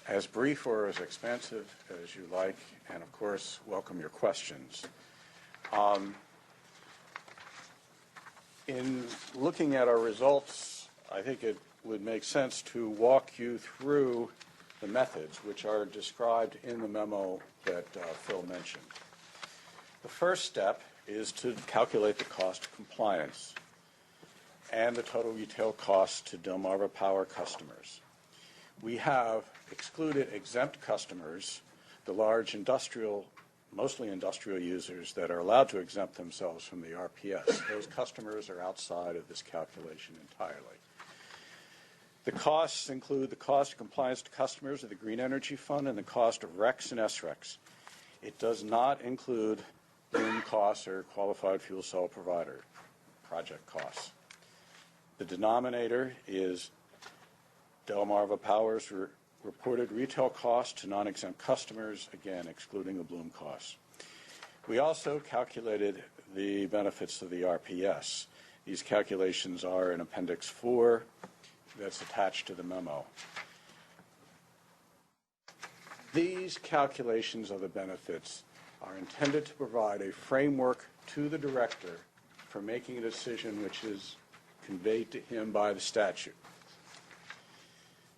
as brief or as expansive as you like, and of course, welcome your questions. In looking at our results, I think it would make sense to walk you through the methods which are described in the memo that Phil mentioned. The first step is to calculate the cost of compliance and the total retail cost to Delmarva Power customers. We have excluded exempt customers, the large industrial, mostly industrial users that are allowed to exempt themselves from the RPS. Those customers are outside of this calculation entirely. The costs include the cost of compliance to customers of the Green Energy Fund and the cost of RECs and SRECs. It does not include BOOM costs or qualified fuel cell provider project costs. The denominator is Delmarva Power's reported retail costs to non-exempt customers, again excluding the Bloom costs. We also calculated the benefits of the RPS. These calculations are in Appendix 4 that's attached to the memo. These calculations of the benefits are intended to provide a framework to the director for making a decision which is conveyed to him by the statute.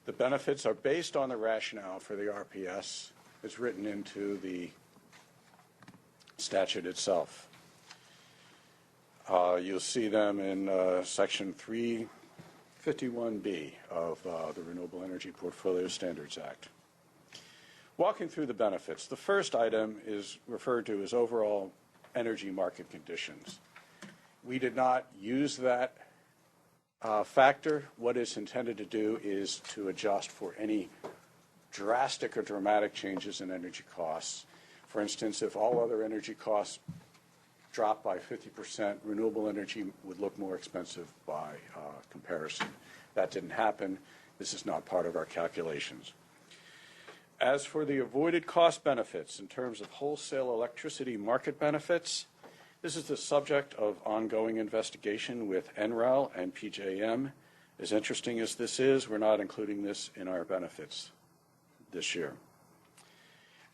The benefits are based on the rationale for the RPS. It's written into the statute itself. You'll see them in Section 351B of the Renewable Energy Portfolio Standards Act. Walking through the benefits, the first item is referred to as overall energy market conditions. We did not use that factor. What it's intended to do is to adjust for any drastic or dramatic changes in energy costs. For instance, if all other energy costs drop by 50%, renewable energy would look more expensive by comparison. That didn't happen. This is not part of our calculations. As for the avoided cost benefits in terms of wholesale electricity market benefits, this is the subject of ongoing investigation with NREL and PJM. As interesting as this is, we're not including this in our benefits this year.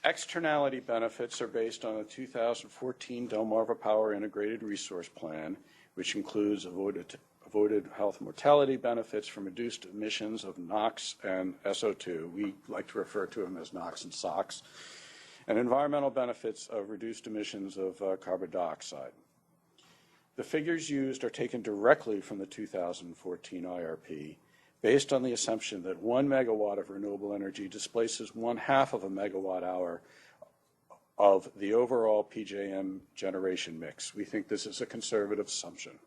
Externality benefits are based on the 2014 Delmarva Power Integrated Resource Plan, which includes avoided health mortality benefits from reduced emissions of NOx and SO2. We like to refer to them as NOx and SOx. And environmental benefits of reduced emissions of carbon dioxide. The figures used are taken directly from the 2014 IRP, based on the assumption that 1 megawatt of renewable energy displaces 1/2 of a megawatt hour of the overall PJM generation mix. We think this is a conservative assumption.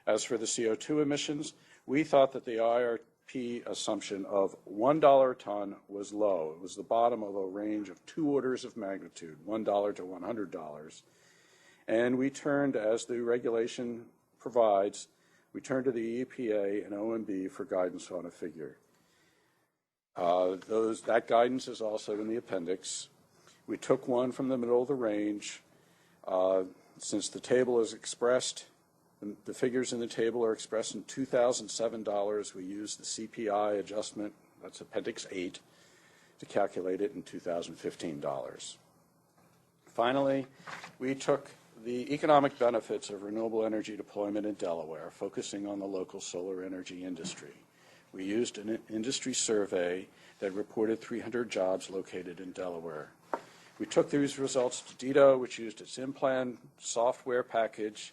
As for the CO2 emissions, we thought that the IRP assumption of $1 a ton was low. It was the bottom of a range of 2 orders of magnitude, $1 to $100. And we turned, as the regulation provides, we turned to the EPA and OMB for guidance on a figure. That guidance is also in the appendix. We took one from the middle of the range. Since the table is expressed, the figures in the table are expressed in $2,007. We used the CPI adjustment, that's Appendix 8, to calculate it in $2015. Finally, we took the economic benefits of renewable energy deployment in Delaware, focusing on the local solar energy industry. We used an industry survey that reported 300 jobs located in Delaware. We took these results to DITO, which used its in-plan software package,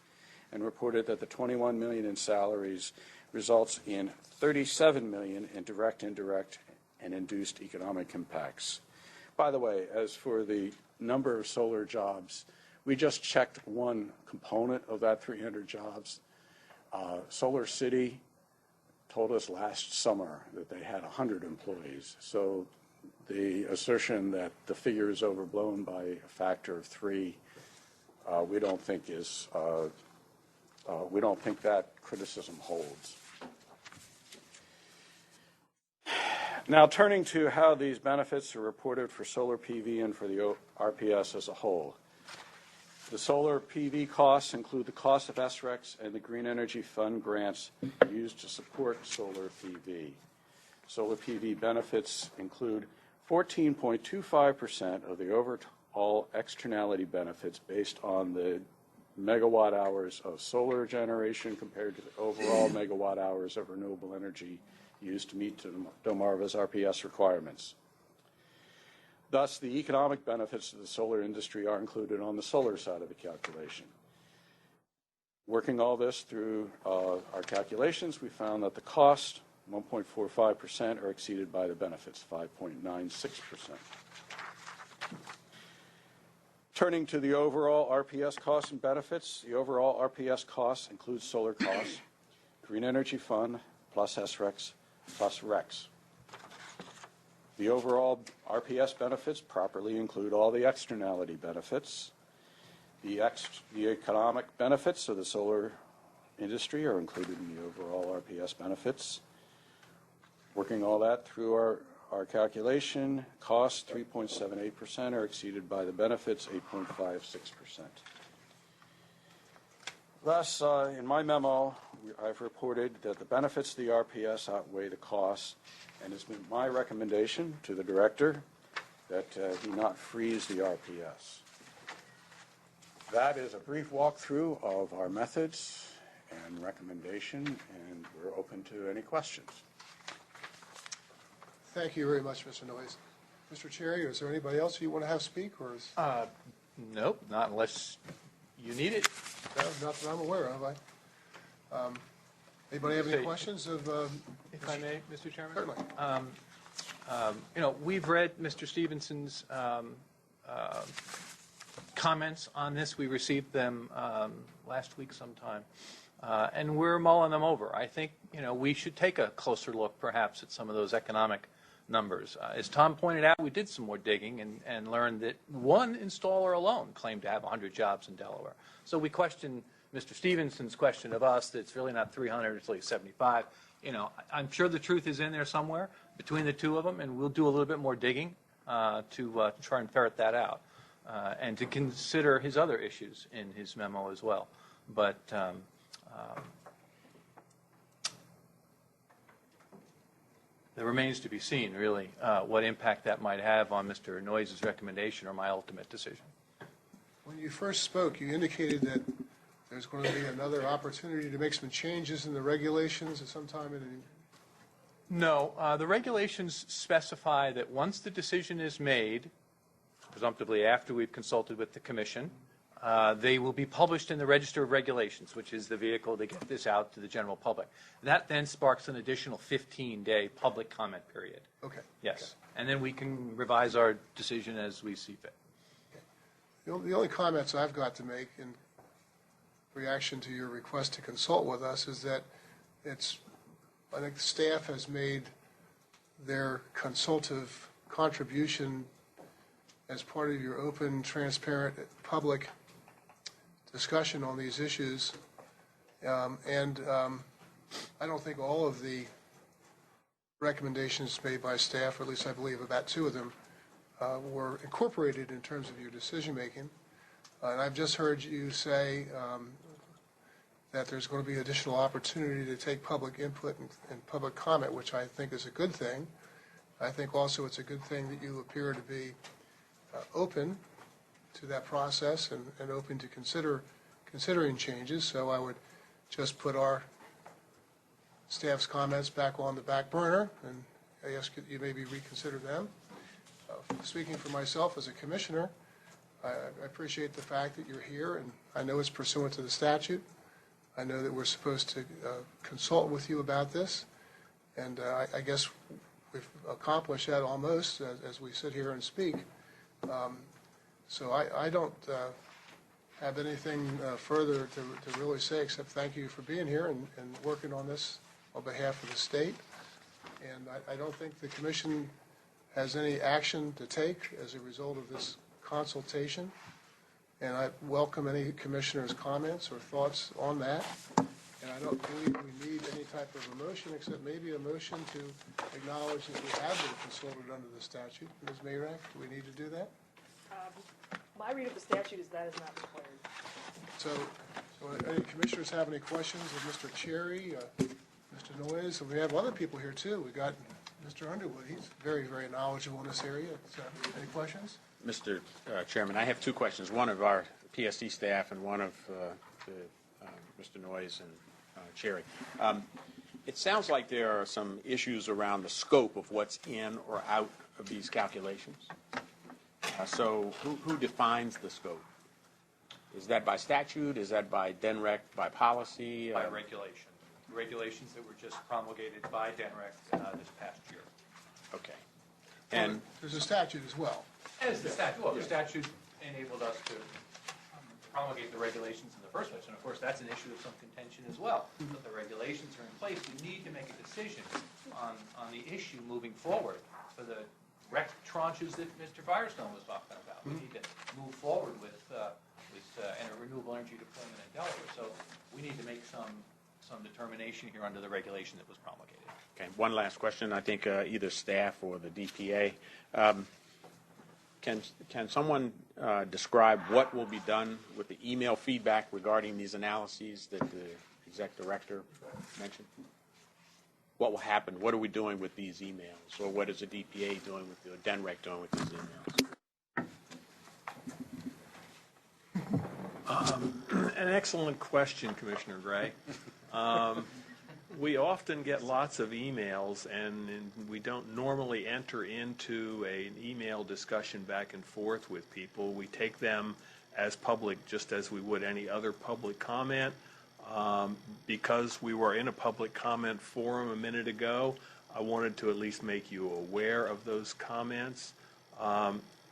and reported that the $21 million in salaries results in $37 million in direct, indirect, and induced economic impacts. By the way, as for the number of solar jobs, we just checked one component of that 300 jobs. Solar City told us last summer that they had 100 employees. So the assertion that the figure is overblown by a factor of 3, we don't think that criticism holds. Now, turning to how these benefits are reported for solar PV and for the RPS as a whole. The solar PV costs include the cost of SRECs and the Green Energy Fund grants used to support solar PV. Solar PV benefits include 14.25% of the overall externality benefits based on the megawatt hours of solar generation compared to the overall megawatt hours of renewable energy used to meet Delmarva's RPS requirements. Thus, the economic benefits of the solar industry are included on the solar side of the calculation. Working all this through our calculations, we found that the cost, 1.45%, are exceeded by the benefits, 5.96%. Turning to the overall RPS costs and benefits, the overall RPS costs include solar costs, Green Energy Fund, plus SRECs, plus RECs. The overall RPS benefits properly include all the externality benefits. The economic benefits of the solar industry are included in the overall RPS benefits. Working all that through our calculation, costs 3.78% are exceeded by the benefits 8.56%. Thus, in my memo, I've reported that the benefits of the RPS outweigh the costs, and it's been my recommendation to the director that he not freeze the RPS. That is a brief walkthrough of our methods and recommendation, and we're open to any questions. Thank you very much, Mr. Noyes. Mr. Cherry, is there anybody else you want to have speak, or is? Nope, not unless you need it. No, not that I'm aware of. Anybody have any questions of? If I may, Mr. Chairman? Certainly. We've read Mr. Stevenson's comments on this. We received them last week sometime, and we're mulling them over. I think, we should take a closer look perhaps at some of those economic numbers. As Tom pointed out, we did some more digging and learned that one installer alone claimed to have 100 jobs in Delaware. So we questioned Mr. Stevenson's question of us that it's really not 300, it's like 75. I'm sure the truth is in there somewhere between the two of them, and we'll do a little bit more digging to try and ferret that out and to consider his other issues in his memo as well. But it remains to be seen, really, what impact that might have on Mr. Noyes' recommendation or my ultimate decision. When you first spoke, you indicated that there's going to be another opportunity to make some changes in the regulations at some time. No, the regulations specify that once the decision is made, presumptively after we've consulted with the commission, they will be published in the Register of Regulations, which is the vehicle to get this out to the general public. That then sparks an additional 15-day public comment period. Okay. Yes. Okay. And then we can revise our decision as we see fit. The only comments I've got to make in reaction to your request to consult with us is that I think staff has made their consultative contribution as part of your open, transparent, public discussion on these issues. I don't think all of the recommendations made by staff, or at least I believe about two of them, were incorporated in terms of your decision-making. And I've just heard you say that there's going to be additional opportunity to take public input and public comment, which I think is a good thing. I think also it's a good thing that you appear to be open to that process and open to considering changes. So I would just put our staff's comments back on the back burner, and I ask that you maybe reconsider them. Speaking for myself as a commissioner, I appreciate the fact that you're here, and I know it's pursuant to the statute. I know that we're supposed to consult with you about this, and I guess we've accomplished that almost as we sit here and speak. So I don't have anything further to really say except thank you for being here and working on this on behalf of the state. And I don't think the commission has any action to take as a result of this consultation. And I welcome any commissioner's comments or thoughts on that. And I don't believe we need any type of a motion except maybe a motion to acknowledge that we have been consulted under the statute. Ms. Mayrack, do we need to do that? My read of the statute is that is not required. So any commissioners have any questions of Mr. Cherry, Mr. Noyes? And we have other people here too. We got Mr. Underwood. He's very, very knowledgeable in this area. So, any questions? Mr. Chairman, I have two questions, one of our PSD staff and one of Mr. Noyes and Cherry. It sounds like there are some issues around the scope of what's in or out of these calculations. So who defines the scope? Is that by statute? Is that by DENREC, by policy? By regulation. Regulations that were just promulgated by DENREC this past year. Okay. And there's a statute as well. As the statute, well, the statute enabled us to promulgate the regulations in the first place, and of course that's an issue of some contention as well. But the regulations are in place. We need to make a decision on the issue moving forward for the rec tranches that Mr. Firestone was talking about. We need to move forward with renewable energy deployment in Delaware. So we need to make some some determination here under the regulation that was promulgated. Okay, one last question. I think either staff or the DPA. Can someone describe what will be done with the email feedback regarding these analyses that the exec director mentioned? What will happen? What are we doing with these emails? Or what is the DPA doing with the DENREC doing with these emails? An excellent question, Commissioner Gray. We often get lots of emails, and we don't normally enter into an email discussion back and forth with people. We take them as public, just as we would any other public comment. Because we were in a public comment forum a minute ago, I wanted to at least make you aware of those comments.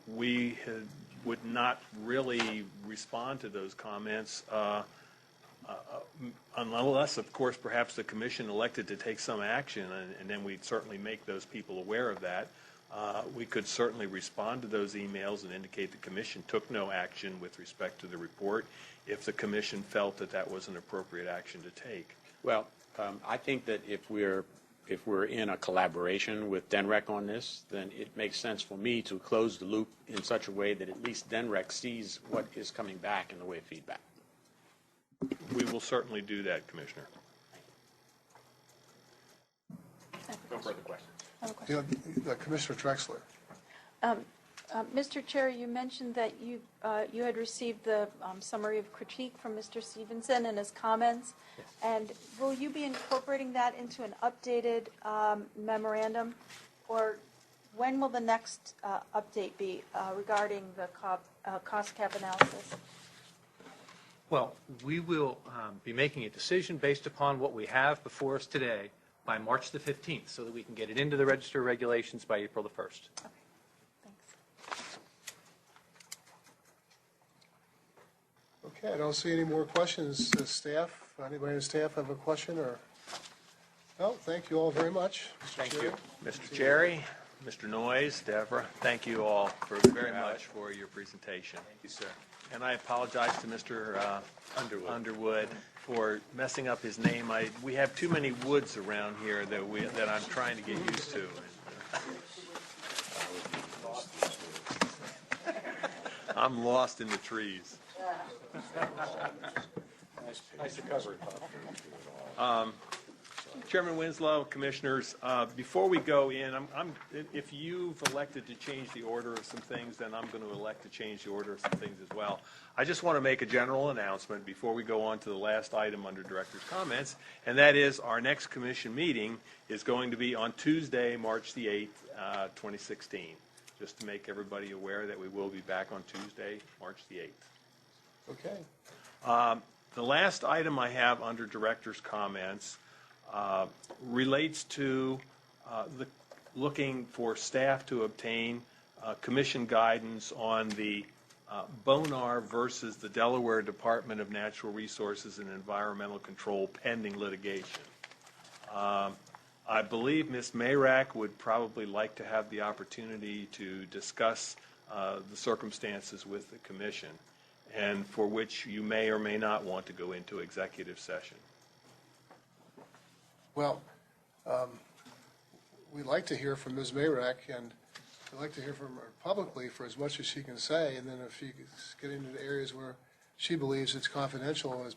We would not really respond to those comments unless, of course, perhaps the commission elected to take some action, and then we'd certainly make those people aware of that. We could certainly respond to those emails and indicate the commission took no action with respect to the report if the commission felt that that was an appropriate action to take. Well, I think that if we're in a collaboration with DENREC on this, then it makes sense for me to close the loop in such a way that at least DENREC sees what is coming back in the way of feedback. We will certainly do that, Commissioner. No further questions. Commissioner Drexler. Mr. Chair, you mentioned that you had received the summary of critique from Mr. Stevenson and his comments. Yes. And will you be incorporating that into an updated memorandum? Or when will the next update be regarding the cost cap analysis? Well, we will be making a decision based upon what we have before us today by March the 15th, so that we can get it into the Register of Regulations by April the 1st. Okay, thanks. Okay, I don't see any more questions. Staff, anybody on staff have a question or? No, thank you all very much. Thank you. Mr. Cherry, Mr. Noyes, Deborah, thank you all very much for your presentation. Thank you, sir. And I apologize to Mr. Underwood for messing up his name. We have too many woods around here that I'm trying to get used to. I'm lost in the trees. Nice recovery, Chairman Winslow, Commissioners, before we go in, if you've elected to change the order of some things, then I'm going to elect to change the order of some things as well. I just want to make a general announcement before we go on to the last item under Director's Comments, and that is our next Commission meeting is going to be on Tuesday, March the 8th, 2016. Just to make everybody aware that we will be back on Tuesday, March the 8th. Okay. The last item I have under Director's Comments relates to looking for staff to obtain commission guidance on the Bonar versus the Delaware Department of Natural Resources and Environmental Control pending litigation. I believe Ms. Mayrack would probably like to have the opportunity to discuss the circumstances with the commission, and for which you may or may not want to go into executive session. Well, we'd like to hear from Ms. Mayrack, and we'd like to hear from her publicly for as much as she can say, and then if she get into the areas where she believes it's confidential as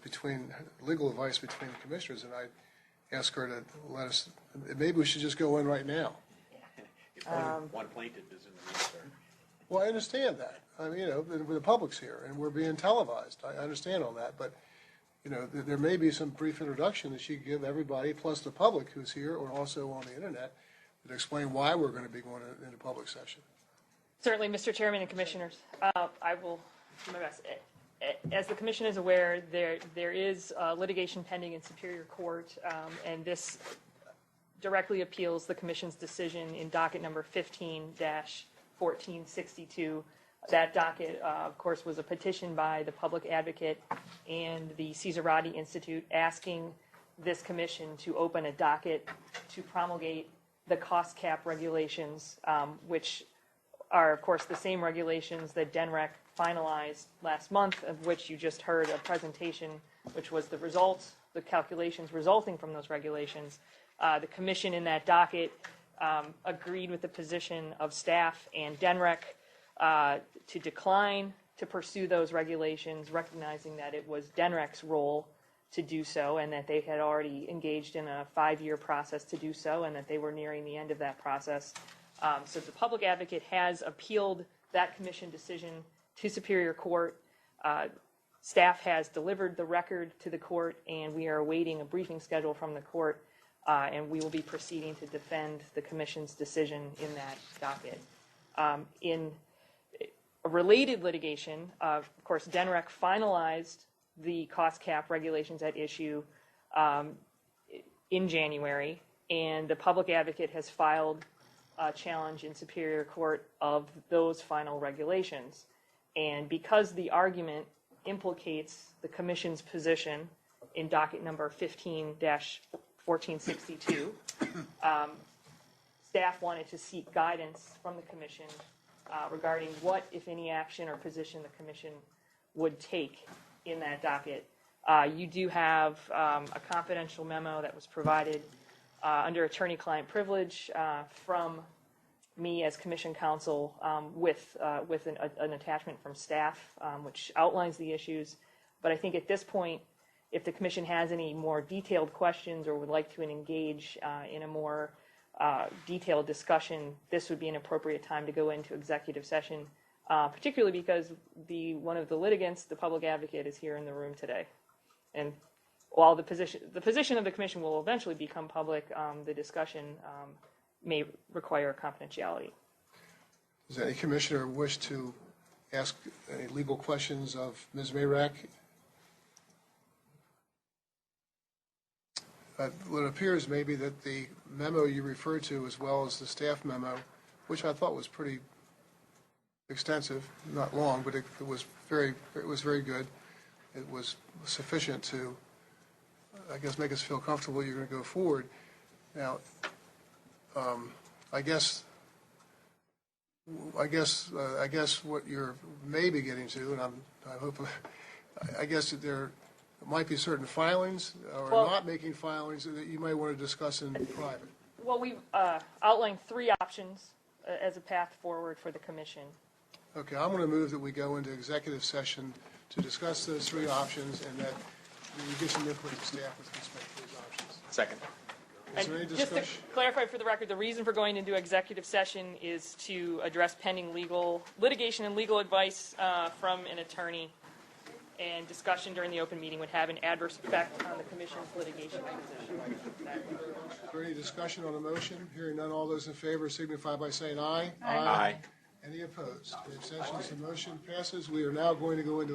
legal advice between the commissioners, and I'd ask her to let us, maybe we should just go in right now. If one plaintiff is in the room, sir. Well, I understand that. I mean, the public's here, and we're being televised. I understand all that, but there may be some brief introduction that she could give everybody, plus the public who's here or also on the internet, to explain why we're going to be going into public session. Certainly, Mr. Chairman and Commissioners, I will do my best. As the Commission is aware, there is litigation pending in Superior Court, and this directly appeals the Commission's decision in docket number 15-1462. That docket, of course, was a petition by the public advocate and the Caesarati Institute asking this commission to open a docket to promulgate the cost cap regulations, which are, of course, the same regulations that DENREC finalized last month, of which you just heard a presentation, which was the result the calculations resulting from those regulations. The commission in that docket agreed with the position of staff and DENREC to decline to pursue those regulations, recognizing that it was DENREC's role to do so, and that they had already engaged in a 5-year process to do so, and that they were nearing the end of that process. So the public advocate has appealed that commission decision to Superior Court. Staff has delivered the record to the court, and we are awaiting a briefing schedule from the court, and we will be proceeding to defend the commission's decision in that docket. In a related litigation, of course, DENREC finalized the cost cap regulations at issue in January, and the public advocate has filed a challenge in Superior Court of those final regulations. And because the argument implicates the commission's position in docket number 15-1462, staff wanted to seek guidance from the commission regarding what, if any, action or position the commission would take in that docket. You do have a confidential memo that was provided under attorney-client privilege from me as commission counsel with an attachment from staff which outlines the issues. But I think at this point, if the commission has any more detailed questions or would like to engage in a more detailed discussion, this would be an appropriate time to go into executive session, particularly because one of the litigants, the public advocate, is here in the room today. And while the position of the commission will eventually become public, the discussion may require confidentiality. Does any commissioner wish to ask any legal questions of Ms. Mayrack? What appears maybe that the memo you referred to, as well as the staff memo, which I thought was pretty extensive, not long, but it was very good. It was sufficient to, I guess, make us feel comfortable you're going to go forward. Now, I guess what you're maybe getting to, and I hope, I guess that there might be certain filings or not making filings that you might want to discuss in private. Well, we've outlined 3 options as a path forward for the commission. Okay, I'm going to move that we go into executive session to discuss those 3 options and that we get some input from staff with respect to those options. Second. Is there any Just to discussion? clarify for the record, the reason for going into executive session is to address pending litigation and legal advice from an attorney, and discussion during the open meeting would have an adverse effect on the commission's litigation position. Is there any discussion on the motion? Hearing none, all those in favor signify by saying aye. Aye. Any opposed? Any abstentions? The motion passes. We are now going to go into